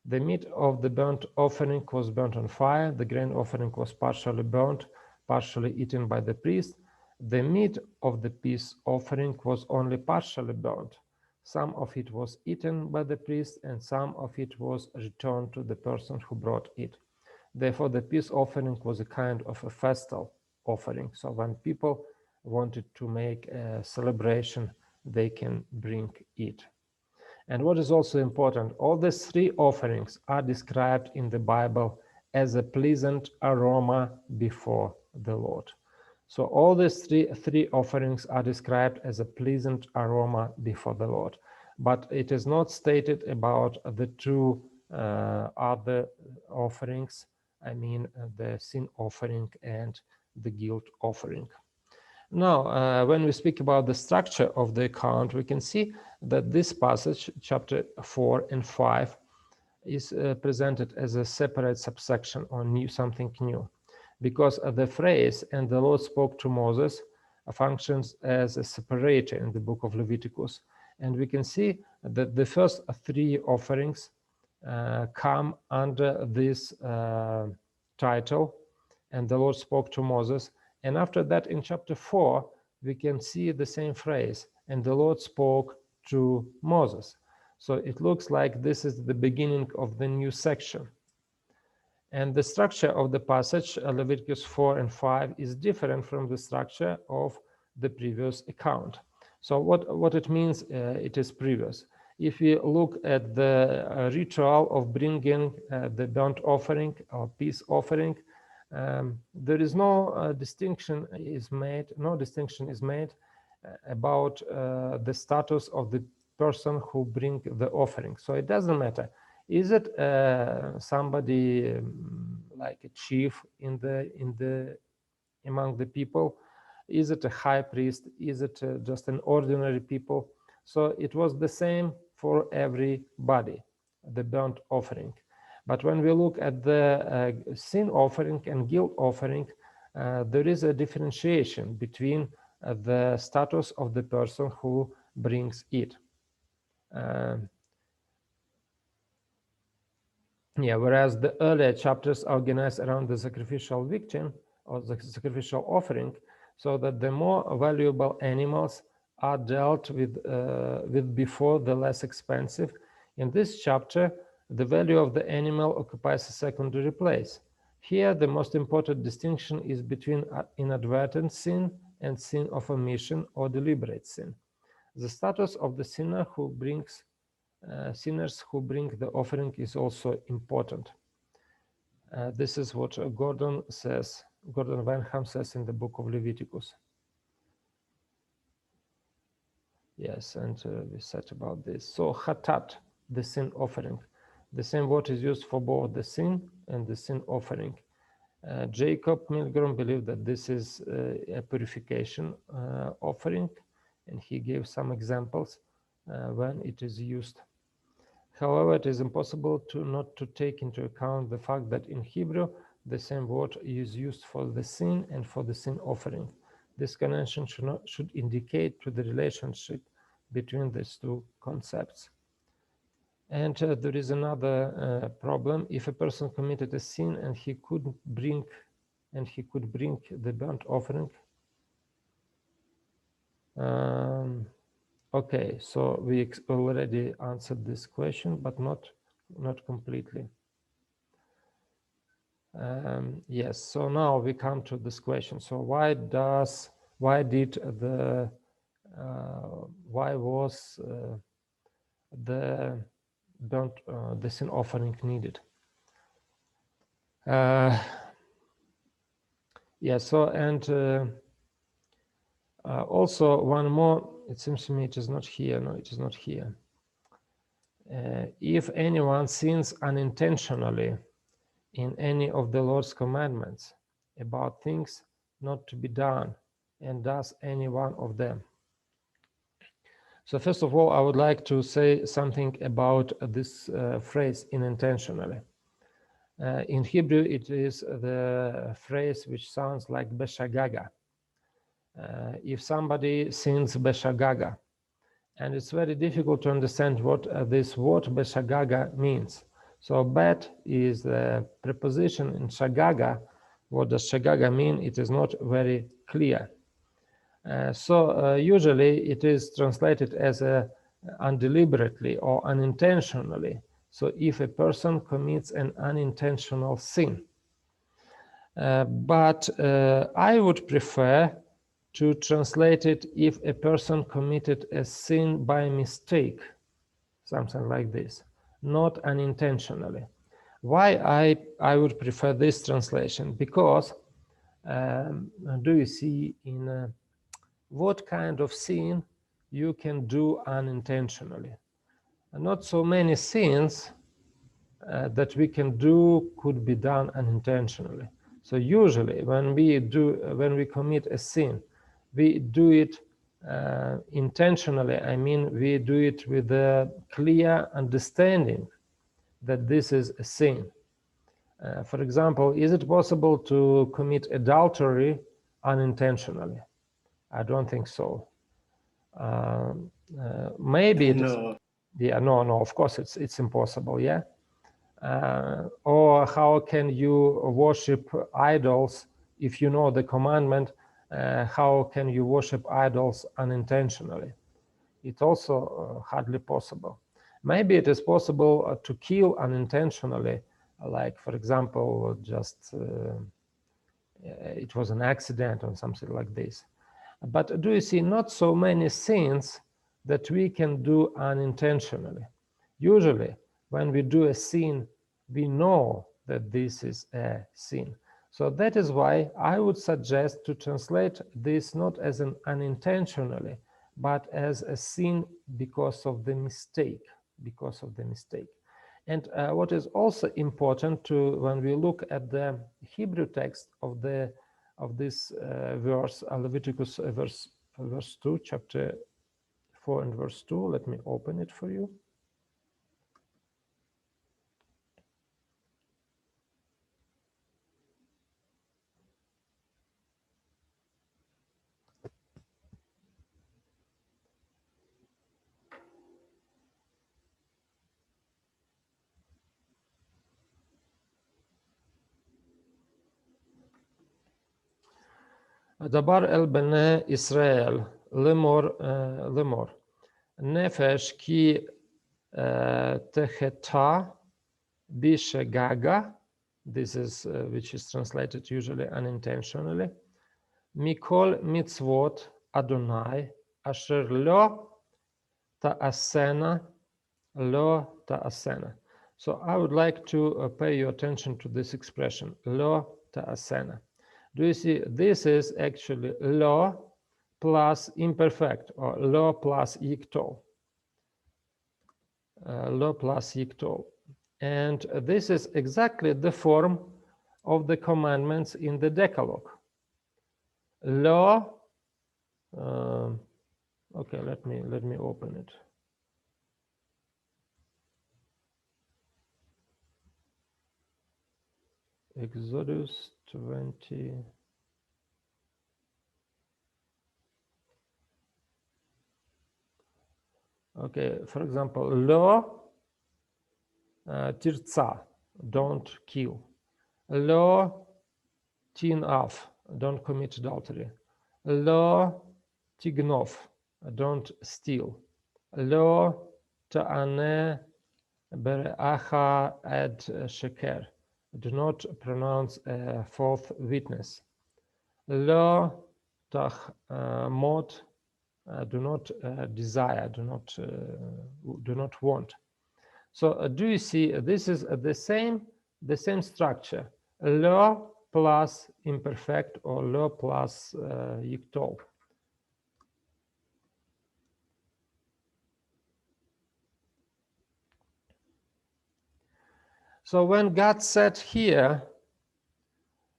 The meat of the burnt offering was burnt on fire. The grain offering was partially burnt, partially eaten by the priest. The meat of the peace offering was only partially burnt. Some of it was eaten by the priest, and some of it was returned to the person who brought it. Therefore, the peace offering was a kind of a festal offering. So when people wanted to make a celebration, they can bring it. And what is also important, all these three offerings are described in the Bible as a pleasant aroma before the Lord. So all these three offerings are described as a pleasant aroma before the Lord. But it is not stated about the two other offerings, I mean the sin offering and the guilt offering. Now, when we speak about the structure of the account, we can see that this passage, chapter 4 and 5, is presented as a separate subsection or something new, because the phrase, "and the Lord spoke to Moses," functions as a separator in the book of Leviticus. And we can see that the first three offerings come under this title, "and the Lord spoke to Moses." And after that, in chapter 4, we can see the same phrase, "and the Lord spoke to Moses." So it looks like this is the beginning of the new section. And the structure of the passage, Leviticus 4 and 5, is different from the structure of the previous account. So what it means, it is previous. If we look at the ritual of bringing the burnt offering or peace offering, there is no distinction is made about the status of the person who brings the offering. So it doesn't matter. Is it somebody like a chief among the people? Is it a high priest? Is it just an ordinary people? So it was the same for everybody, the burnt offering. But when we look at the sin offering and guilt offering, there is a differentiation between the status of the person who brings it. Whereas the earlier chapters organized around the sacrificial victim or the sacrificial offering, so that the more valuable animals are dealt with before the less expensive. In this chapter, the value of the animal occupies a secondary place. Here, the most important distinction is between inadvertent sin and sin of omission or deliberate sin. The status of the sinner who brings sinners who bring the offering is also important. This is what Gordon Wenham says in the book of Leviticus. Yes, and we said about this. So Hatat, the sin offering. The same word is used for both the sin and the sin offering. Jacob Milgrom believed that this is a purification offering, and he gave some examples when it is used. However, it is impossible not to take into account the fact that in Hebrew, the same word is used for the sin and for the sin offering. This connection should indicate to the relationship between these two concepts. And there is another problem. If a person committed a sin and he could bring the burnt offering. Okay, so we already answered this question, but not completely. Yes, so now we come to this question. So why was the sin offering needed? So and also one more, it seems to me it is not here. No, it is not here. If anyone sins unintentionally in any of the Lord's commandments about things not to be done and does any one of them. So first of all, I would like to say something about this phrase unintentionally. In Hebrew, it is the phrase which sounds like beshagaga. If somebody sins beshagaga, and it's very difficult to understand what this word beshagaga means. So bet is the preposition in shagaga. What does shagaga mean? It is not very clear. Usually it is translated as undeliberately or unintentionally. So if a person commits an unintentional sin. But I would prefer to translate it if a person committed a sin by mistake, something like this, not unintentionally. Why I would prefer this translation? Because do you see in what kind of sin you can do unintentionally? Not so many sins that we can do could be done unintentionally. So usually when we commit a sin, we do it intentionally. I mean, we do it with a clear understanding that this is a sin. For example, is it possible to commit adultery unintentionally? I don't think so. Maybe it is. Yeah, no, of course it's impossible, yeah? Or how can you worship idols if you know the commandment? How can you worship idols unintentionally? It's also hardly possible. Maybe it is possible to kill unintentionally, like, for example, just it was an accident or something like this. But do you see, not so many sins that we can do unintentionally. Usually, when we do a sin, we know that this is a sin. So that is why I would suggest to translate this not as an unintentionally, but as a sin because of the mistake, And what is also important to when we look at the Hebrew text of this verse, Leviticus verse 2, chapter 4 and verse 2. Let me open it for you. דבר אל בני ישראל לאמור נפש כי תחתה בשגגה, this is which is translated usually unintentionally, מכל מצוות אדוני אשר לא תעשנה לא תעשנה. So I would like to pay your attention to this expression, לא תעשנה. Do you see, this is actually lo plus imperfect, or lo plus yictol. Lo plus yictol. And this is exactly the form of the commandments in the Decalogue. Lo, okay, let me open it. Exodus 20. Okay, for example, lo tirza, don't kill. Lo tinaf, don't commit adultery. Lo tignov, don't steal. Lo ta'aneh bereacha ad sheker, do not pronounce a false witness. Lo tachmod, do not desire, do not want. So do you see, this is the same structure, lo plus imperfect or lo plus yictol. So when God said here,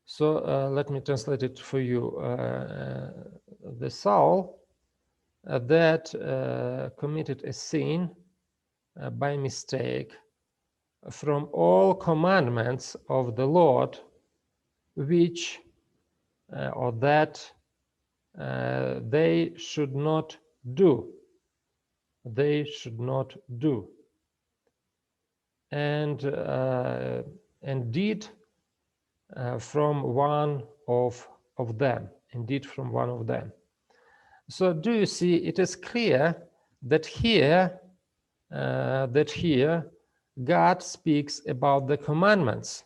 so let me translate it for you, the Saul that committed a sin by mistake from all commandments of the Lord, which or that they should not do. They should not do. And did from one of them. Indeed, from one of them. So do you see, it is clear that here God speaks about the commandments,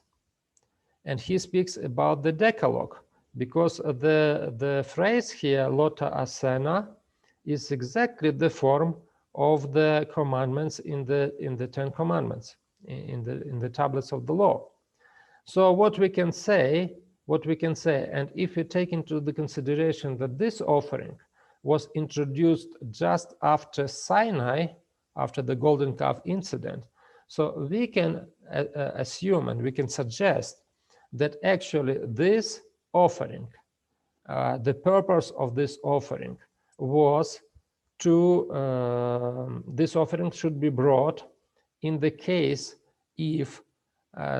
and he speaks about the Decalogue, because the phrase here, lo ta'asena, is exactly the form of the commandments in the Ten Commandments, in the tablets of the law. So what we can say, and if we take into the consideration that this offering was introduced just after Sinai, after the golden calf incident, so we can assume and we can suggest that actually this offering, the purpose of this offering was to, this offering should be brought in the case if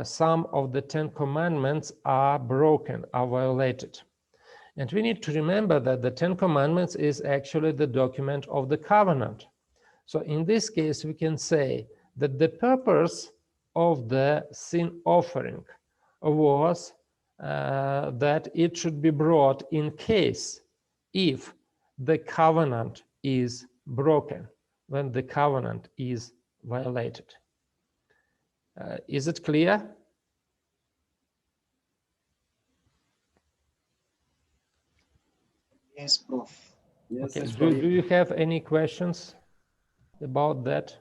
some of the Ten Commandments are broken, are violated. And we need to remember that the Ten Commandments is actually the document of the covenant. So in this case, we can say that the purpose of the sin offering was that it should be brought in case if the covenant is broken, when the covenant is violated. Is it clear? Yes, Prof. Yes, Okay. yes, Do you have any questions about that?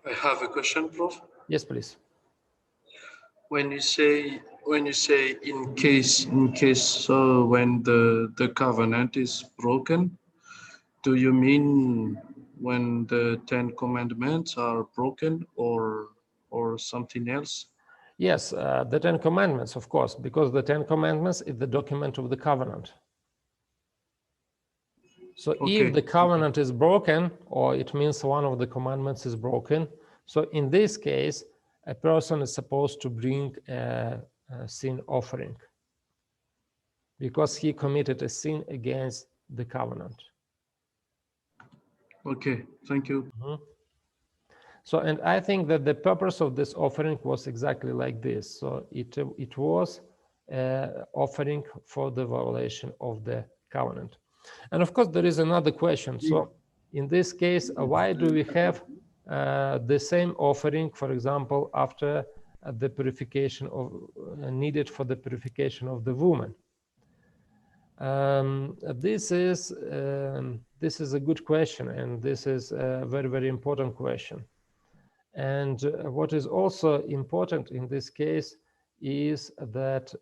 I have a question, Prof. Yes, please. When you say in case, so when the covenant is broken, Do you mean when the 10 commandments are broken or something else? Yes, the 10 commandments, of course, because the 10 commandments is the document of the covenant. So Okay. if the covenant is broken, or it means one of the commandments is broken, so in this case, a person is supposed to bring a sin offering because he committed a sin against the covenant. Okay, thank you. So, and I think that the purpose of this offering was exactly like this. So it was offering for the violation of the covenant. And of course, there is another question. So in this case, why do we have the same offering, for example, after the purification of needed for the purification of the woman? This is a good question, and this is a very, very important question. And what is also important in this case is that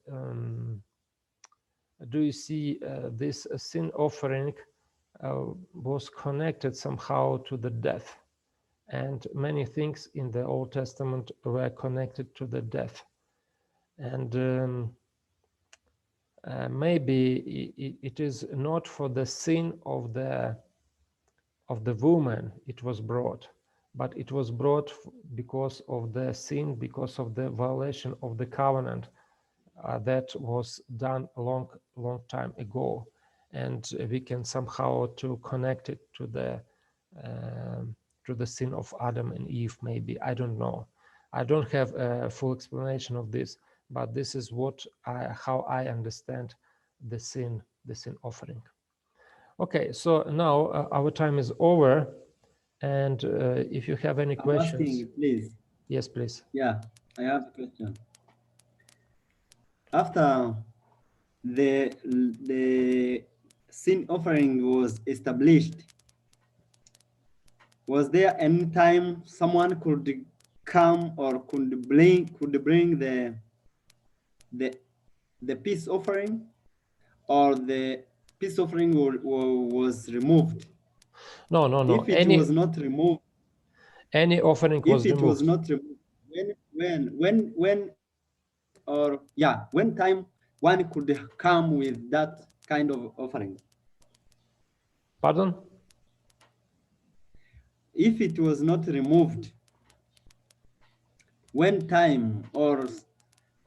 do you see this sin offering was connected somehow to the death, and many things in the Old Testament were connected to the death, and maybe it is not for the sin of the woman it was brought, but it was brought because of the sin, because of the violation of the covenant that was done a long time ago, and we can somehow to connect it to the sin of Adam and Eve. Maybe, I don't know. I don't have a full explanation of this, but this is how I understand the sin offering. Okay, so now our time is over, and if you have any questions, asking, please. Yes, please. Yeah, I have a question. After the sin offering was established, was there any time someone could come or could bring the peace offering, or the peace offering was removed? No. If it was not removed, any offering was removed. If it was not removed, when or yeah, when time one could come with that kind of offering? Pardon? If it was not removed, when time or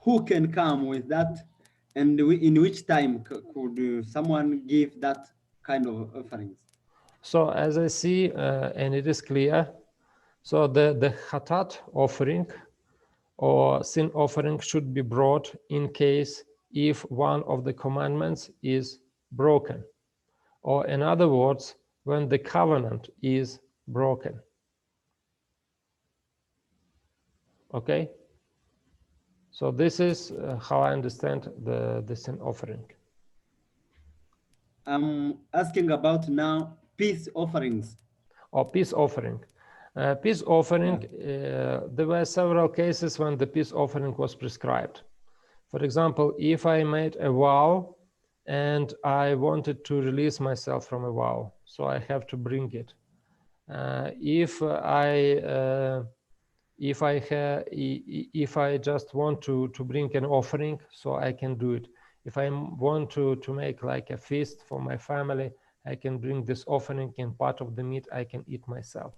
who can come with that, and in which time could someone give that kind of offerings? So as I see, and it is clear, so the Hatat offering or sin offering should be brought in case if one of the commandments is broken, or in other words, when the covenant is broken. Okay? So this is how I understand the sin offering. I'm asking about now peace offerings. Or peace offering. Peace offering, there were several cases when the peace offering was prescribed. For example, if I made a vow and I wanted to release myself from a vow, so I have to bring it. If I just want to bring an offering, so I can do it. If I want to make like a feast for my family, I can bring this offering, and part of the meat I can eat myself.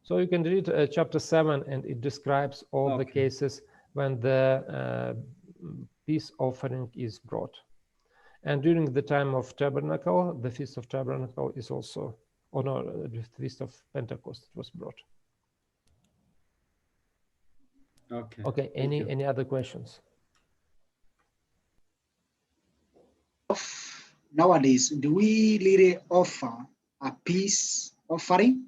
So you can read chapter 7, and it describes all the cases when the peace offering is brought. And during the time of Tabernacle, the Feast of Tabernacle is also, or no, the Feast of Pentecost was brought. Okay. Okay. Any other questions? Nowadays, do we really offer a peace offering?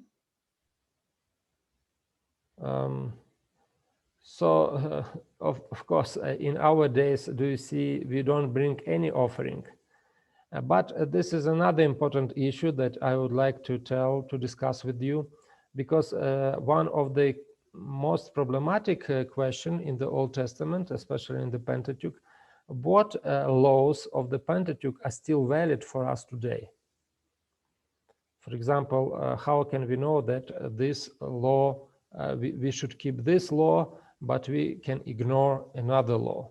Of course, in our days, do you see, we don't bring any offering. But this is another important issue that I would like to discuss with you, because one of the most problematic question in the Old Testament, especially in the Pentateuch, what laws of the Pentateuch are still valid for us today? For example, how can we know that this law, we should keep this law, but we can ignore another law?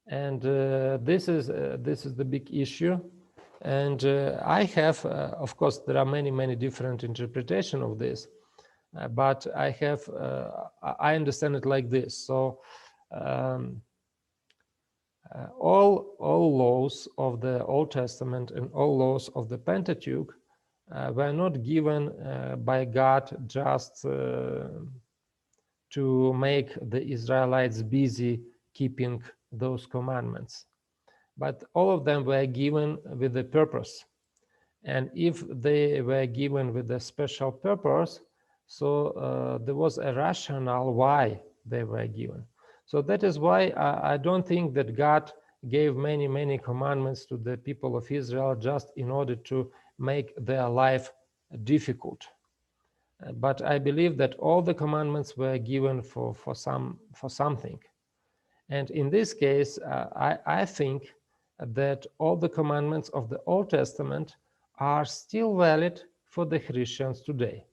And this is the big issue. And I have, of course, there are many different interpretations of this, but I understand it like this. So all laws of the Old Testament and all laws of the Pentateuch were not given by God just to make the Israelites busy keeping those commandments, but all of them were given with a purpose. And if they were given with a special purpose, so there was a rationale why they were given. So that is why I don't think that God gave many commandments to the people of Israel just in order to make their life difficult. But I believe that all the commandments were given for something. And in this case, I think that all the commandments of the Old Testament are still valid for the Christians today.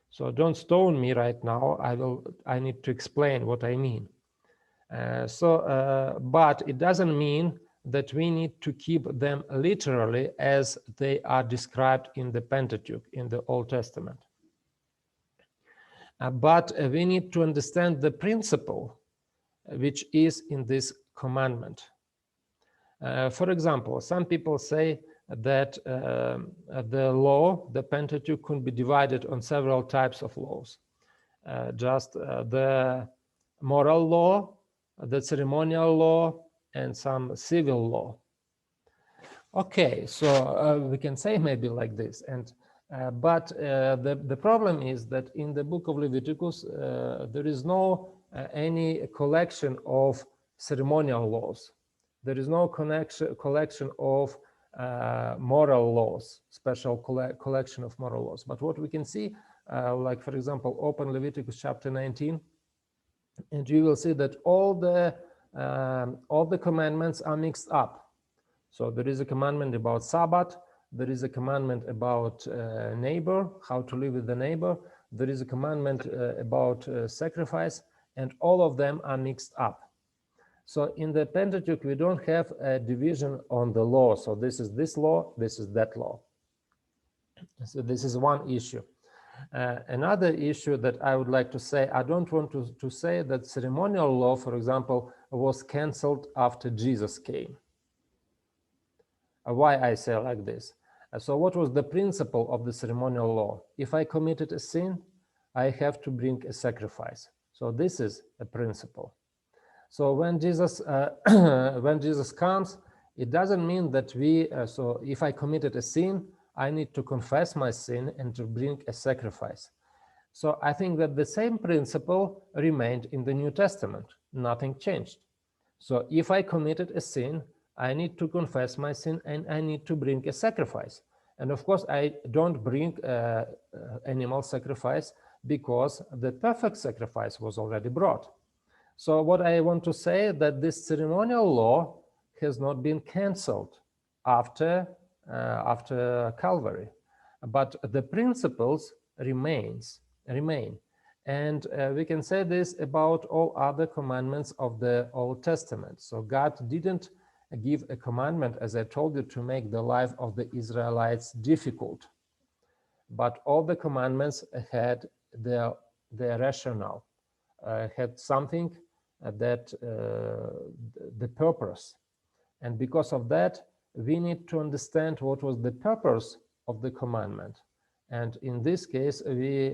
So don't stone me right now. I need to explain what I mean. But it doesn't mean that we need to keep them literally as they are described in the Pentateuch, in the Old Testament. But we need to understand the principle which is in this commandment. For example, some people say that the law, the Pentateuch, could be divided on several types of laws. Just the moral law, the ceremonial law, and some civil law. Okay, so we can say maybe like this, and but the problem is that in the book of Leviticus there is no any collection of ceremonial laws. There is no collection of moral laws, special collection of moral laws. But what we can see, like for example, open Leviticus chapter 19, and you will see that all the commandments are mixed up. So there is a commandment about Sabbath, there is a commandment about neighbor, how to live with the neighbor, there is a commandment about sacrifice, and all of them are mixed up. So in the Pentateuch, we don't have a division on the law. So this is this law, this is that law. So this is one issue. Another issue that I would like to say, I don't want to say that ceremonial law, for example, was canceled after Jesus came. Why I say like this? So what was the principle of the ceremonial law? If I committed a sin, I have to bring a sacrifice. So this is a principle. So when Jesus comes, it doesn't mean that so if I committed a sin, I need to confess my sin and to bring a sacrifice. So I think that the same principle remained in the New Testament. Nothing changed. So if I committed a sin, I need to confess my sin and I need to bring a sacrifice. And of course, I don't bring animal sacrifice because the perfect sacrifice was already brought. So what I want to say that this ceremonial law has not been cancelled after Calvary, but the principles remain. And we can say this about all other commandments of the Old Testament. So God didn't give a commandment, as I told you, to make the life of the Israelites difficult, but all the commandments had their rationale, had something that the purpose. And because of that, we need to understand what was the purpose of the commandment. And in this case, we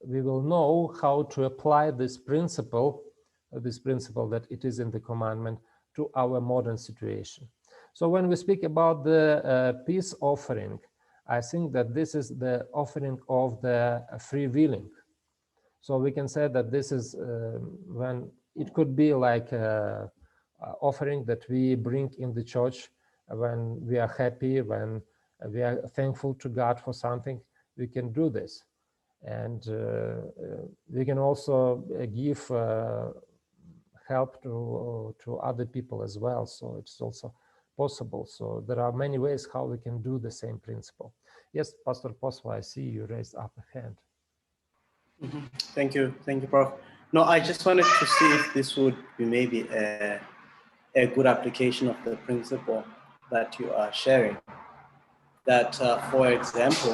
will know how to apply this principle that it is in the commandment to our modern situation. So when we speak about the peace offering, I think that this is the offering of the free willing. So we can say that this is when it could be like an offering that we bring in the church when we are happy, when we are thankful to God for something, we can do this. And we can also give help to other people as well. So it's also possible. So there are many ways how we can do the same principle. Yes, Pastor Posla, I see you raised up a hand. Thank you, Prof. No, I just wanted to see if this would be maybe a good application of the principle that you are sharing. That, for example,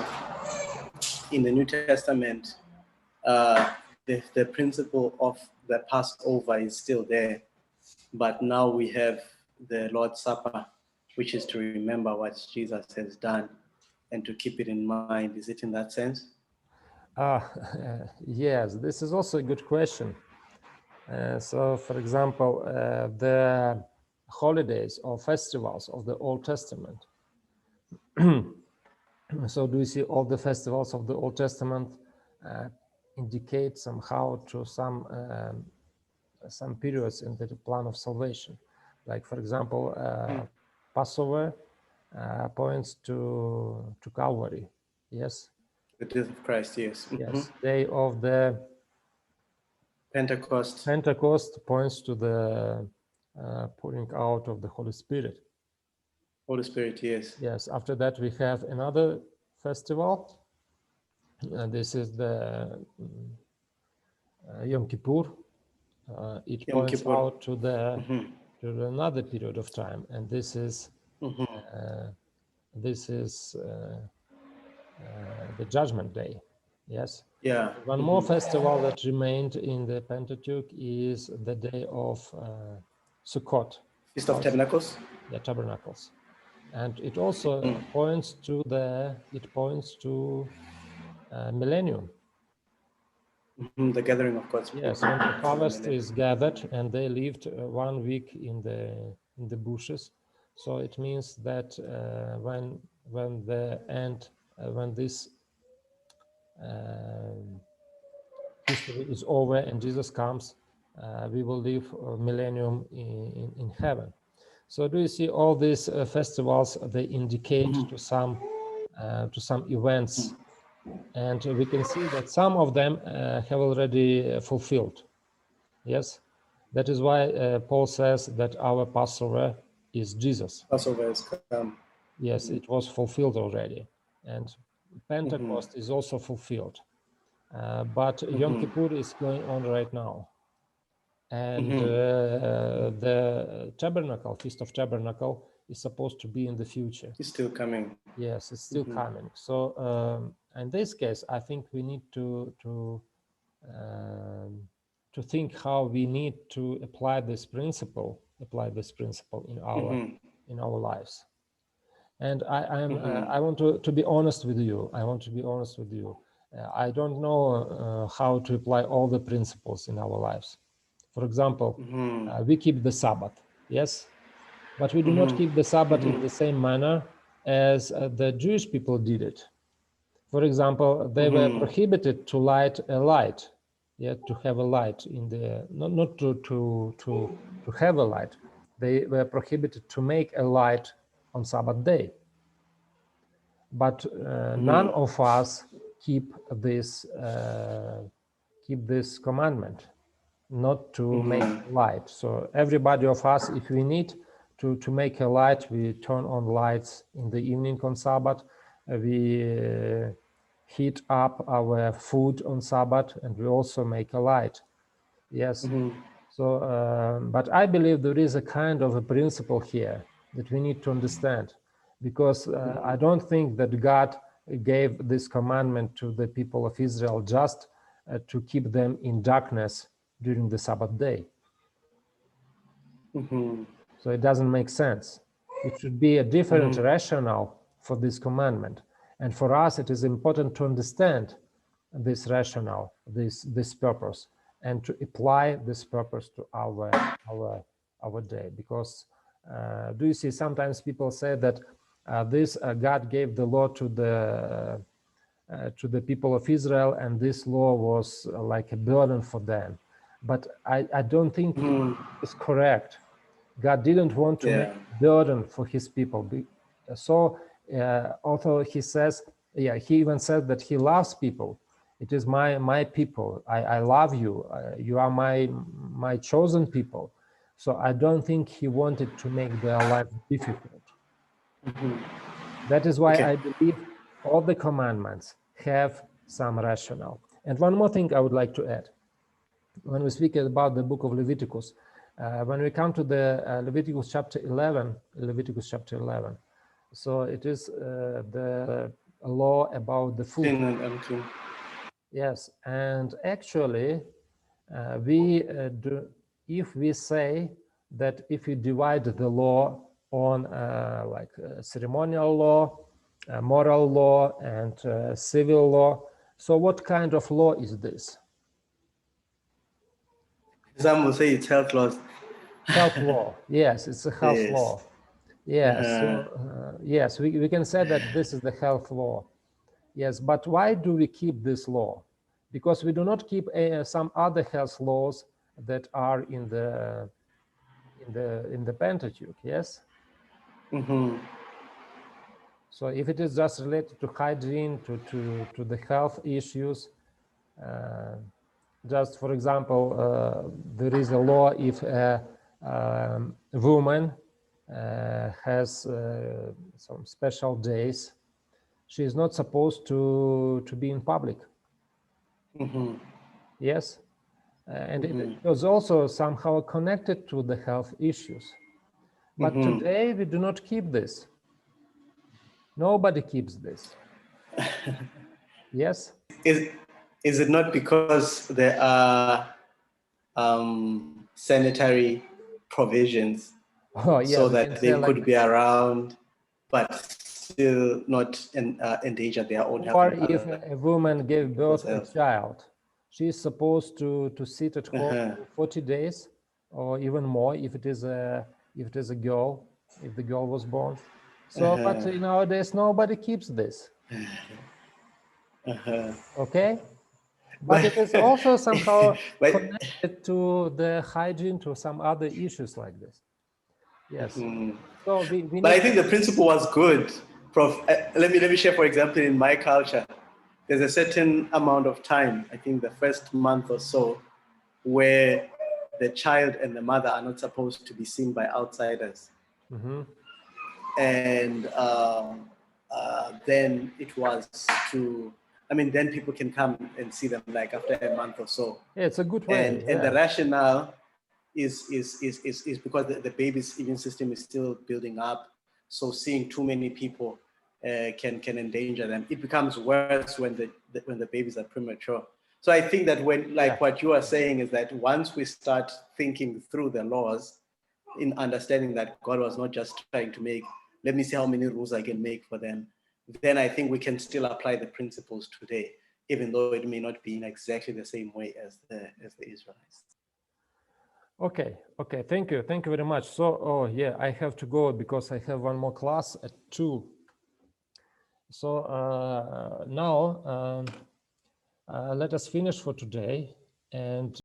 in the New Testament, the principle of the Passover is still there, but now we have the Lord's Supper, which is to remember what Jesus has done and to keep it in mind. Is it in that sense? Yes, this is also a good question. So, for example, the holidays or festivals of the Old Testament. So do you see all the festivals of the Old Testament indicate somehow to some periods in the plan of salvation? Like, for example, Passover points to Calvary, yes? The death of Christ, yes. Yes, day of the Pentecost. Pentecost points to the pouring out of the Holy Spirit. Holy Spirit, yes. Yes, after that we have another festival. This is the Yom Kippur. It Yom points Kippur. out to the to another period of time, and this is the Judgment Day. Yes. Yeah. One more festival that remained in the Pentateuch is the day of Sukkot. Feast of Tabernacles. Yeah, Tabernacles, and it also points to millennium. The gathering of God's Yes, when the harvest is gathered and they lived 1 week in the bushes, so it means that when this history is over and Jesus comes, we will live a millennium in heaven. So do you see all these festivals? They indicate to some events, and we can see that some of them have already fulfilled. Yes, that is why Paul says that our Passover is Jesus. Passover has come. Yes, it was fulfilled already, and Pentecost is also fulfilled. But Yom Kippur is going on right now. And the Tabernacle, Feast of Tabernacle, is supposed to be in the future. It's still coming. Yes, it's still coming. So in this case, I think we need to think how we need to apply this principle in our lives. And I want to be honest with you. I don't know how to apply all the principles in our lives. For example, we keep the Sabbath, yes, but we do not keep the Sabbath in the same manner as the Jewish people did it. For example, they were prohibited to light a light, to have a light in the not to have a light. They were prohibited to make a light on Sabbath day. But none of us keep this commandment, not to make light. So everybody of us, if we need to make a light, we turn on lights in the evening on Sabbath. We heat up our food on Sabbath, and we also make a light. Yes. So, but I believe there is a kind of a principle here that we need to understand, because I don't think that God gave this commandment to the people of Israel just to keep them in darkness during the Sabbath day. So it doesn't make sense. It should be a different rationale for this commandment. And for us, it is important to understand this rationale, this purpose, and to apply this purpose to our day. Because do you see, sometimes people say that God gave the law to the people of Israel, and this law was like a burden for them. But I don't think it's correct. God didn't want to make a burden for his people. So although he says, he even said that he loves people. It is my people. I love you. You are my chosen people. So I don't think he wanted to make their life difficult. That is why I believe all the commandments have some rationale. And one more thing I would like to add. When we speak about the book of Leviticus, when we come to the Leviticus chapter 11, so it is the law about the food. Clean and unclean. Yes, and actually, if we say that if we divide the law on like ceremonial law, moral law, and civil law, so what kind of law is this? Some will say it's health laws. Health law, yes, it's a health Yes. law. Yes, yes, we can say that this is the health law. Yes, but why do we keep this law? Because we do not keep some other health laws that are in the Pentateuch. Yes. So if it is just related to hygiene, to the health issues, just for example, there is a law if a woman has some special days, she is not supposed to be in public. Yes, and it was also somehow connected to the health issues. But today we do not keep this. Nobody keeps this. Yes. Is it not because there are sanitary provisions so that they could be around, but still not endanger their own health? Or if a woman gave birth to a child, she is supposed to sit at home for 40 days or even more if it is a girl, if the girl was born. So, but nowadays nobody keeps this. Okay, but it is also somehow connected to the hygiene, to some other issues like this. Yes. So but I think the principle was good, Prof. Let me share, for example, in my culture, there's a certain amount of time, I think the first month or so, where the child and the mother are not supposed to be seen by outsiders. And then it was then people can come and see them like after a month or so. Yeah, it's a good way. And the rationale is because the baby's immune system is still building up. So seeing too many people can endanger them. It becomes worse when the babies are premature. So I think that what you are saying is that once we start thinking through the laws, in understanding that God was not just trying to make, let me see how many rules I can make for them, then I think we can still apply the principles today, even though it may not be in exactly the same way as the Israelites. Okay, thank you very much. So, I have to go because I have one more class at 2. So now let us finish for today, and